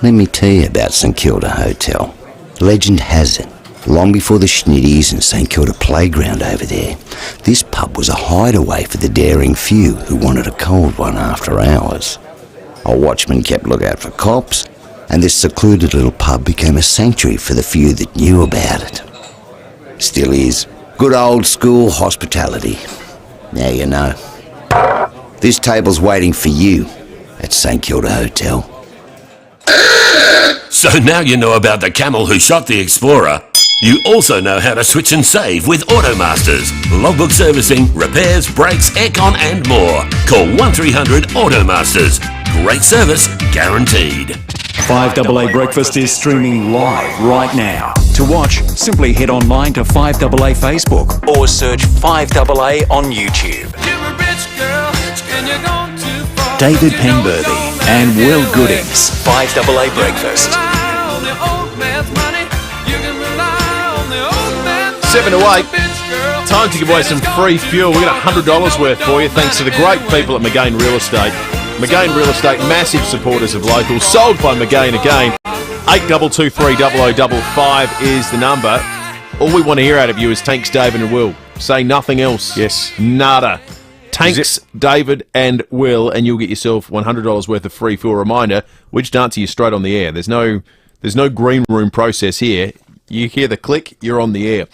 Let me tell you about St Kilda Hotel. Legend has it, long before the Schnitties and St Kilda Playground over there, this pub was a hideaway for the daring few who wanted a cold one after hours. A watchman kept lookout for cops, and this secluded little pub became a sanctuary for the few that knew about it. Still is. Good old school hospitality. Now you know. This table's waiting for you at St Kilda Hotel. So now you know about the camel who shot the explorer. You also know how to switch and save with Automasters. Logbook servicing, repairs, brakes, aircon and more. Call 1300 Automasters. Great service, guaranteed. 5AA Breakfast is streaming live right now. To watch, simply head online to 5AA Facebook or search 5AA on YouTube. David Penberthy and Will Goodings. 5AA Breakfast. 7 to 8. Time to give away some free fuel. We've got $100 worth for you thanks to the great people at McGain Real Estate. McGain Real Estate, massive supporters of locals. Sold by McGain again. 82230055 is the number. All we want to hear out of you is thanks, David and Will. Say nothing else. Yes. Nada. Thanks, David and Will, and you'll get yourself $100 worth of free fuel. Reminder, we just answer you straight on the air. There's no green room process here. You hear the click, you're on the air.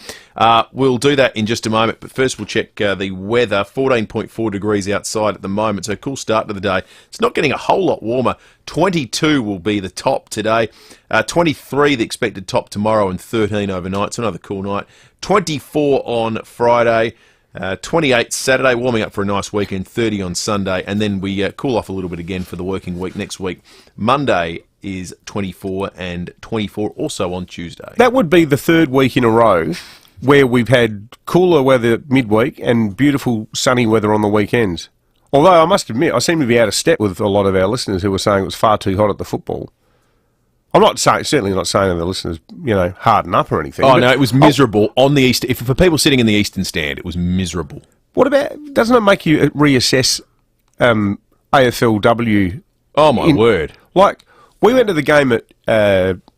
We'll do that in just a moment, but first we'll check the weather. 14.4 degrees outside at the moment, so a cool start to the day. It's not getting a whole lot warmer. 22 will be the top today. 23 the expected top tomorrow, and 13 overnight, so another cool night. 24 on Friday. 28 Saturday, warming up for a nice weekend. 30 on Sunday, and then we cool off a little bit again for the working week next week. Monday is 24 and 24 also on Tuesday. That would be the third week in a row where we've had cooler weather midweek and beautiful sunny weather on the weekends. Although I must admit, I seem to be out of step with a lot of our listeners who were saying it was far too hot at the football. I'm not saying, certainly not saying to the listeners, harden up or anything. Oh, no, it was miserable on the east. For people sitting in the eastern stand, it was miserable. What about, doesn't it make you reassess AFLW? Oh, my word. Like, we went to the game at,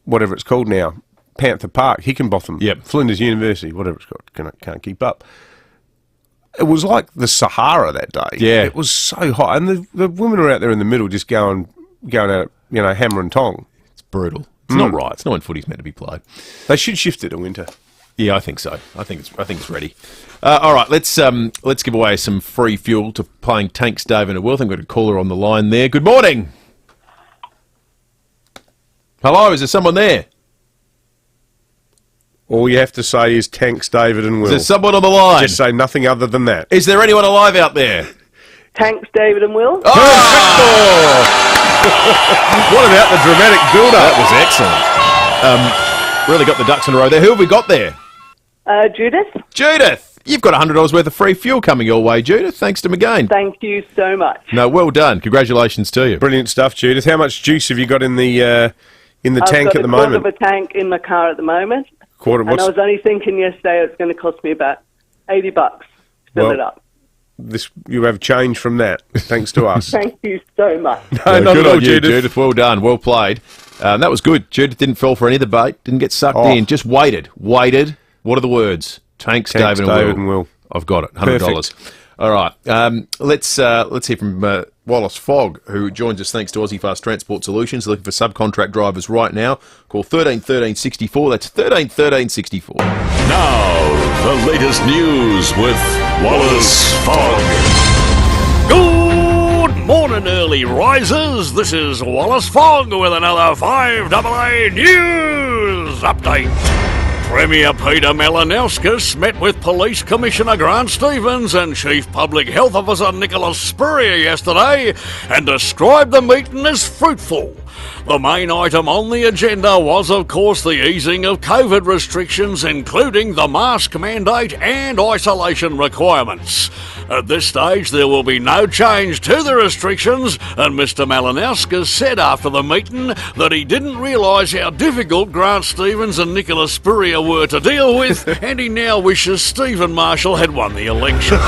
whatever it's called now, Panther Park, Hickenbotham, Flinders University, whatever it's called, can't keep up. It was like the Sahara that day. Yeah. It was so hot. And the women were out there in the middle just going out, hammer and tong. It's brutal. It's not right. It's not when footy's meant to be played. They should shift it to winter. Yeah, I think so. I think it's ready. All right, let's give away some free fuel to playing Tanks Dave and Will. I think we've got a caller on the line there. Good morning. Hello, is there someone there? All you have to say is Tanks David and Will. Is there someone on the line? Just say nothing other than that. Is there anyone alive out there? Tanks David and Will. Oh! What about the dramatic build-up? That was excellent. Really got the ducks in a row there. Who have we got there? Judith. Judith! You've got $100 worth of free fuel coming your way, Judith. Thanks to McGain. Thank you so much. No, well done. Congratulations to you. Brilliant stuff, Judith. How much juice have you got in the tank at the moment? I've got a quarter of a tank in my car at the moment. And I was only thinking yesterday it was going to cost me about $80 to fill it up. You have change from that, thanks to us. Thank you so much. No, not good at all, Judith. Well done. Well played. That was good. Judith didn't fall for any of the bait. Didn't get sucked in. Just waited. What are the words? Tanks David and Will. I've got it. $100. Perfect. All right. Let's hear from Wallace Fogg, who joins us thanks to Aussie Fast Transport Solutions. Looking for subcontract drivers right now. Call 13 13 64. That's 13 13 64. Now, the latest news with Wallace Fogg. Good morning, early risers. This is Wallace Fogg with another 5AA News Update. Premier Peter Malinowskis met with Police Commissioner Grant Stevens and Chief Public Health Officer Nicholas Spurrier yesterday and described the meeting as fruitful. The main item on the agenda was, of course, the easing of COVID restrictions, including the mask mandate and isolation requirements. At this stage, there will be no change to the restrictions, and Mr. Malinowskis said after the meeting that he didn't realise how difficult Grant Stevens and Nicholas Spurrier were to deal with, and he now wishes Stephen Marshall had won the election.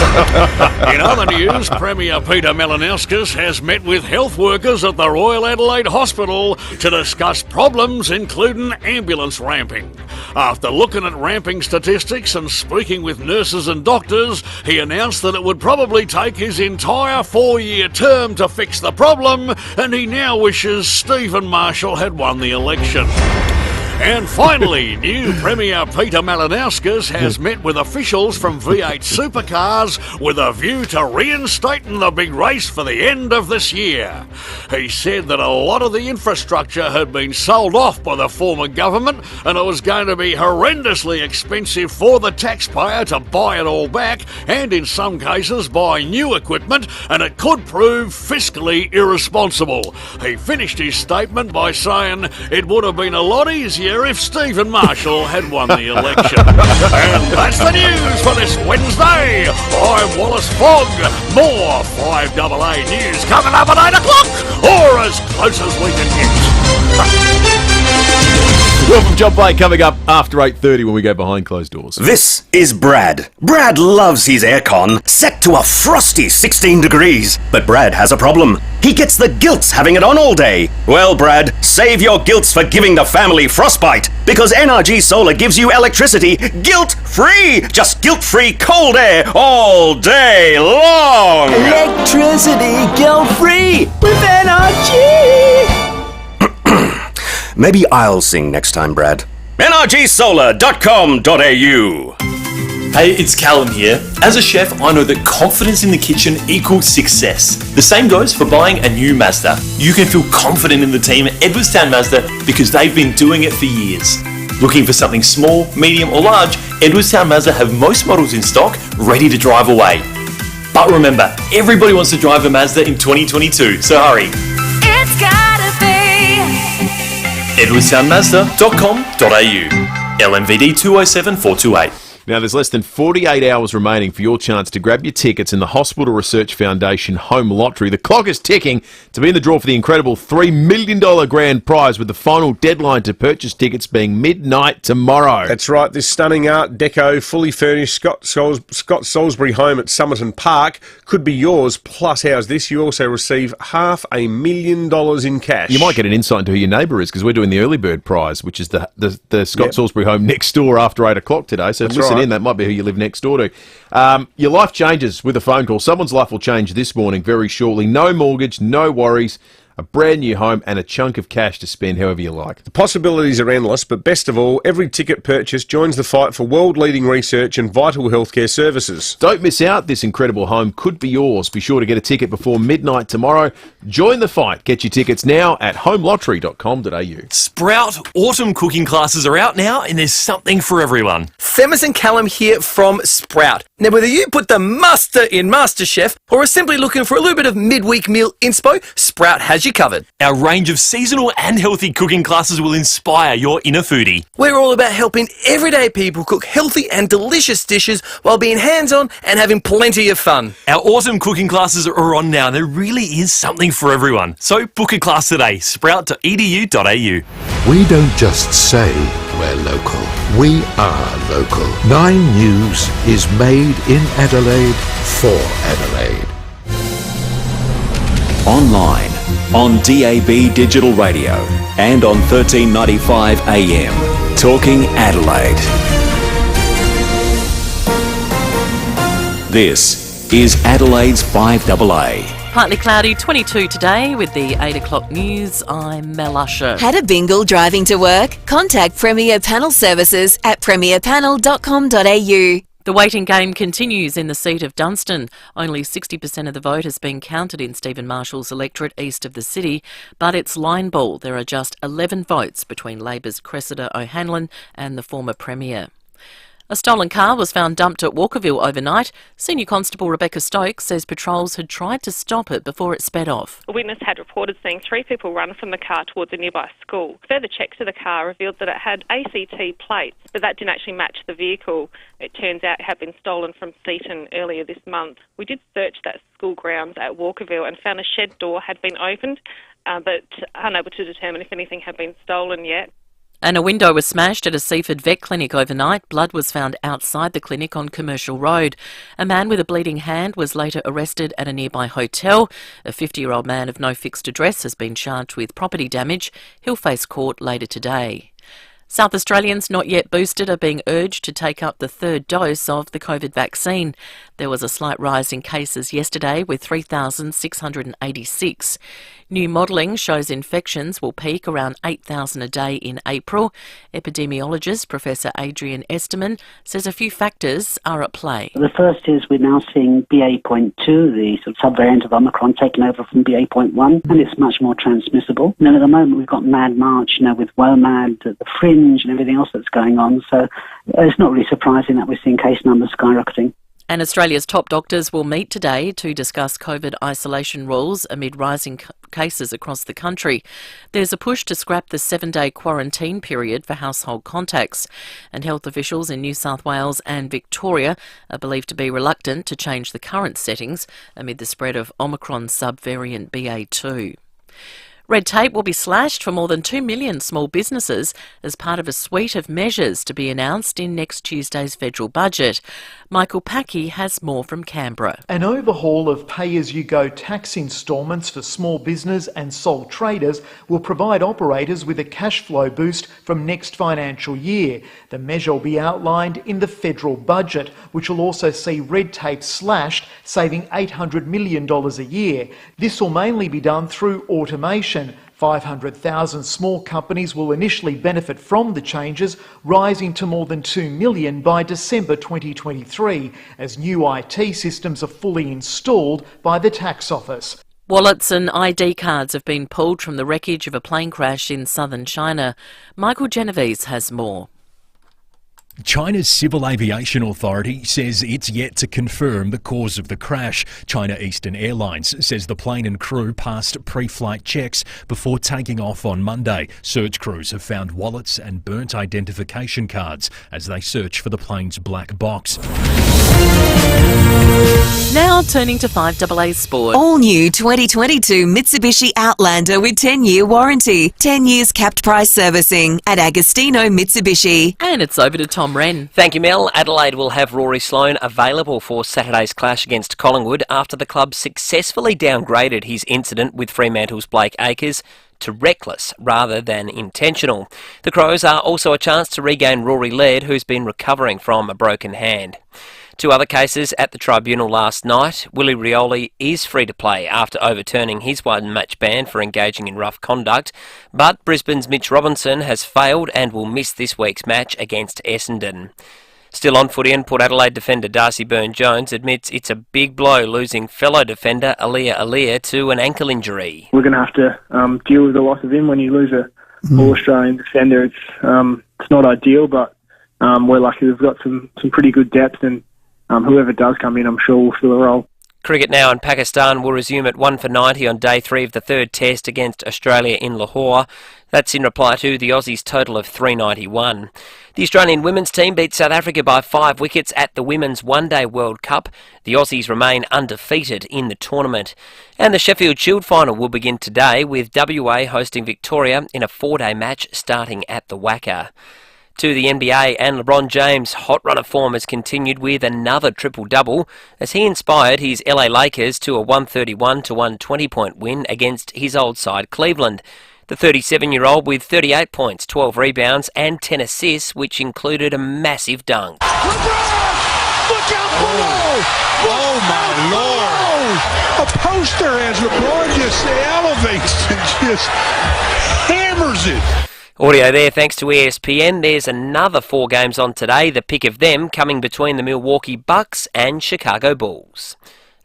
In other news, Premier Peter Malinowskis has met with health workers at the Royal Adelaide Hospital to discuss problems including ambulance ramping. After looking at ramping statistics and speaking with nurses and doctors, he announced that it would probably take his entire 4-year term to fix the problem, and he now wishes Stephen Marshall had won the election. And finally, new Premier Peter Malinowskis has met with officials from V8 Supercars with a view to reinstating the big race for the end of this year. He said that a lot of the infrastructure had been sold off by the former government and it was going to be horrendously expensive for the taxpayer to buy it all back and in some cases buy new equipment, and it could prove fiscally irresponsible. He finished his statement by saying it would have been a lot easier if Stephen Marshall had won the election. And that's the news for this Wednesday. I'm Wallace Fogg. More 5AA news coming up at 8 o'clock, or as close as we can get. Will from John Blake coming up after 8:30 when we go behind closed doors. This is Brad. Brad loves his aircon set to a frosty 16 degrees. But Brad has a problem. He gets the gilts having it on all day. Well, Brad, save your gilts for giving the family frostbite. Because NRG Solar gives you electricity guilt-free. Just guilt-free cold air all day long. Electricity guilt-free with NRG. Maybe I'll sing next time, Brad. NRGsolar.com.au. Hey, it's Callum here. As a chef, I know that confidence in the kitchen equals success. The same goes for buying a new Mazda. You can feel confident in the team at Edwardstown Mazda because they've been doing it for years. Looking for something small, medium or large, Edwardstown Mazda have most models in stock, ready to drive away. But remember, everybody wants to drive a Mazda in 2022, so hurry. It's gotta be EdwardstownMazda.com.au. LMVD 207428. Now, there's less than 48 hours remaining for your chance to grab your tickets in the Hospital Research Foundation Home Lottery. The clock is ticking to be in the draw for the incredible $3 million grand prize, with the final deadline to purchase tickets being midnight tomorrow. That's right. This stunning Art Deco, fully furnished Scott Salisbury home at Somerton Park could be yours. Plus, how's this? You also receive $500,000 in cash. You might get an insight into who your neighbour is, because we're doing the early bird prize, which is the Scott Salisbury home next door after 8 o'clock today. So listen in, that might be who you live next door to. Your life changes with a phone call. Someone's life will change this morning very shortly. No mortgage, no worries, a brand new home and a chunk of cash to spend however you like. The possibilities are endless, but best of all, every ticket purchase joins the fight for world-leading research and vital healthcare services. Don't miss out. This incredible home could be yours. Be sure to get a ticket before midnight tomorrow. Join the fight. Get your tickets now at homelottery.com.au. Sprout autumn cooking classes are out now, and there's something for everyone. Femis and Callum here from Sprout. Now, whether you put the muster in MasterChef or are simply looking for a little bit of midweek meal inspo, Sprout has you covered. Our range of seasonal and healthy cooking classes will inspire your inner foodie. We're all about helping everyday people cook healthy and delicious dishes while being hands-on and having plenty of fun. Our autumn cooking classes are on now. There really is something for everyone. So book a class today. Sprout.edu.au. We don't just say we're local. We are local. 9 News is made in Adelaide for Adelaide. Online, on DAB Digital Radio, and on 1395 AM. Talking Adelaide. This is Adelaide's 5AA. Partly cloudy, 22 today with the 8 o'clock news. I'm Mel Usher. Had a bingle driving to work? Contact Premier Panel Services at premierpanel.com.au. The waiting game continues in the seat of Dunstan. Only 60% of the vote has been counted in Stephen Marshall's electorate east of the city, but it's line ball. There are just 11 votes between Labor's Cressida O'Hanlon and the former Premier. A stolen car was found dumped at Walkerville overnight. Senior Constable Rebecca Stokes says patrols had tried to stop it before it sped off. A witness had reported seeing 3 people run from the car towards a nearby school. Further checks of the car revealed that it had ACT plates, but that didn't actually match the vehicle. It turns out it had been stolen from Seaton earlier this month. We did search that school grounds at Walkerville and found a shed door had been opened, but unable to determine if anything had been stolen yet. And a window was smashed at a Seaford vet clinic overnight. Blood was found outside the clinic on Commercial Road. A man with a bleeding hand was later arrested at a nearby hotel. A 50-year-old man of no fixed address has been charged with property damage. He'll face court later today. South Australians not yet boosted are being urged to take up the 3rd dose of the COVID vaccine. There was a slight rise in cases yesterday with 3,686. New modelling shows infections will peak around 8,000 a day in April. Epidemiologist Professor Adrian Esterman says a few factors are at play. The first is we're now seeing BA.2, the sort of subvariant of Omicron, taken over from BA.1, and it's much more transmissible. And then at the moment we've got Mad March, with WOMAD, the Fringe and everything else that's going on, so it's not really surprising that we're seeing case numbers skyrocketing. And Australia's top doctors will meet today to discuss COVID isolation rules amid rising cases across the country. There's a push to scrap the 7-day quarantine period for household contacts, and health officials in New South Wales and Victoria are believed to be reluctant to change the current settings amid the spread of Omicron subvariant BA.2. Red tape will be slashed for more than 2 million small businesses as part of a suite of measures to be announced in next Tuesday's federal budget. Michael Packey has more from Canberra. An overhaul of pay-as-you-go tax instalments for small business and sole traders will provide operators with a cash flow boost from next financial year. The measure will be outlined in the federal budget, which will also see red tape slashed, saving $800 million a year. This will mainly be done through automation. 500,000 small companies will initially benefit from the changes, rising to more than 2 million by December 2023, as new IT systems are fully installed by the tax office. Wallets and ID cards have been pulled from the wreckage of a plane crash in southern China. Michael Genovese has more. China's Civil Aviation Authority says it's yet to confirm the cause of the crash. China Eastern Airlines says the plane and crew passed pre-flight checks before taking off on Monday. Search crews have found wallets and burnt identification cards as they search for the plane's black box. Now turning to 5AA Sport. All new 2022 Mitsubishi Outlander with 10-year warranty, 10 years capped price servicing at Agostino Mitsubishi. And it's over to Tom Wren. Thank you, Mel. Adelaide will have Rory Sloane available for Saturday's clash against Collingwood after the club successfully downgraded his incident with Fremantle's Blake Acres to reckless rather than intentional. The Crows are also a chance to regain Rory Laird, who's been recovering from a broken hand. Two other cases at the tribunal last night. Willie Rioli is free to play after overturning his one-match ban for engaging in rough conduct, but Brisbane's Mitch Robinson has failed and will miss this week's match against Essendon. Still on footy, and Port Adelaide defender Darcy Byrne-Jones admits it's a big blow losing fellow defender Alia to an ankle injury. We're going to have to deal with the loss of him when you lose a All-Australian defender. It's not ideal, but we're lucky we've got some pretty good depth, and whoever does come in, I'm sure will fill a role. Cricket now in Pakistan will resume at 1 for 90 on day 3 of the third test against Australia in Lahore. That's in reply to the Aussies' total of 391. The Australian women's team beat South Africa by 5 wickets at the Women's One-Day World Cup. The Aussies remain undefeated in the tournament. And the Sheffield Shield final will begin today with WA hosting Victoria in a 4-day match starting at the Wacker. To the NBA, and LeBron James' hot run of form has continued with another triple-double as he inspired his LA Lakers to a 131 to 120 point win against his old side Cleveland. The 37-year-old with 38 points, 12 rebounds and 10 assists, which included a massive dunk. LeBron! Look out below! Oh my Lord! A poster as LeBron just elevates and just hammers it. Audio there thanks to ESPN. There's another 4 games on today, the pick of them coming between the Milwaukee Bucks and Chicago Bulls.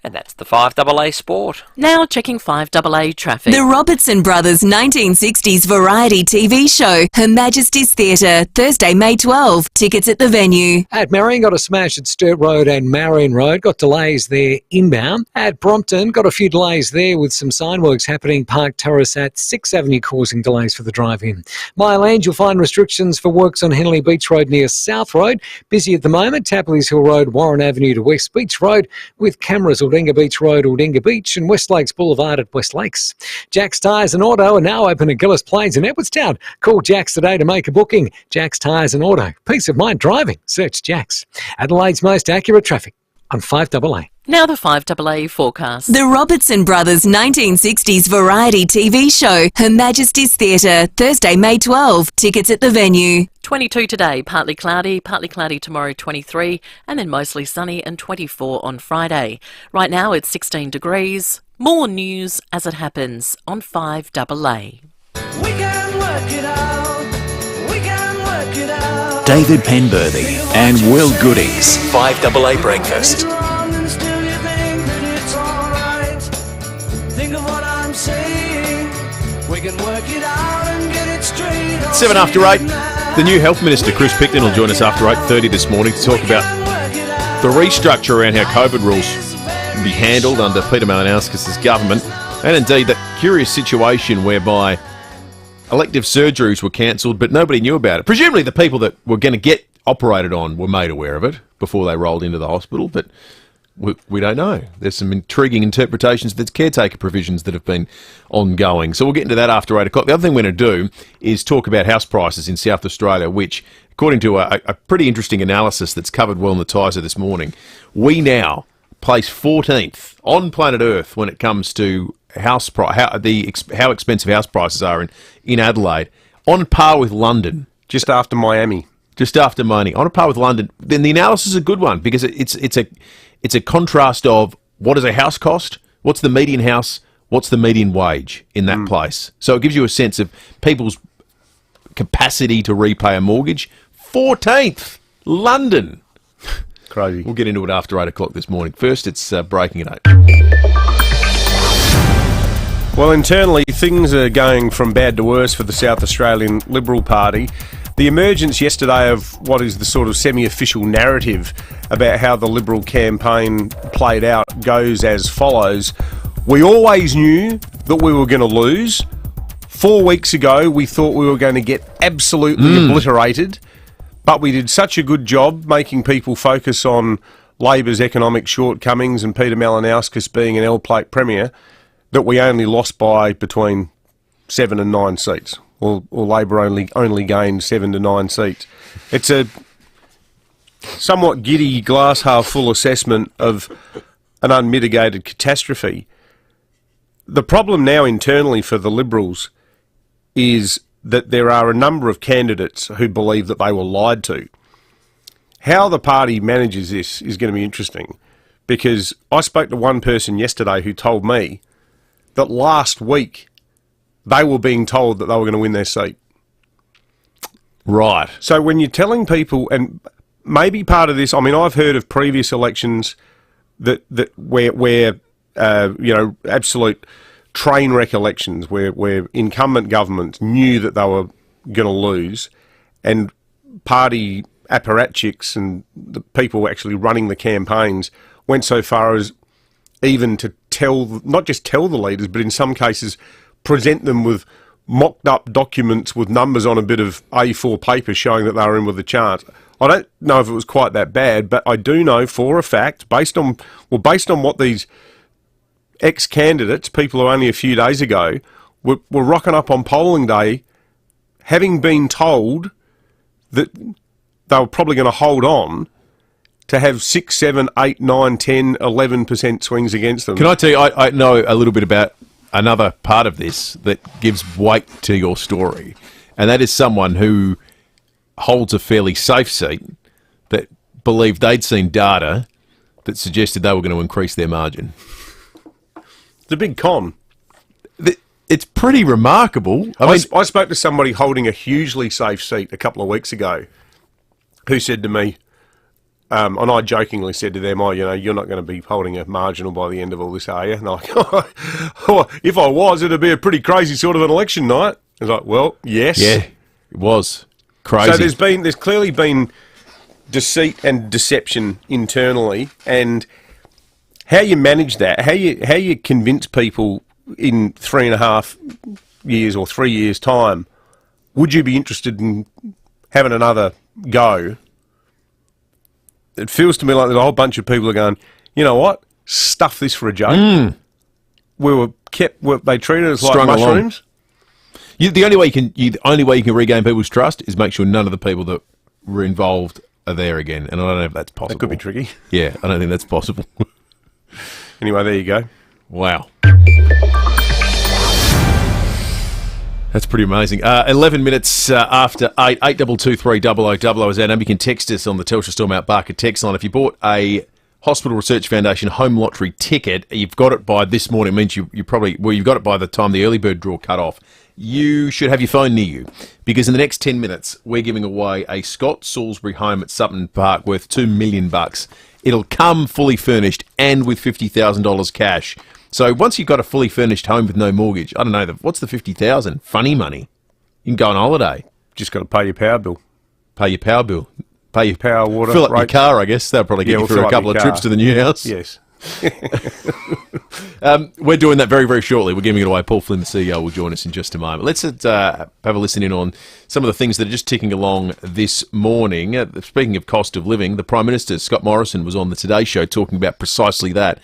And that's the 5AA Sport. Now checking 5AA traffic. The Robertson Brothers 1960s variety TV show, Her Majesty's Theatre, Thursday, May 12. Tickets at the venue. At Marion, got a smash at Sturt Road and Marion Road. Got delays there inbound. At Brompton, got a few delays there with some sign works happening. Park Terrace at 6th Avenue causing delays for the drive-in. Mile End, you'll find restrictions for works on Henley Beach Road near South Road. Busy at the moment. Tapley's Hill Road, Warren Avenue to West Beach Road with cameras or Aldinga Beach Road, Aldinga Beach, and West Lakes Boulevard at West Lakes. Jack's Tyres and Auto are now open at Gillis Plains in Edwardstown. Call Jack's today to make a booking. Jack's Tyres and Auto. Peace of mind driving. Search Jack's. Adelaide's most accurate traffic on 5AA. Now the 5AA forecast. The Robertson Brothers 1960s variety TV show, Her Majesty's Theatre, Thursday, May 12. Tickets at the venue. 22 today, partly cloudy tomorrow 23, and then mostly sunny and 24 on Friday. Right now it's 16 degrees. More news as it happens on 5AA. We can work it out. We can work it out. David Penberthy and Will Goodings, 5AA Breakfast. Think of what I'm saying. We can work it out and get it straight. 7 after 8. The new Health Minister, Chris Picton, will join us after 8:30 this morning to talk about the restructure around how COVID rules will be handled under Peter Malinowskis' government, and indeed that curious situation whereby elective surgeries were cancelled but nobody knew about it. Presumably the people that were going to get operated on were made aware of it before they rolled into the hospital, but we don't know. There's some intriguing interpretations of the caretaker provisions that have been ongoing. So we'll get into that after 8 o'clock. The other thing we're going to do is talk about house prices in South Australia, which, according to a pretty interesting analysis that's covered well in the Tiser this morning, we now place 14th on planet Earth when it comes to house price, how expensive house prices are in Adelaide, on par with London. Just after Miami. Just after Miami. On a par with London. Then the analysis is a good one because it's a contrast of what does a house cost, what's the median house, what's the median wage in that place. So it gives you a sense of people's capacity to repay a mortgage. 14th, London. Crazy. We'll get into it after 8 o'clock this morning. First, it's breaking at 8. Well, internally, things are going from bad to worse for the South Australian Liberal Party. the emergence yesterday of what is the sort of semi-official narrative about how the Liberal campaign played out goes as follows. We always knew that we were going to lose. 4 weeks ago, we thought we were going to get absolutely obliterated, but we did such a good job making people focus on Labor's economic shortcomings and Peter Malinauskas being an L-plate premier that we only lost by between 7 and 9 seats, or Labor only gained 7 to 9 seats. It's a somewhat giddy, glass-half-full assessment of an unmitigated catastrophe. The problem now internally for the Liberals is that there are a number of candidates who believe that they were lied to. How the party manages this is going to be interesting, because I spoke to one person yesterday who told me that last week they were being told that they were going to win their seat. Right. So when you're telling people, and maybe part of this, I mean, I've heard of previous elections that where absolute train wreck elections where incumbent governments knew that they were going to lose, and party apparatchiks and the people actually running the campaigns went so far as even to not just tell the leaders, but in some cases present them with mocked up documents with numbers on a bit of A4 paper showing that they were in with a chance. I don't know if it was quite that bad, but I do know for a fact, based on what these ex-candidates, people who only a few days ago, were rocking up on polling day, having been told that they were probably going to hold on to have 6, 7, 8, 9, 10, 11% swings against them. Can I tell you, I know a little bit about another part of this that gives weight to your story, and that is someone who holds a fairly safe seat that believed they'd seen data that suggested they were going to increase their margin. It's a big con. It's pretty remarkable. I spoke to somebody holding a hugely safe seat a couple of weeks ago who said to me, and I jokingly said to them, you're not going to be holding a marginal by the end of all this, are you? And I'm like, if I was, it'd be a pretty crazy sort of an election night. I was like, well, yes. Yeah, it was crazy. So there's clearly been deceit and deception internally, and how you manage that, how you convince people in 3.5 years or 3 years' time, would you be interested in having another go? It feels to me like there's a whole bunch of people are going, you know what, stuff this for a joke. They treated us like mushrooms. The only way you can regain people's trust is make sure none of the people that were involved are there again, and I don't know if that's possible. That could be tricky. Yeah, I don't think that's possible. Anyway, there you go. Wow. That's pretty amazing. 11 minutes after 8, 8223 is our number. You can text us on the Telstra Storm Out Barker text line. If you bought a Hospital Research Foundation home lottery ticket, you've got it by this morning. It means you've got it by the time the early bird draw cut off. You should have your phone near you, because in the next 10 minutes, we're giving away a Scott Salisbury home at Sutton Park worth $2 million. It'll come fully furnished and with $50,000 cash. So once you've got a fully furnished home with no mortgage, I don't know, what's the $50,000? Funny money. You can go on holiday. Just got to pay your power bill. Pay your power bill. Pay your power, water. Fill up your car, I guess. That'll probably get you through a couple of trips to the new house. Yes. We're doing that very, very shortly. We're giving it away. Paul Flynn, the CEO, will join us in just a moment. Let's have a listen in on some of the things that are just ticking along this morning. Speaking of cost of living, the Prime Minister, Scott Morrison, was on the Today Show talking about precisely that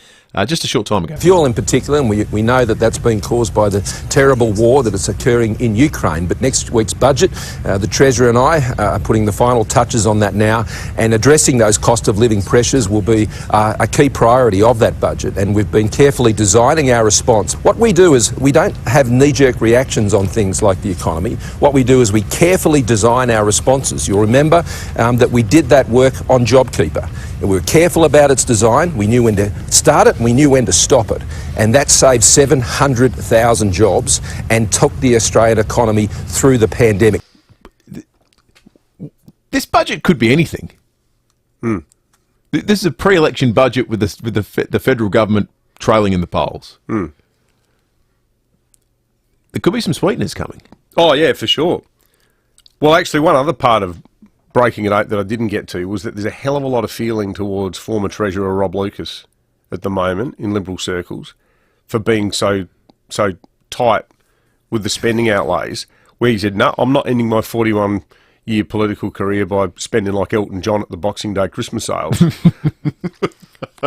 just a short time ago. Fuel in particular, and we know that that's been caused by the terrible war that is occurring in Ukraine. But next week's budget, the Treasurer and I are putting the final touches on that now, and addressing those cost of living pressures will be a key priority of that budget. And we've been carefully designing our response. What we do is we don't have knee-jerk reactions on things like the economy. What we do is we carefully design our responses. You'll remember that we did that work on JobKeeper. And we were careful about its design. We knew when to start it, and we knew when to stop it. And that saved 700,000 jobs and took the Australian economy through the pandemic. This budget could be anything. This is a pre-election budget with the federal government trailing in the polls. There could be some sweeteners coming. Oh, yeah, for sure. Well, actually, one other part of breaking it out that I didn't get to was that there's a hell of a lot of feeling towards former Treasurer Rob Lucas at the moment in Liberal circles for being so tight with the spending outlays, where he said, no, I'm not ending my 41-year political career by spending like Elton John at the Boxing Day Christmas sales.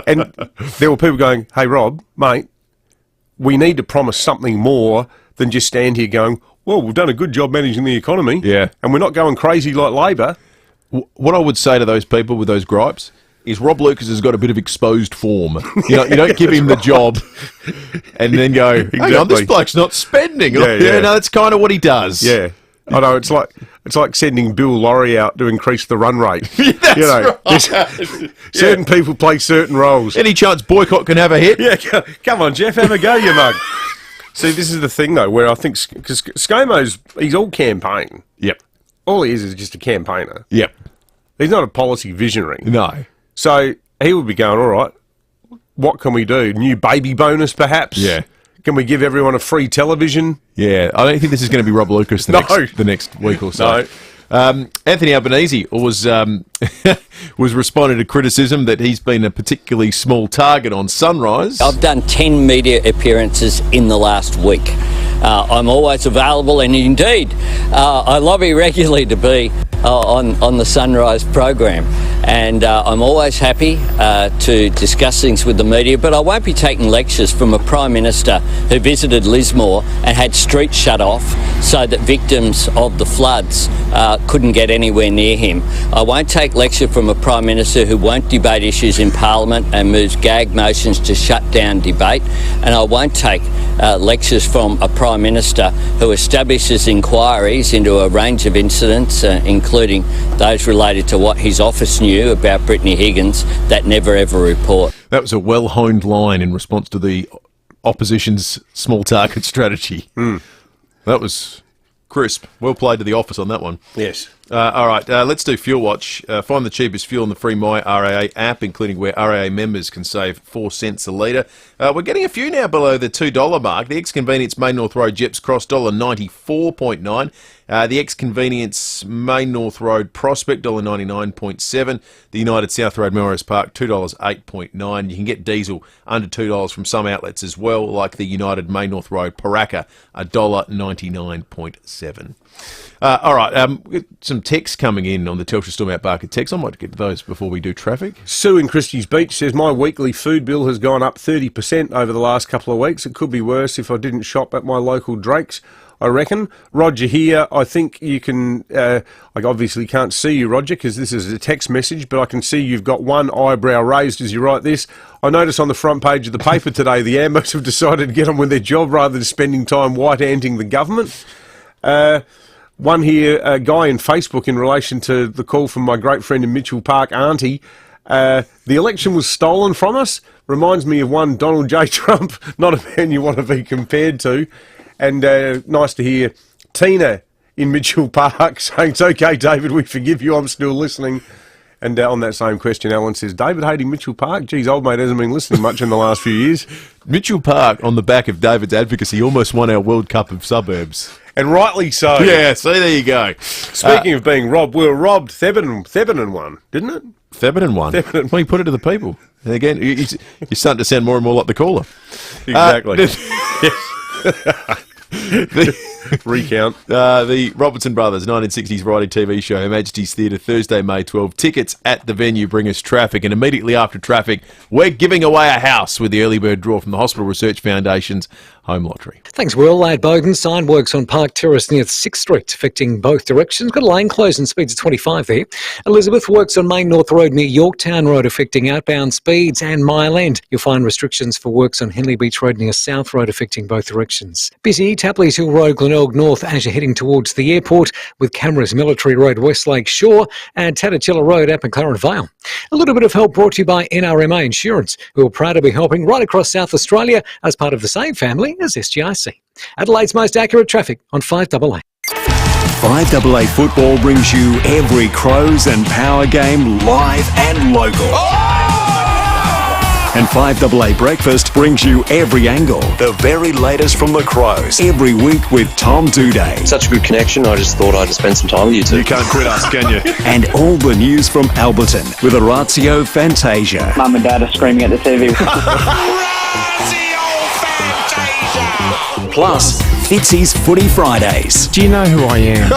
And there were people going, hey, Rob, mate, we need to promise something more than just stand here going, well, we've done a good job managing the economy. Yeah. And we're not going crazy like Labor. What I would say to those people with those gripes is Rob Lucas has got a bit of exposed form. You don't give him the job and then go, Exactly. hang on, this bloke's not spending. Yeah. No, that's kind of what he does. Yeah. I know, it's like sending Bill Laurie out to increase the run rate. That's right. Certain people play certain roles. Any chance Boycott can have a hit? Yeah, come on, Jeff, have a go, you mug. See, this is the thing, though, where I think, because ScoMo's, he's all campaign. Yep. All he is just a campaigner. Yep. He's not a policy visionary. No. So he would be going, all right, what can we do? New baby bonus, perhaps? Yeah. Can we give everyone a free television? Yeah, I don't think this is going to be Rob Lucas the next week or so. No. Anthony Albanese was responding to criticism that he's been a particularly small target on Sunrise. I've done 10 media appearances in the last week. I'm always available, and indeed, I lobby regularly to be on the Sunrise program. And I'm always happy to discuss things with the media, but I won't be taking lectures from a Prime Minister who visited Lismore and had streets shut off so that victims of the floods couldn't get anywhere near him. I won't take lecture from a Prime Minister who won't debate issues in Parliament and moves gag motions to shut down debate. And I won't take lectures from a Prime Minister who establishes inquiries into a range of incidents, including those related to what his office knew about Brittany Higgins, that never ever report. That was a well-honed line in response to the opposition's small target strategy. That was crisp. Well played to the office on that one. Yes. All right, let's do Fuel Watch. Find the cheapest fuel in the free My RAA app, including where RAA members can save 4 cents a litre. We're getting a few now below the $2 mark. The ex-convenience Main North Road Jeps Cross $1.94.9. The ex-convenience Main North Road Prospect $1.99.7. The United South Road Melrose Park $2.08.9. You can get diesel under $2 from some outlets as well, like the United Main North Road Paraka $1.99.7. All right, some texts coming in on the Telstra Storm Out Barker text. I might get to those before we do traffic. Sue in Christie's Beach says, my weekly food bill has gone up 30% over the last couple of weeks. It could be worse if I didn't shop at my local Drake's, I reckon. Roger here, I think you can, I obviously can't see you, Roger, because this is a text message, but I can see you've got one eyebrow raised as you write this. I notice on the front page of the paper today, the Ambos have decided to get on with their job rather than spending time white-anting the government. One here, a guy in Facebook in relation to the call from my great friend in Mitchell Park, Auntie. The election was stolen from us. Reminds me of one Donald J. Trump, not a man you want to be compared to. And nice to hear Tina in Mitchell Park saying, it's okay, David, we forgive you, I'm still listening. And on that same question, Alan says, David hating Mitchell Park? Geez, old mate hasn't been listening much in the last few years. Mitchell Park, on the back of David's advocacy, almost won our World Cup of Suburbs. And rightly so. Yeah, see, there you go. Speaking of being robbed, we were robbed. Theberton won, didn't it? Theberton won. Well, you put it to the people. And again, you're starting to sound more and more like the caller. Exactly. Recount. The Robertson Brothers 1960s variety TV show, Her Majesty's Theatre, Thursday, May 12. Tickets at the venue bring us traffic, and immediately after traffic, we're giving away a house with the early bird draw from the Hospital Research Foundation's Home Lottery. Thanks, Will. Lad Bowden, sign works on Park Terrace near 6th Street, affecting both directions. Got a lane closed and speeds of 25 there. Elizabeth works on Main North Road near Yorktown Road, affecting outbound speeds, and Mile End. You'll find restrictions for works on Henley Beach Road near South Road, affecting both directions. Busy Tapley's Hill Road, Glenelg North, as you're heading towards the airport, with cameras Military Road, Westlake Shore, and Tatachilla Road at McLaren Vale. A little bit of help brought to you by NRMA Insurance, who are proud to be helping right across South Australia as part of the same family as SGIC. Adelaide's most accurate traffic on 5AA. 5AA Football brings you every Crows and Power game live and local. And 5AA Breakfast brings you every angle, the very latest from the Crows, every week with Tom Duday. Such a good connection, I just thought I'd spend some time with you two. You can't quit us, can you? And all the news from Alberton with Orazio Fantasia. Mum and Dad are screaming at the TV. Plus, Fitzy's Footy Fridays. Do you know who I am?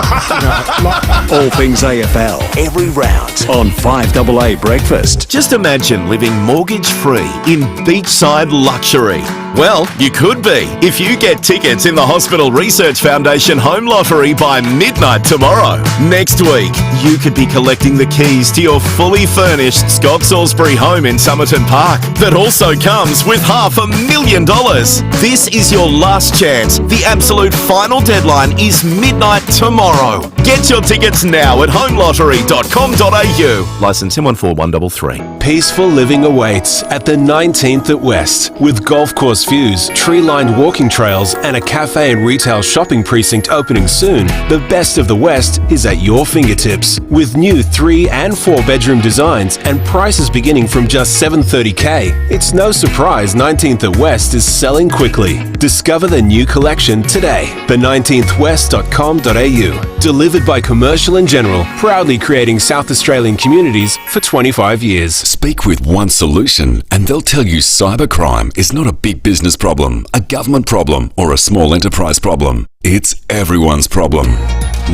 All things AFL, every round on 5AA Breakfast. Just imagine living mortgage-free in beachside luxury. Well, you could be if you get tickets in the Hospital Research Foundation Home Lottery by midnight tomorrow. Next week, you could be collecting the keys to your fully furnished Scott Salisbury home in Somerton Park that also comes with $500,000. This is your last chance. The absolute final deadline is midnight tomorrow. Get your tickets now at homelottery.com.au. Licence M14133. Peaceful living awaits at the 19th at West with golf course views, tree-lined walking trails and a cafe and retail shopping precinct opening soon. The best of the West is at your fingertips with new 3 and 4 bedroom designs and prices beginning from just $730K. It's no surprise 19th at West is selling quickly. Discover the new collection today. The19thwest.com.au. Delivered by Commercial and General, proudly creating South Australian communities for 25 years. Speak with One Solution and they'll tell you cybercrime is not a big business problem, a government problem, or a small enterprise problem. It's everyone's problem.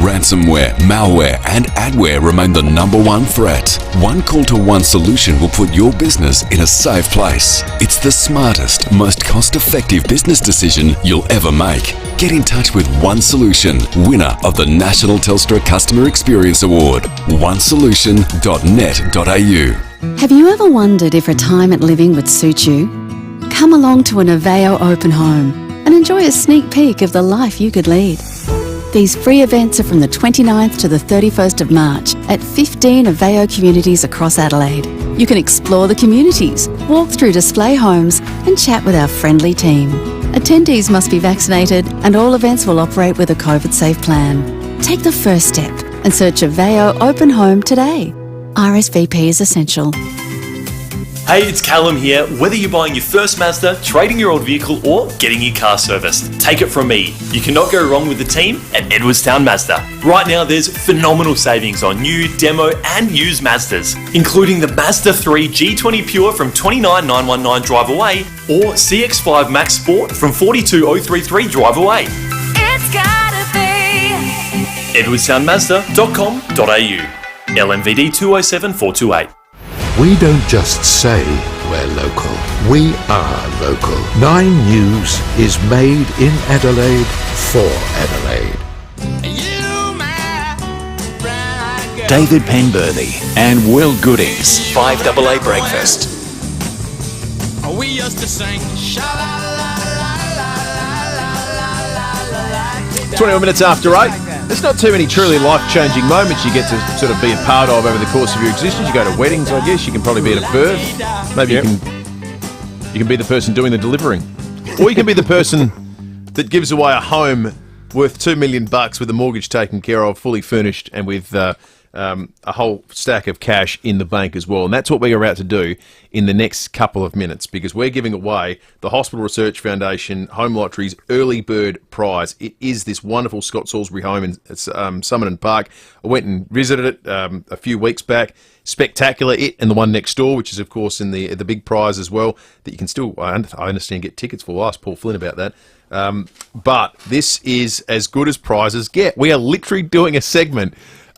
Ransomware, malware, and adware remain the #1 threat. One call to One Solution will put your business in a safe place. It's the smartest, most cost-effective business decision you'll ever make. Get in touch with One Solution, winner of the National Telstra Customer Experience Award. onesolution.net.au. Have you ever wondered if retirement living would suit you? Come along to an FIVEaa open home and enjoy a sneak peek of the life you could lead. These free events are from the 29th to the 31st of March at 15 FIVEaa communities across Adelaide. You can explore the communities, walk through display homes and chat with our friendly team. Attendees must be vaccinated and all events will operate with a COVID-safe plan. Take the first step and search FIVEaa Open Home today. RSVP is essential. Hey, it's Callum here. Whether you're buying your first Mazda, trading your old vehicle, or getting your car serviced, take it from me. You cannot go wrong with the team at Edwardstown Mazda. Right now, there's phenomenal savings on new, demo, and used Mazdas, including the Mazda 3 G20 Pure from $29,919 drive away, or CX-5 Max Sport from $42,033 drive away. It's gotta be edwardstownmazda.com.au. LMVD 207428. We don't just say we're local. We are local. 9 News is made in Adelaide for Adelaide. David Penberthy and Will Goodings. 5AA Breakfast. We used to sing 21 minutes after 8. There's not too many truly life-changing moments you get to sort of be a part of over the course of your existence. You go to weddings, I guess. You can probably be at a birth. Maybe you can be the person doing the delivering. Or you can be the person that gives away a home worth $2 million with a mortgage taken care of, fully furnished, and with a whole stack of cash in the bank as well. And that's what we're about to do in the next couple of minutes, because we're giving away the Hospital Research Foundation Home Lottery's Early Bird Prize. It is this wonderful Scott Salisbury home in Somerton Park. I went and visited it a few weeks back. Spectacular. It and the one next door, which is, of course, in the big prize as well, that you can still, I understand, get tickets for. I'll ask Paul Flynn about that. But this is as good as prizes get. We are literally doing a segment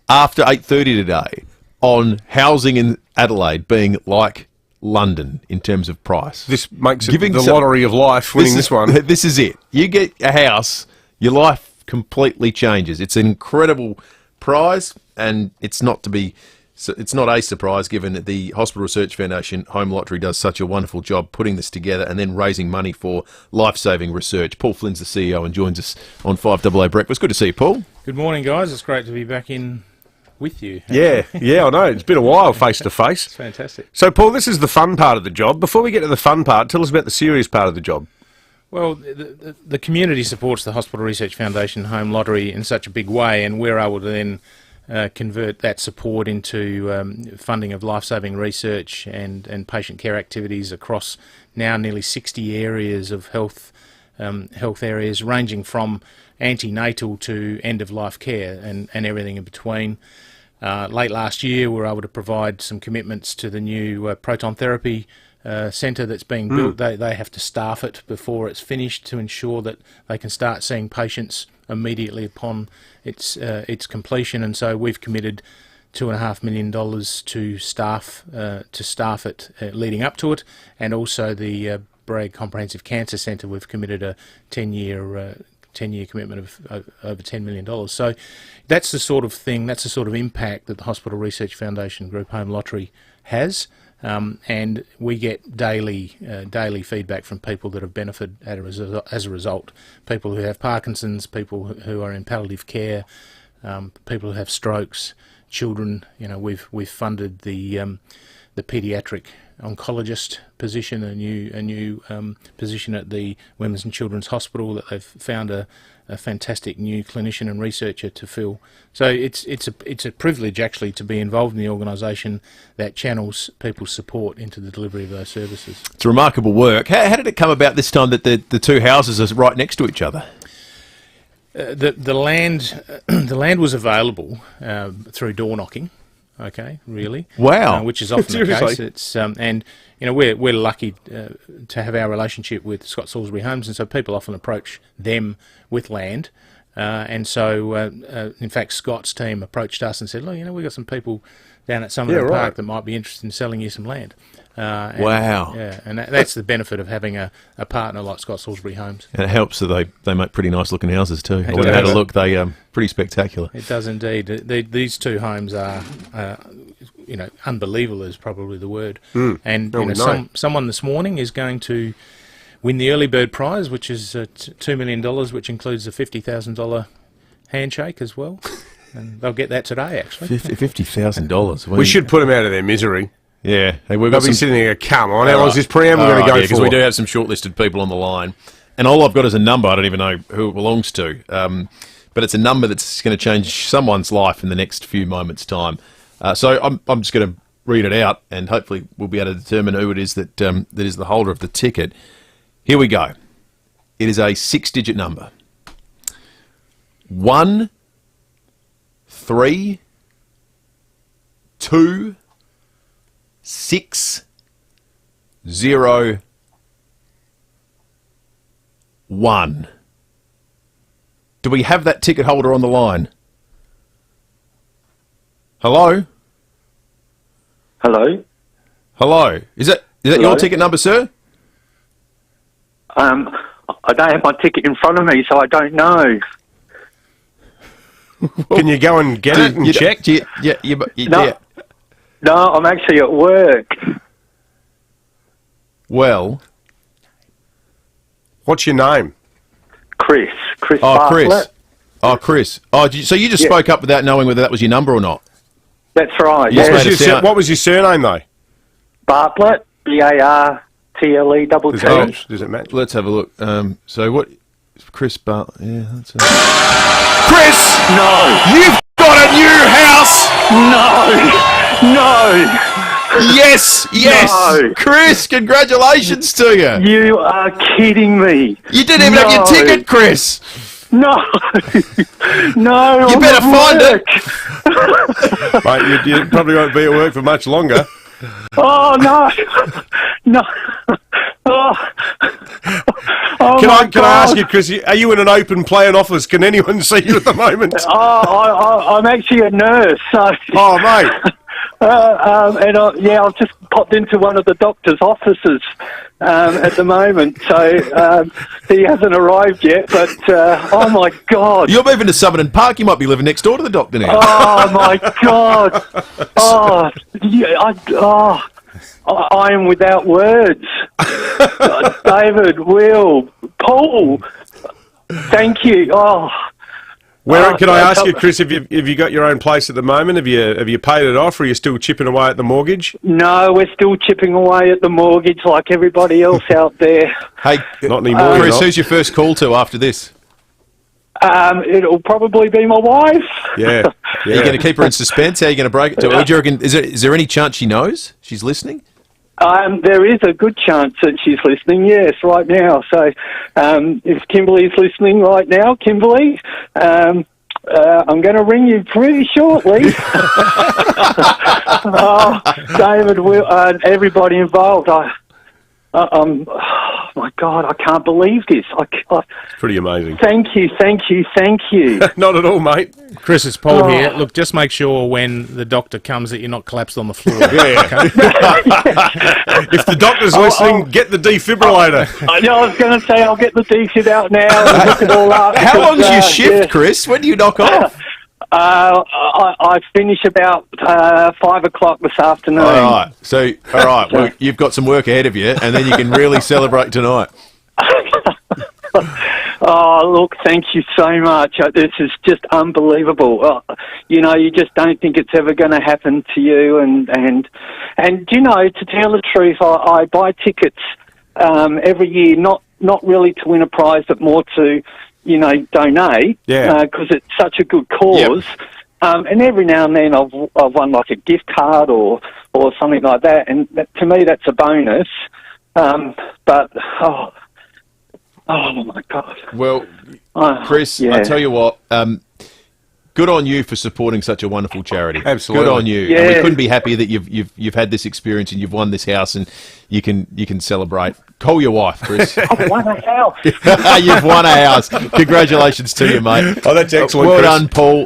after 8:30 today on housing in Adelaide being like London in terms of price. This makes it the lottery of life, winning this one. This is it. You get a house, your life completely changes. It's an incredible prize, and it's not a surprise given that the Hospital Research Foundation Home Lottery does such a wonderful job putting this together and then raising money for life-saving research. Paul Flynn's the CEO and joins us on 5AA Breakfast. Good to see you, Paul. Good morning, guys. It's great to be back in with you. Yeah, I know. It's been a while face to face. It's fantastic. So, Paul, this is the fun part of the job. Before we get to the fun part, tell us about the serious part of the job. Well, the community supports the Hospital Research Foundation Home Lottery in such a big way, and we're able to then convert that support into funding of life-saving research and patient care activities across now nearly 60 areas of health areas, ranging from antenatal to end-of-life care and everything in between. Late last year, we were able to provide some commitments to the new proton therapy centre that's being built. They have to staff it before it's finished to ensure that they can start seeing patients immediately upon its completion, and so we've committed $2.5 million to staff it leading up to it, and also the Bragg Comprehensive Cancer Centre. We've committed a 10-year commitment of over $10 million. So that's the sort of thing, that's the sort of impact that the Hospital Research Foundation Group Home Lottery has. And we get daily feedback from people that have benefited as a result. People who have Parkinson's, people who are in palliative care, people who have strokes, children. You know, we've funded the paediatric oncologist position, a new position at the Women's and Children's Hospital that they've found a fantastic new clinician and researcher to fill. So it's a privilege actually to be involved in the organisation that channels people's support into the delivery of those services. It's remarkable work. How did it come about this time that the two houses are right next to each other? The land was available through door knocking. Okay, really? Wow. Which is often the case. It's and you know we're lucky to have our relationship with Scott Salisbury Homes, and so people often approach them with land, and so in fact Scott's team approached us and said, look, you know, we've got some people down at Somerville Park that might be interested in selling you some land. Wow. Yeah, and that's the benefit of having a partner like Scott Salisbury Homes. And it helps that they make pretty nice looking houses too. When they had a look, they pretty spectacular. It does indeed. These two homes are, you know, unbelievable is probably the word. And you know, someone this morning is going to win the early bird prize, which is $2 million, which includes a $50,000 handshake as well. And they'll get that today, actually. $50,000. We should put them out of their misery. Yeah. Hey, we've They'll got be sitting there, come on, how long's this preamble going to go for? Because we do have some shortlisted people on the line. And all I've got is a number. I don't even know who it belongs to. But it's a number that's going to change someone's life in the next few moments' time. So I'm just going to read it out, and hopefully we'll be able to determine who it is that is the holder of the ticket. Here we go. It is a 6-digit number. 1 3 2 6 0 1. Do we have that ticket holder on the line? Hello? Hello? Hello. Is that your ticket number, sir? I don't have my ticket in front of me, so I don't know. Can you go and get it and check? No, I'm actually at work. Well, what's your name? Chris. Chris Oh, Bartlett. Chris. Oh, Chris. Oh, so you just spoke up without knowing whether that was your number or not? That's right. What was your surname, though? Bartlett. BARTLE. Does it match? Let's have a look. So what? Chris Bartlett. Yeah, that's it. Chris! No! You've got a new house! No! Yes! No. Chris, congratulations to you! You are kidding me! You didn't even have your ticket, Chris! No! No! You better find it! Mate, you probably won't be at work for much longer. Oh, no! No! Oh. Can I ask you, Chris, are you in an open plan office? Can anyone see you at the moment? I'm actually a nurse. So. Oh, mate. I've just popped into one of the doctor's offices at the moment, so he hasn't arrived yet, but oh my God. You're moving to Somerton Park, you might be living next door to the doctor now. Oh my God. I am without words. David, Will, Paul, thank you. Can I ask you, Chris, have you got your own place at the moment? Have you paid it off, or are you still chipping away at the mortgage? No, we're still chipping away at the mortgage like everybody else out there. Hey, not anymore. Chris, who's your first call to after this? It'll probably be my wife. Yeah. Are you going to keep her in suspense? How are you going to break it to her? Do you reckon, is there any chance she knows she's listening? There is a good chance that she's listening, yes, right now. So if Kimberly's listening right now, Kimberly, I'm going to ring you pretty shortly. David, and everybody involved, oh my God, I can't believe this. It's pretty amazing. Thank you. Not at all, mate. Chris, it's Paul here. Look, just make sure when the doctor comes that you're not collapsed on the floor. If the doctor's listening, get the defibrillator. I was going to say I'll get the defib out now and look it all up. How long's your shift, Chris? When do you knock off? I finish about 5 o'clock this afternoon. All right. Well, you've got some work ahead of you, and then you can really celebrate tonight. Oh, look, thank you so much. This is just unbelievable. You just don't think it's ever going to happen to you. And to tell the truth, I buy tickets every year, not really to win a prize, but more to, donate. Yeah. Because it's such a good cause. Yep. And every now and then I've won like a gift card or something like that. And to me, that's a bonus. Oh my God! Well, Chris, I tell you what, good on you for supporting such a wonderful charity. Absolutely, good on you. Yeah. And we couldn't be happier that you've had this experience and you've won this house and you can celebrate. Call your wife, Chris. I've won a house. You've won a house. Congratulations to you, mate. Oh, that's excellent. Well Chris. done, Paul.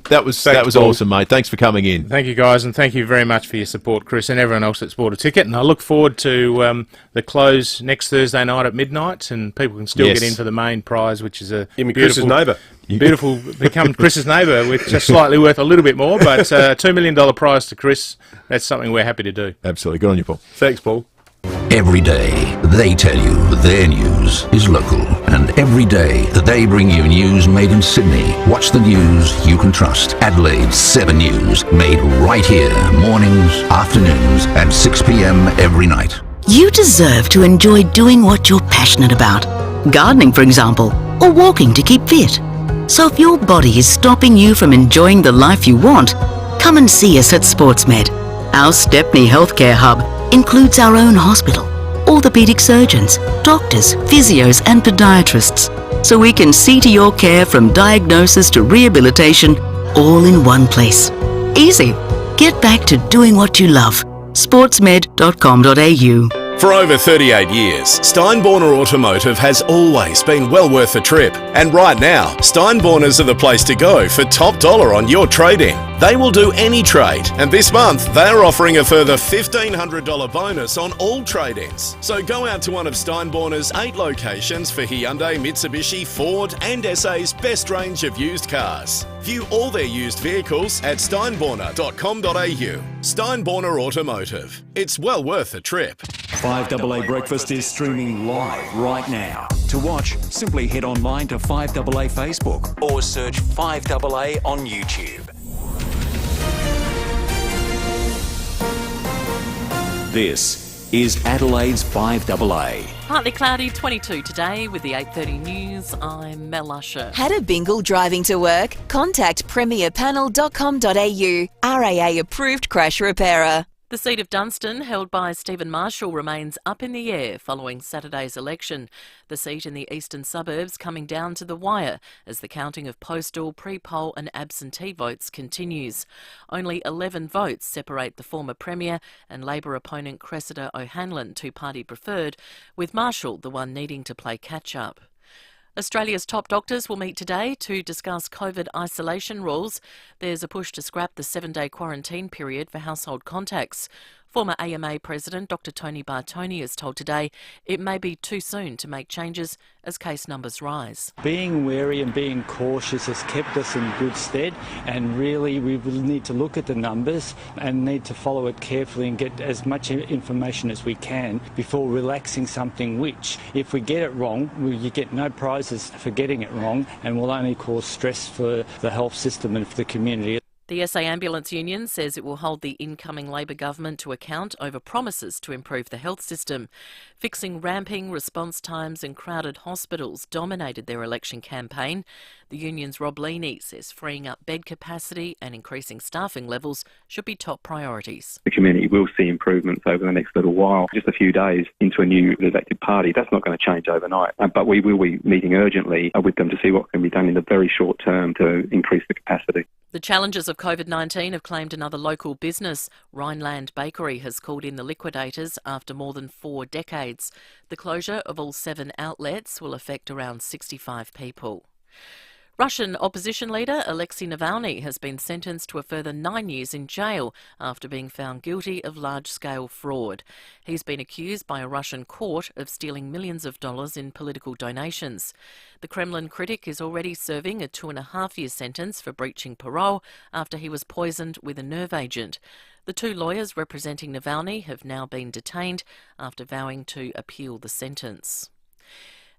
That was Paul. awesome, mate. Thanks for coming in. Thank you, guys, and thank you very much for your support, Chris, and everyone else that's bought a ticket. And I look forward to the close next Thursday night at midnight, and people can still get in for the main prize, which is a Chris's neighbour. Beautiful, become Chris's neighbour, which is slightly worth a little bit more, but $2 million prize to Chris. That's something we're happy to do. Absolutely. Good on you, Paul. Thanks, Paul. Every day, they tell you their news is local. And every day, they bring you news made in Sydney. Watch the news you can trust. Adelaide's 7 News, made right here. Mornings, afternoons, and 6 p.m. every night. You deserve to enjoy doing what you're passionate about. Gardening, for example, or walking to keep fit. So if your body is stopping you from enjoying the life you want, come and see us at SportsMed. Our Stepney Healthcare Hub includes our own hospital, orthopaedic surgeons, doctors, physios and podiatrists, so we can see to your care from diagnosis to rehabilitation, all in one place. Easy. Get back to doing what you love. sportsmed.com.au. For over 38 years, Steinborner Automotive has always been well worth a trip. And right now, Steinborners are the place to go for top dollar on your trade-in. They will do any trade, and this month they are offering a further $1,500 bonus on all trade-ins. So go out to one of Steinborner's 8 locations for Hyundai, Mitsubishi, Ford and SA's best range of used cars. View all their used vehicles at steinborner.com.au. Steinborner Automotive. It's well worth a trip. 5AA Breakfast is streaming live right now. To watch, simply head online to 5AA Facebook or search 5AA on YouTube. This is Adelaide's 5AA. Partly cloudy, 22 today with the 8:30 news. I'm Mel Usher. Had a bingle driving to work? Contact premierpanel.com.au. RAA approved crash repairer. The seat of Dunstan, held by Stephen Marshall, remains up in the air following Saturday's election. The seat in the eastern suburbs coming down to the wire as the counting of postal, pre-poll and absentee votes continues. Only 11 votes separate the former Premier and Labor opponent Cressida O'Hanlon, two-party preferred, with Marshall the one needing to play catch-up. Australia's top doctors will meet today to discuss COVID isolation rules. There's a push to scrap the 7-day quarantine period for household contacts. Former AMA President Dr Tony Bartoni has told Today it may be too soon to make changes as case numbers rise. Being wary and being cautious has kept us in good stead, and really we will need to look at the numbers and need to follow it carefully and get as much information as we can before relaxing something which, if we get it wrong, you get no prizes for getting it wrong and will only cause stress for the health system and for the community. The SA Ambulance Union says it will hold the incoming Labor government to account over promises to improve the health system. Fixing ramping response times and crowded hospitals dominated their election campaign. The union's Rob Leaney says freeing up bed capacity and increasing staffing levels should be top priorities. The community will see improvements over the next little while. Just a few days into a new elected party, that's not going to change overnight. But we will be meeting urgently with them to see what can be done in the very short term to increase the capacity. The challenges of COVID-19 have claimed another local business. Rhineland Bakery has called in the liquidators after more than 4 decades. The closure of all 7 outlets will affect around 65 people. Russian opposition leader Alexei Navalny has been sentenced to a further 9 years in jail after being found guilty of large-scale fraud. He's been accused by a Russian court of stealing millions of dollars in political donations. The Kremlin critic is already serving a 2.5-year sentence for breaching parole after he was poisoned with a nerve agent. The 2 lawyers representing Navalny have now been detained after vowing to appeal the sentence.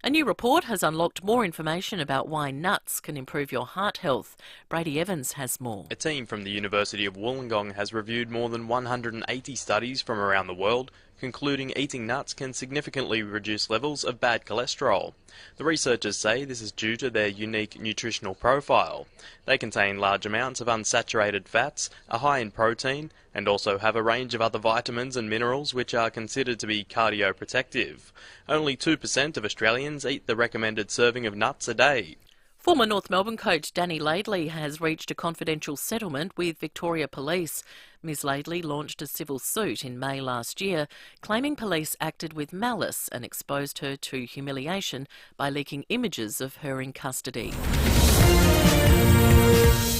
A new report has unlocked more information about why nuts can improve your heart health. Brady Evans has more. A team from the University of Wollongong has reviewed more than 180 studies from around the world, concluding eating nuts can significantly reduce levels of bad cholesterol. The researchers say this is due to their unique nutritional profile. They contain large amounts of unsaturated fats, are high in protein, and also have a range of other vitamins and minerals which are considered to be cardioprotective. Only 2% of Australians eat the recommended serving of nuts a day. Former North Melbourne coach Danny Laidley has reached a confidential settlement with Victoria Police. Ms Laidley launched a civil suit in May last year, claiming police acted with malice and exposed her to humiliation by leaking images of her in custody.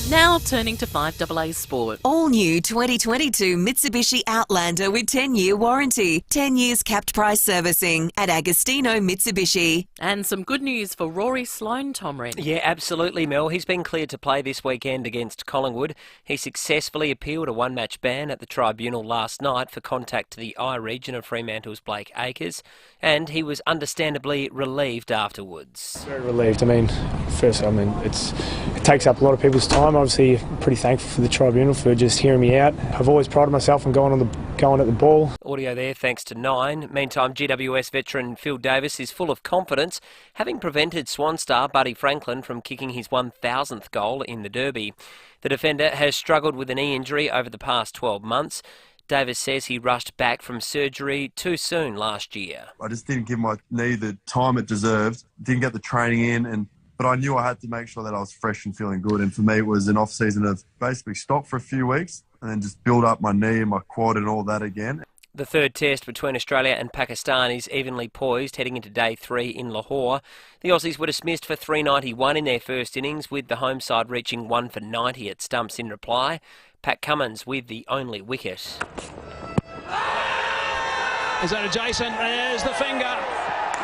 Now turning to 5AA Sport. All new 2022 Mitsubishi Outlander with 10-year warranty. 10 years capped price servicing at Agostino Mitsubishi. And some good news for Rory Sloane, Tom Wren. Yeah, absolutely, Mel. He's been cleared to play this weekend against Collingwood. He successfully appealed a one-match ban at the tribunal last night for contact to the eye region of Fremantle's Blake Acres, and he was understandably relieved afterwards. Very relieved. It takes up a lot of people's time. Obviously, pretty thankful for the tribunal for just hearing me out. I've always prided myself on going at the ball. Audio there thanks to Nine. Meantime, GWS veteran Phil Davis is full of confidence, having prevented Swan star Buddy Franklin from kicking his 1,000th goal in the Derby. The defender has struggled with a knee injury over the past 12 months. Davis says he rushed back from surgery too soon last year. I just didn't give my knee the time it deserved, didn't get the training in, but I knew I had to make sure that I was fresh and feeling good. And for me, it was an off-season of basically stop for a few weeks and then just build up my knee and my quad and all that again. The third test between Australia and Pakistan is evenly poised heading into day 3 in Lahore. The Aussies were dismissed for 391 in their first innings, with the home side reaching 1 for 90 at stumps in reply. Pat Cummins with the only wicket. Is that adjacent? There's the finger.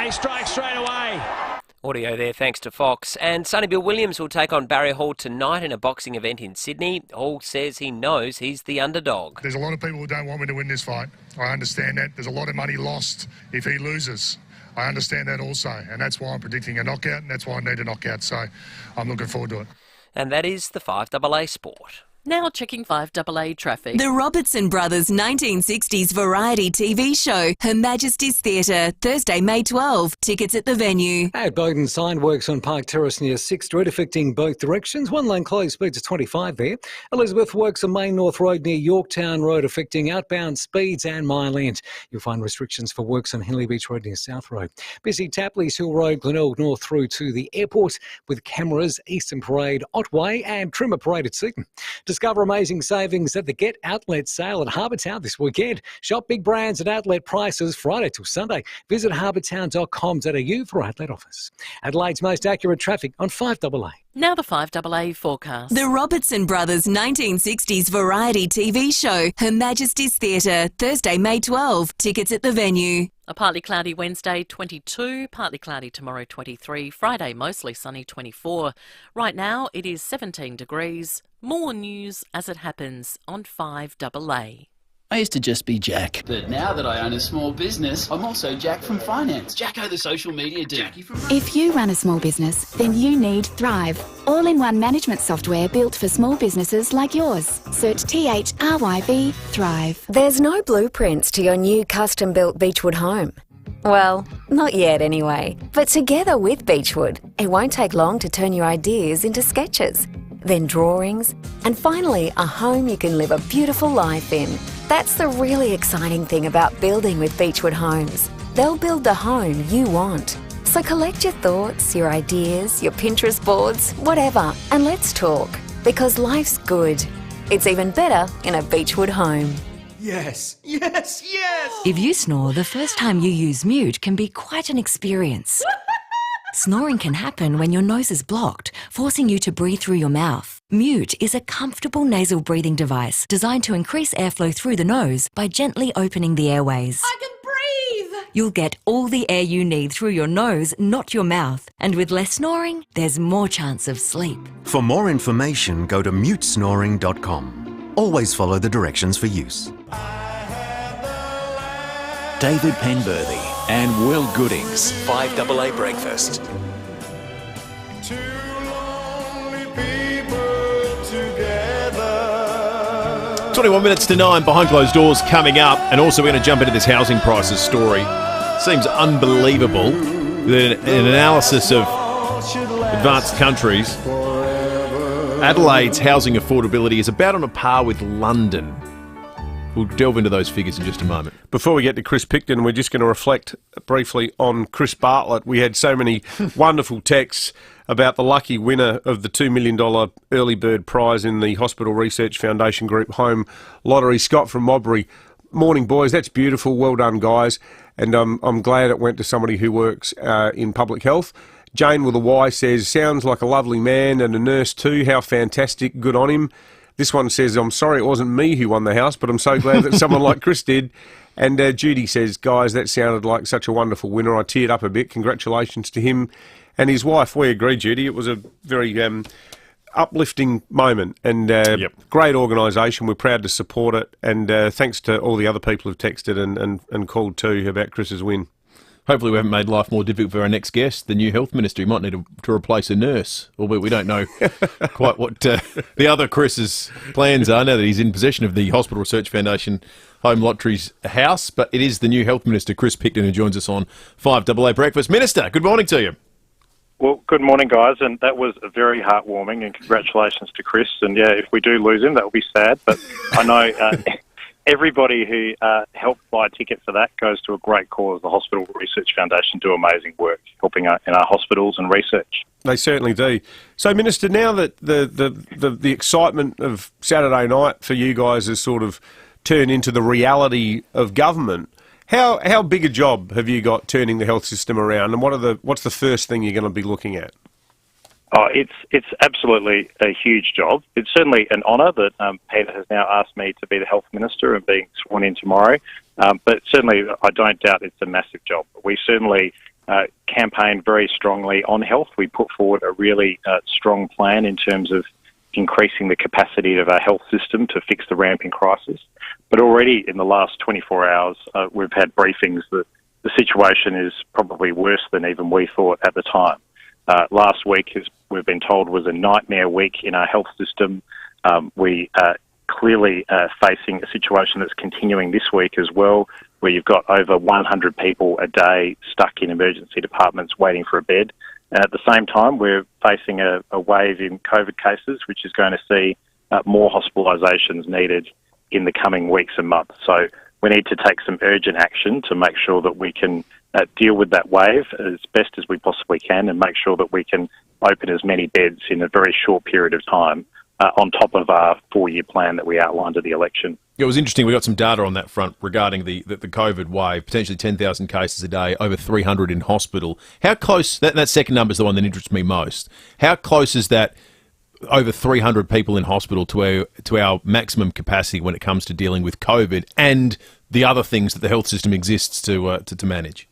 He strikes straight away. Audio there thanks to Fox. And Sonny Bill Williams will take on Barry Hall tonight in a boxing event in Sydney. Hall says he knows he's the underdog. There's a lot of people who don't want me to win this fight. I understand that. There's a lot of money lost if he loses. I understand that also, and that's why I'm predicting a knockout, and that's why I need a knockout, so I'm looking forward to it. And that is the 5AA Sport. Now checking 5AA traffic. The Robertson Brothers 1960s variety TV show, Her Majesty's Theatre, Thursday, May 12. Tickets at the venue. At Bowden, sign works on Park Terrace near 6th Street affecting both directions. One lane closed, speeds of 25 there. Elizabeth works on Main North Road near Yorktown Road affecting outbound speeds and Mile End. You'll find restrictions for works on Henley Beach Road near South Road. Busy Tapley's Hill Road, Glenelg North through to the airport with cameras, Eastern Parade, Otway and Trimmer Parade at Seaton. Discover amazing savings at the Get Outlet sale at Harbour Town this weekend. Shop big brands at outlet prices Friday till Sunday. Visit harbourtown.com.au for outlet offers. Adelaide's most accurate traffic on 5AA. Now the 5AA forecast. The Robertson Brothers 1960s variety TV show, Her Majesty's Theatre, Thursday, May 12. Tickets at the venue. A partly cloudy Wednesday, 22, partly cloudy tomorrow, 23, Friday mostly sunny, 24. Right now it is 17 degrees. More news as it happens on 5AA. I used to just be Jack, but now that I own a small business, I'm also Jack from Finance. Jacko the social media dude. If you run a small business, then you need Thrive, all-in-one management software built for small businesses like yours. Search THRYV Thrive. There's no blueprints to your new custom-built Beechwood home. Well, not yet anyway. But together with Beechwood, it won't take long to turn your ideas into sketches, then drawings, and finally a home you can live a beautiful life in. That's the really exciting thing about building with Beechwood Homes. They'll build the home you want. So collect your thoughts, your ideas, your Pinterest boards, whatever, and let's talk. Because life's good. It's even better in a Beechwood home. Yes, yes, yes! If you snore, the first time you use mute can be quite an experience. Snoring can happen when your nose is blocked, forcing you to breathe through your mouth. Mute is a comfortable nasal breathing device designed to increase airflow through the nose by gently opening the airways. I can breathe! You'll get all the air you need through your nose, not your mouth. And with less snoring, there's more chance of sleep. For more information, go to mutesnoring.com. Always follow the directions for use. David Penberthy and Will Goodings. 5AA Breakfast. 21 minutes to 9, behind closed doors coming up, and also we're going to jump into this housing prices story. Seems unbelievable that an analysis of advanced countries, Adelaide's housing affordability is about on a par with London. We'll delve into those figures in just a moment. Before we get to Chris Picton, we're just going to reflect briefly on Chris Bartlett. We had so many wonderful texts about the lucky winner of the $2 million early bird prize in the Hospital Research Foundation Group Home Lottery. Scott from Modbury. Morning, boys. That's beautiful. Well done, guys. And I'm glad it went to somebody who works in public health. Jane with a Y says, sounds like a lovely man and a nurse too. How fantastic. Good on him. This one says, I'm sorry it wasn't me who won the house, but I'm so glad that someone like Chris did. And Judy says, guys, that sounded like such a wonderful winner. I teared up a bit. Congratulations to him and his wife. We agree, Judy. It was a very uplifting moment and great organisation. We're proud to support it. And thanks to all the other people who've texted and called too about Chris's win. Hopefully we haven't made life more difficult for our next guest, the new health minister. He might need to replace a nurse, albeit we don't know quite what the other Chris's plans are now that he's in possession of the Hospital Research Foundation Home Lottery's house. But it is the new health minister, Chris Picton, who joins us on 5AA Breakfast. Minister, good morning to you. Well, good morning, guys, and that was very heartwarming, and congratulations to Chris. And, yeah, if we do lose him, that will be sad, but I know everybody who helped buy a ticket for that goes to a great cause. The Hospital Research Foundation do amazing work helping in our hospitals and research. They certainly do. So, Minister, now that the excitement of Saturday night for you guys has sort of turned into the reality of government, how big a job have you got turning the health system around, and what's the first thing you're going to be looking at? Oh, it's absolutely a huge job. It's certainly an honour that Peter has now asked me to be the health minister and being sworn in tomorrow. But certainly, I don't doubt it's a massive job. We certainly campaigned very strongly on health. We put forward a really strong plan in terms of increasing the capacity of our health system to fix the ramping crisis. But already in the last 24 hours, we've had briefings that the situation is probably worse than even we thought at the time. Last week, as we've been told, was a nightmare week in our health system. We are clearly facing a situation that's continuing this week as well, where you've got over 100 people a day stuck in emergency departments waiting for a bed. And at the same time, we're facing a wave in COVID cases, which is going to see more hospitalisations needed in the coming weeks and months. So we need to take some urgent action to make sure that we can deal with that wave as best as we possibly can and make sure that we can open as many beds in a very short period of time on top of our 4-year plan that we outlined at the election. It was interesting. We got some data on that front regarding the COVID wave, potentially 10,000 cases a day, over 300 in hospital. How close, that second number is the one that interests me most. How close is that over 300 people in hospital to our maximum capacity when it comes to dealing with COVID and the other things that the health system exists to manage?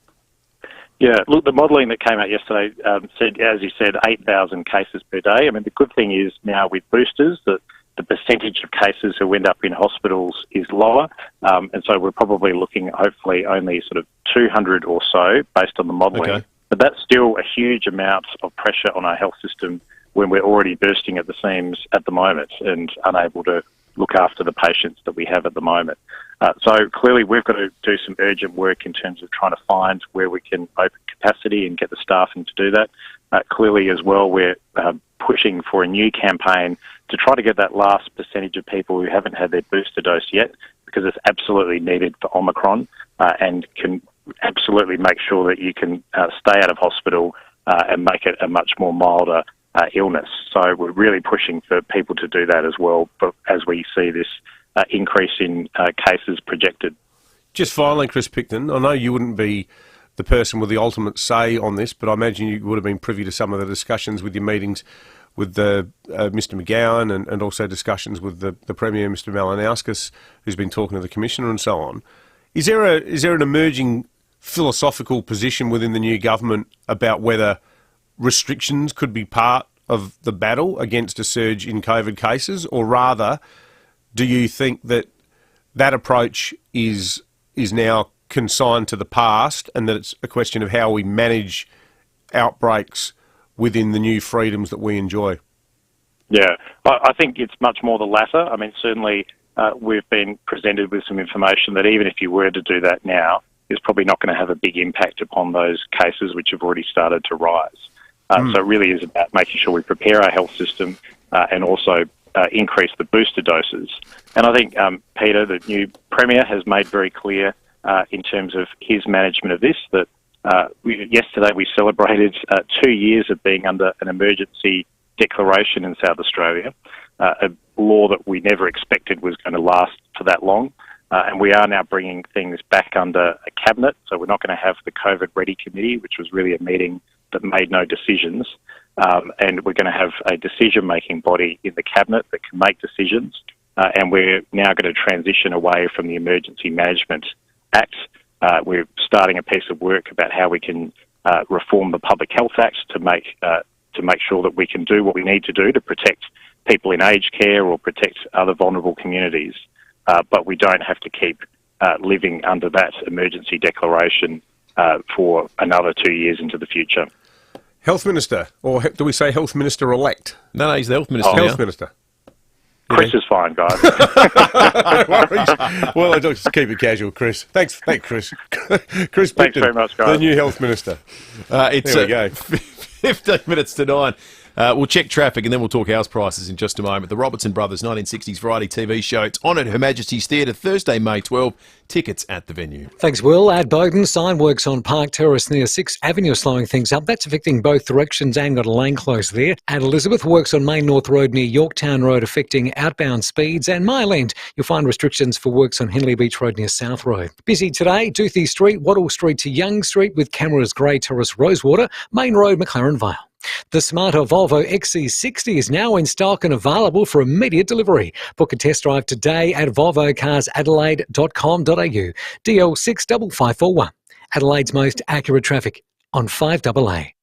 Yeah, look, the modelling that came out yesterday said, as you said, 8,000 cases per day. I mean, the good thing is now with boosters that the percentage of cases who end up in hospitals is lower. And so we're probably looking, hopefully, only sort of 200 or so based on the modelling. Okay. But that's still a huge amount of pressure on our health system when we're already bursting at the seams at the moment and unable to look after the patients that we have at the moment. So clearly we've got to do some urgent work in terms of trying to find where we can open capacity and get the staffing to do that. Clearly as well, we're pushing for a new campaign to try to get that last percentage of people who haven't had their booster dose yet, because it's absolutely needed for Omicron, and can absolutely make sure that you can stay out of hospital and make it a much more milder illness. So we're really pushing for people to do that as well, but as we see this increase in cases projected. Just finally, Chris Picton, I know you wouldn't be the person with the ultimate say on this, but I imagine you would have been privy to some of the discussions with your meetings with Mr McGowan and also discussions with the Premier, Mr Malinowskis, who's been talking to the Commissioner and so on. Is there an emerging philosophical position within the new government about whether restrictions could be part of the battle against a surge in COVID cases, or rather, do you think that approach is now consigned to the past, and that it's a question of how we manage outbreaks within the new freedoms that we enjoy? Yeah, I think it's much more the latter. I mean, certainly we've been presented with some information that even if you were to do that now, is probably not going to have a big impact upon those cases which have already started to rise. So it really is about making sure we prepare our health system and also increase the booster doses. And I think Peter, the new Premier, has made very clear in terms of his management of this that yesterday we celebrated 2 years of being under an emergency declaration in South Australia, a law that we never expected was going to last for that long. And we are now bringing things back under a cabinet. So we're not going to have the COVID Ready Committee, which was really a meeting that made no decisions. And we're going to have a decision-making body in the cabinet that can make decisions. And we're now going to transition away from the Emergency Management Act. We're starting a piece of work about how we can reform the Public Health Act to make sure that we can do what we need to do to protect people in aged care or protect other vulnerable communities. But we don't have to keep living under that emergency declaration for another 2 years into the future. Health Minister, or do we say Health Minister-elect? No, he's the Health Minister now. Health Minister. Chris is fine, guys. No worries. Well, I'll just keep it casual, Chris. Thanks, Chris. Chris Thanks very much, guys. The new Health Minister. It's there we go. 15 minutes to 9. We'll check traffic and then we'll talk house prices in just a moment. The Robertson Brothers 1960s Variety TV show. It's on at Her Majesty's Theatre Thursday, May 12. Tickets at the venue. Thanks, Will. At Bowden, sign works on Park Terrace near 6th Avenue slowing things up. That's affecting both directions and got a lane closed there. At Elizabeth, works on Main North Road near Yorktown Road affecting outbound speeds. And Mile End, you'll find restrictions for works on Henley Beach Road near South Road. Busy today, Doothie Street, Wattle Street to Young Street with cameras Grey Terrace, Rosewater, Main Road, McLaren Vale. The smarter Volvo XC60 is now in stock and available for immediate delivery. Book a test drive today at volvocarsadelaide.com.au. DL 65541. Adelaide's most accurate traffic on 5AA.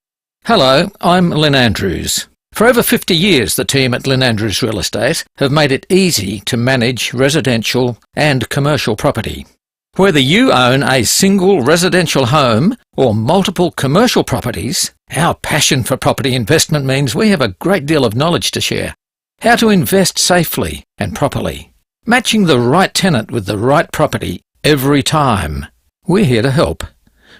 Hello, I'm Lynn Andrews. For over 50 years, the team at Lynn Andrews Real Estate have made it easy to manage residential and commercial property. Whether you own a single residential home or multiple commercial properties, our passion for property investment means we have a great deal of knowledge to share. How to invest safely and properly. Matching the right tenant with the right property every time. We're here to help.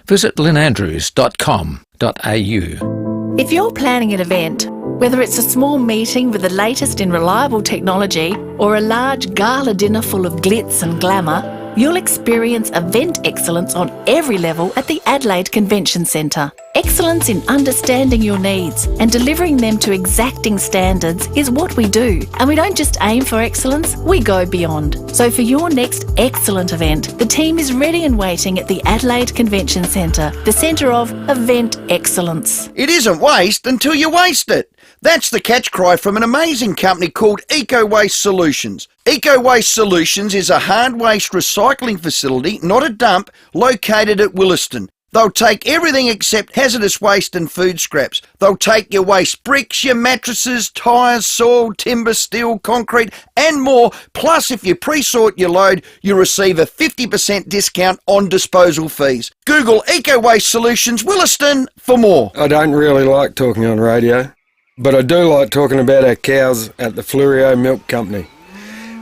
Visit lynnandrews.com.au. If you're planning an event, whether it's a small meeting with the latest in reliable technology or a large gala dinner full of glitz and glamour, you'll experience event excellence on every level at the Adelaide Convention Centre. Excellence in understanding your needs and delivering them to exacting standards is what we do. And we don't just aim for excellence, we go beyond. So for your next excellent event, the team is ready and waiting at the Adelaide Convention Centre, the centre of event excellence. It isn't waste until you waste it. That's the catch cry from an amazing company called Eco Waste Solutions. Eco Waste Solutions is a hard waste recycling facility, not a dump, located at Williston. They'll take everything except hazardous waste and food scraps. They'll take your waste bricks, your mattresses, tyres, soil, timber, steel, concrete and more. Plus, if you pre-sort your load, you'll receive a 50% discount on disposal fees. Google Eco Waste Solutions Williston for more. I don't really like talking on radio, but I do like talking about our cows at the Fleurieu Milk Company.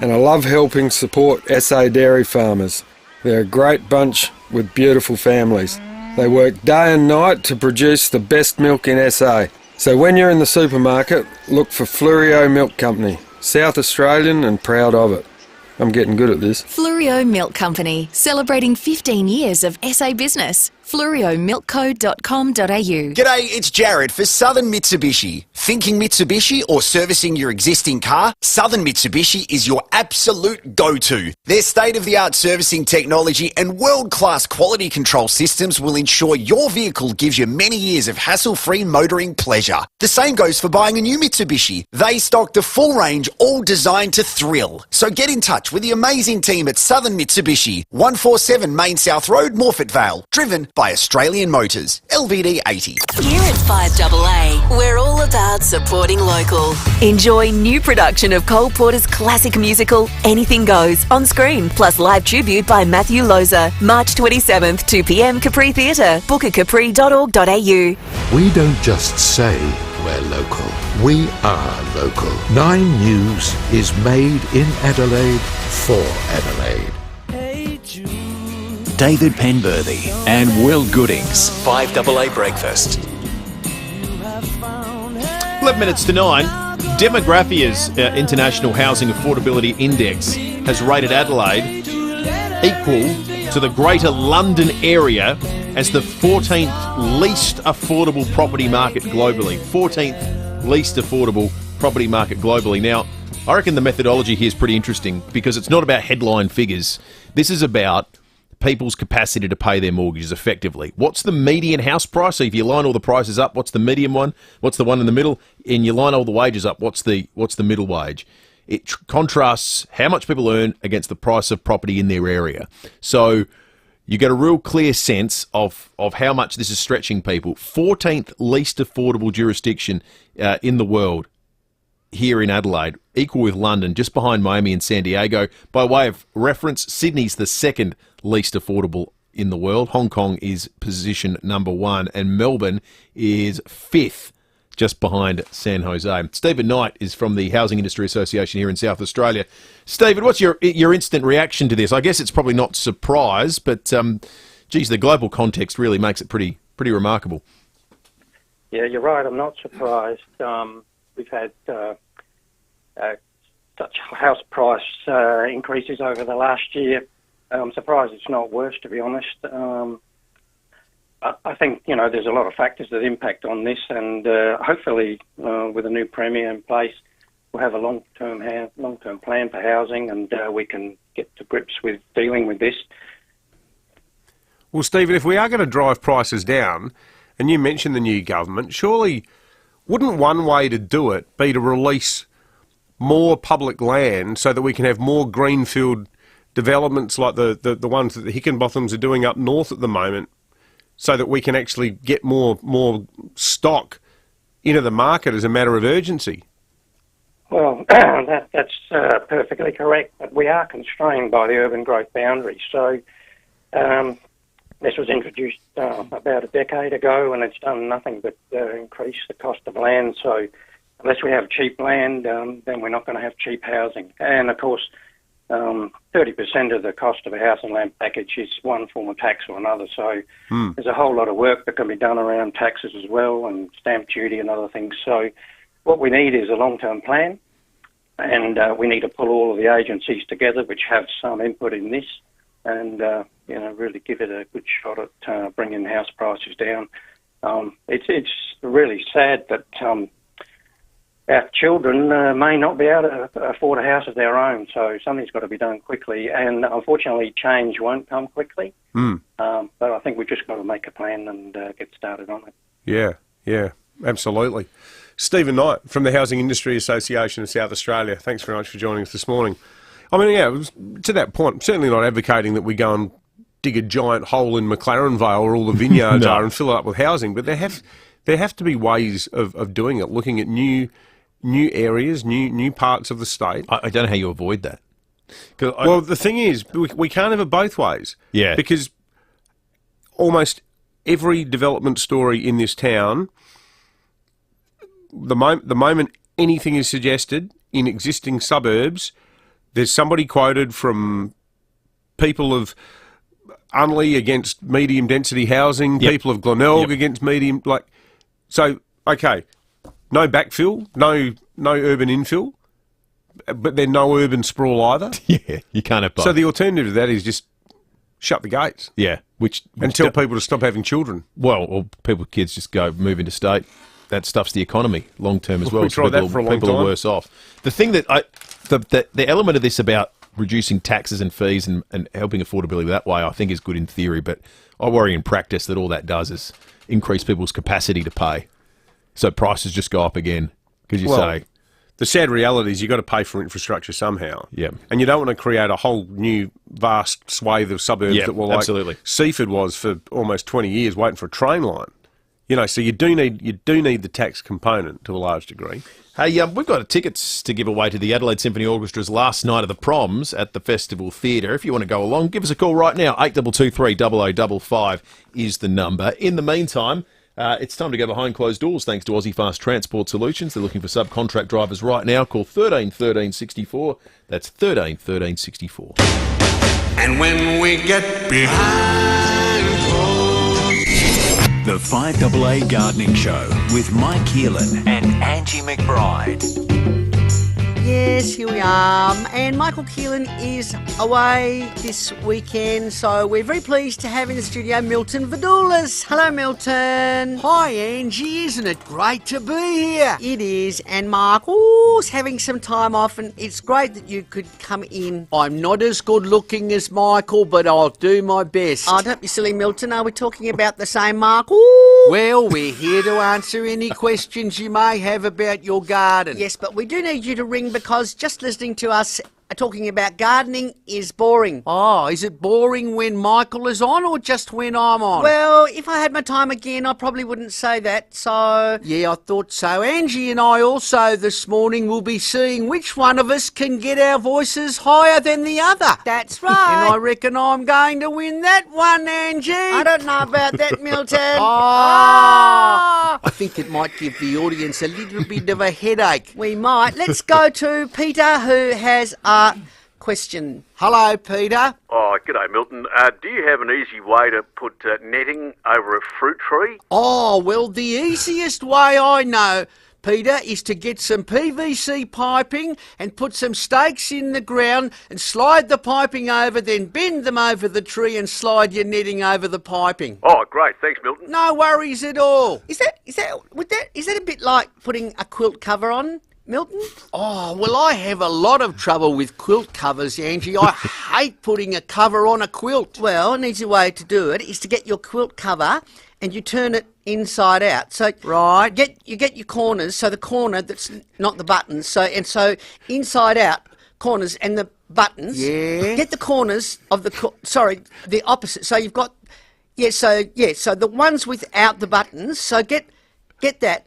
and I love helping support SA dairy farmers. They're a great bunch with beautiful families. They work day and night to produce the best milk in SA. So when you're in the supermarket, look for FIVEaa Milk Company. South Australian and proud of it. I'm getting good at this. FIVEaa Milk Company, celebrating 15 years of SA business. FLURIOMilkco.com.au. G'day, it's Jared for Southern Mitsubishi. Thinking Mitsubishi or servicing your existing car? Southern Mitsubishi is your absolute go-to. Their state-of-the-art servicing technology and world-class quality control systems will ensure your vehicle gives you many years of hassle-free motoring pleasure. The same goes for buying a new Mitsubishi. They stock the full range, all designed to thrill. So get in touch with the amazing team at Southern Mitsubishi, 147 Main South Road, Morphett Vale, driven by Australian Motors, LVD 80. Here at FIVEaa, we're all about supporting local. Enjoy new production of Cole Porter's classic musical, Anything Goes, on screen, plus live tribute by Matthew Loza. March 27th, 2 p.m, Capri Theatre. Book at capri.org.au. We don't just say we're local. We are local. 9 News is made in Adelaide for Adelaide. David Penberthy and Will Goodings. 5AA Breakfast. 11 minutes to 9. Demographia's International Housing Affordability Index has rated Adelaide equal to the Greater London area as the 14th least affordable property market globally. 14th least affordable property market globally. Now, I reckon the methodology here is pretty interesting because it's not about headline figures. This is about people's capacity to pay their mortgages effectively. What's the median house price? So if you line all the prices up, what's the median one? What's the one in the middle? And you line all the wages up, what's the middle wage? It contrasts how much people earn against the price of property in their area. So you get a real clear sense of how much this is stretching people. 14th least affordable jurisdiction in the world here in Adelaide, equal with London, just behind Miami and San Diego. By way of reference, Sydney's the second least affordable in the world. Hong Kong is position number 1, and Melbourne is 5th, just behind San Jose. Stephen Knight is from the Housing Industry Association here in South Australia. Stephen, what's your instant reaction to this? I guess it's probably not surprise, but geez, the global context really makes it pretty remarkable. Yeah, you're right. I'm not surprised. We've had such house price increases over the last year. I'm surprised it's not worse, to be honest. I think, there's a lot of factors that impact on this, and hopefully with a new Premier in place, we'll have a long-term plan for housing, and we can get to grips with dealing with this. Well, Stephen, if we are going to drive prices down, and you mentioned the new government, surely wouldn't one way to do it be to release more public land so that we can have more greenfield developments like the ones that the Hickenbothams are doing up north at the moment, so that we can actually get more stock into the market as a matter of urgency? Well, that's perfectly correct, but we are constrained by the urban growth boundary. So this was introduced about a decade ago, and it's done nothing but increase the cost of land. So unless we have cheap land, then we're not going to have cheap housing. And of course, 30% of the cost of a house and land package is one form of tax or another. So there's a whole lot of work that can be done around taxes as well, and stamp duty and other things. So what we need is a long-term plan, and we need to pull all of the agencies together which have some input in this, and really give it a good shot at bringing house prices down. It's really sad that our children may not be able to afford a house of their own, so something's got to be done quickly, and unfortunately change won't come quickly. But I think we've just got to make a plan and get started on it. Yeah, absolutely. Stephen Knight from the Housing Industry Association of South Australia, thanks very much for joining us this morning. I mean, yeah, to that point, I'm certainly not advocating that we go and dig a giant hole in McLaren Vale where all the vineyards are and fill it up with housing, but there have to be ways of doing it, looking at new areas, new parts of the state. I don't know how you avoid that. Well, the thing is, we can't have it both ways. Yeah. Because almost every development story in this town, the moment anything is suggested in existing suburbs, There's somebody quoted from people of Unley against medium density housing, people of Glenelg against medium, so, okay, no backfill, no urban infill, but then no urban sprawl either. Yeah, you can't have both. So the alternative to that is just shut the gates. Yeah, which and tell people to stop having children. Well, or kids just go move into state. That stuffs the economy long term as well. We tried that for a long people time. Are worse off. The thing that the element of this about reducing taxes and fees and helping affordability that way, I think is good in theory, but I worry in practice that all that does is increase people's capacity to pay. So prices just go up again because say. The sad reality is you've got to pay for infrastructure somehow. Yeah. And you don't want to create a whole new vast swathe of suburbs that were like absolutely. Seaford was for almost 20 years waiting for a train line. So you do need the tax component to a large degree. Hey, we've got tickets to give away to the Adelaide Symphony Orchestra's last night of the Proms at the Festival Theatre. If you want to go along, give us a call right now. 8223 0055 is the number. In the meantime, it's time to go behind closed doors thanks to Aussie Fast Transport Solutions. They're looking for subcontract drivers right now. Call 13 13 64. That's 13 13 64. And when we get behind The FIVEaa Gardening Show with Mike Keelan and Angie McBride. Yes, here we are. And Michael Keelan is away this weekend, so we're very pleased to have in the studio Milton Vidoulas. Hello, Milton. Hi, Angie. Isn't it great to be here? It is, and Michael's having some time off, and it's great that you could come in. I'm not as good looking as Michael, but I'll do my best. Oh, don't be silly, Milton. Are we talking about the same Michael? Well, we're here to answer any questions you may have about your garden. Yes, but we do need you to ring because just listening to us talking about gardening is boring. Oh, is it boring when Michael is on or just when I'm on? Well, if I had my time again, I probably wouldn't say that, so... Yeah, I thought so. Angie and I also this morning will be seeing which one of us can get our voices higher than the other. That's right. And I reckon I'm going to win that one, Angie. I don't know about that, Milton. I think it might give the audience a little bit of a headache. We might. Let's go to Peter, who has a question. Hello, Peter. Oh, g'day, Milton. Do you have an easy way to put netting over a fruit tree? Oh, well, the easiest way I know, Peter, is to get some PVC piping and put some stakes in the ground and slide the piping over, then bend them over the tree and slide your netting over the piping. Oh, great. Thanks, Milton. No worries at all. Is that a bit like putting a quilt cover on, Milton? Oh, well, I have a lot of trouble with quilt covers, Angie. I hate putting a cover on a quilt. Well, an easy way to do it is to get your quilt cover and you turn it inside out. So right, you get your corners, so the corner that's not the buttons, so inside out corners and the buttons. Yeah. Get the corners of the opposite. So you've got so the ones without the buttons. So get that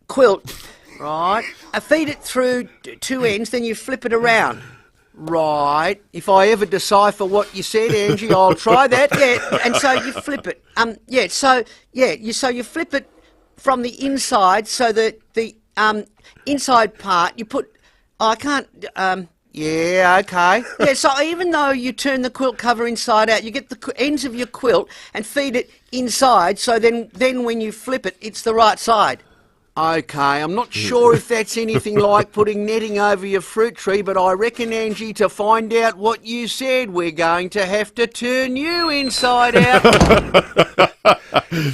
quilt. Right. Feed it through two ends, then you flip it around. Right. If I ever decipher what you said, Angie, I'll try that. Yeah, and so you flip it. You flip it from the inside, so that the inside part you put. I can't. Yeah, okay. Yeah, so even though you turn the quilt cover inside out, you get the ends of your quilt and feed it inside. So then when you flip it, it's the right side. Okay, I'm not sure if that's anything like putting netting over your fruit tree, but I reckon, Angie, to find out what you said, we're going to have to turn you inside out.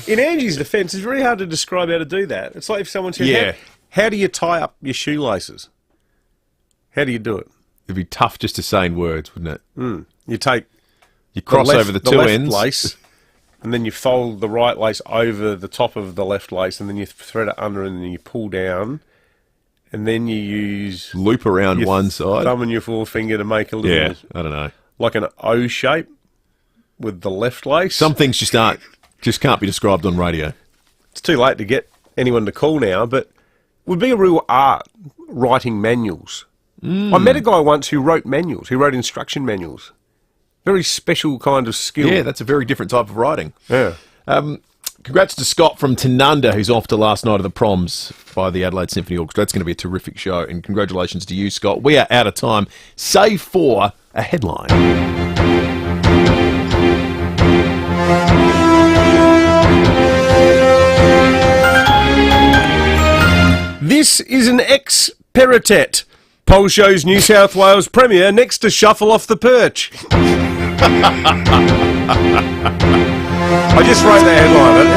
In Angie's defence, it's very hard to describe how to do that. It's like if someone said, how do you tie up your shoelaces? How do you do it? It'd be tough just to say in words, wouldn't it? You take... You cross over the two ends. Lace, and then you fold the right lace over the top of the left lace, and then you thread it under, and then you pull down, and then you use... Loop around one side. Thumb and your forefinger to make a little... Yeah, I don't know. Like an O shape with the left lace. Some things just can't be described on radio. It's too late to get anyone to call now, but it would be a real art writing manuals. I met a guy once who wrote manuals. He wrote instruction manuals. Very special kind of skill. Yeah, that's a very different type of writing. Yeah. Congrats to Scott from Tanunda, who's off to last night of the proms by the Adelaide Symphony Orchestra. That's going to be a terrific show, and congratulations to you, Scott. We are out of time, save for a headline. This is an ex-peritet. Poll shows New South Wales Premier next to shuffle off the perch. I just wrote that headline. It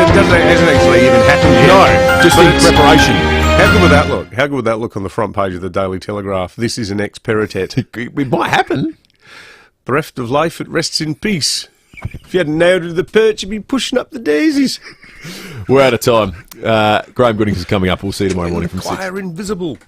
hasn't actually even happened yet. No, just in preparation. How good would that look? How good would that look on the front page of the Daily Telegraph? This is an ex-peritet. It might happen. Bereft of life, it rests in peace. If you hadn't nailed it to the perch, you'd be pushing up the daisies. We're out of time. Graham Goodings is coming up. We'll see you tomorrow morning from 6. Choir invisible.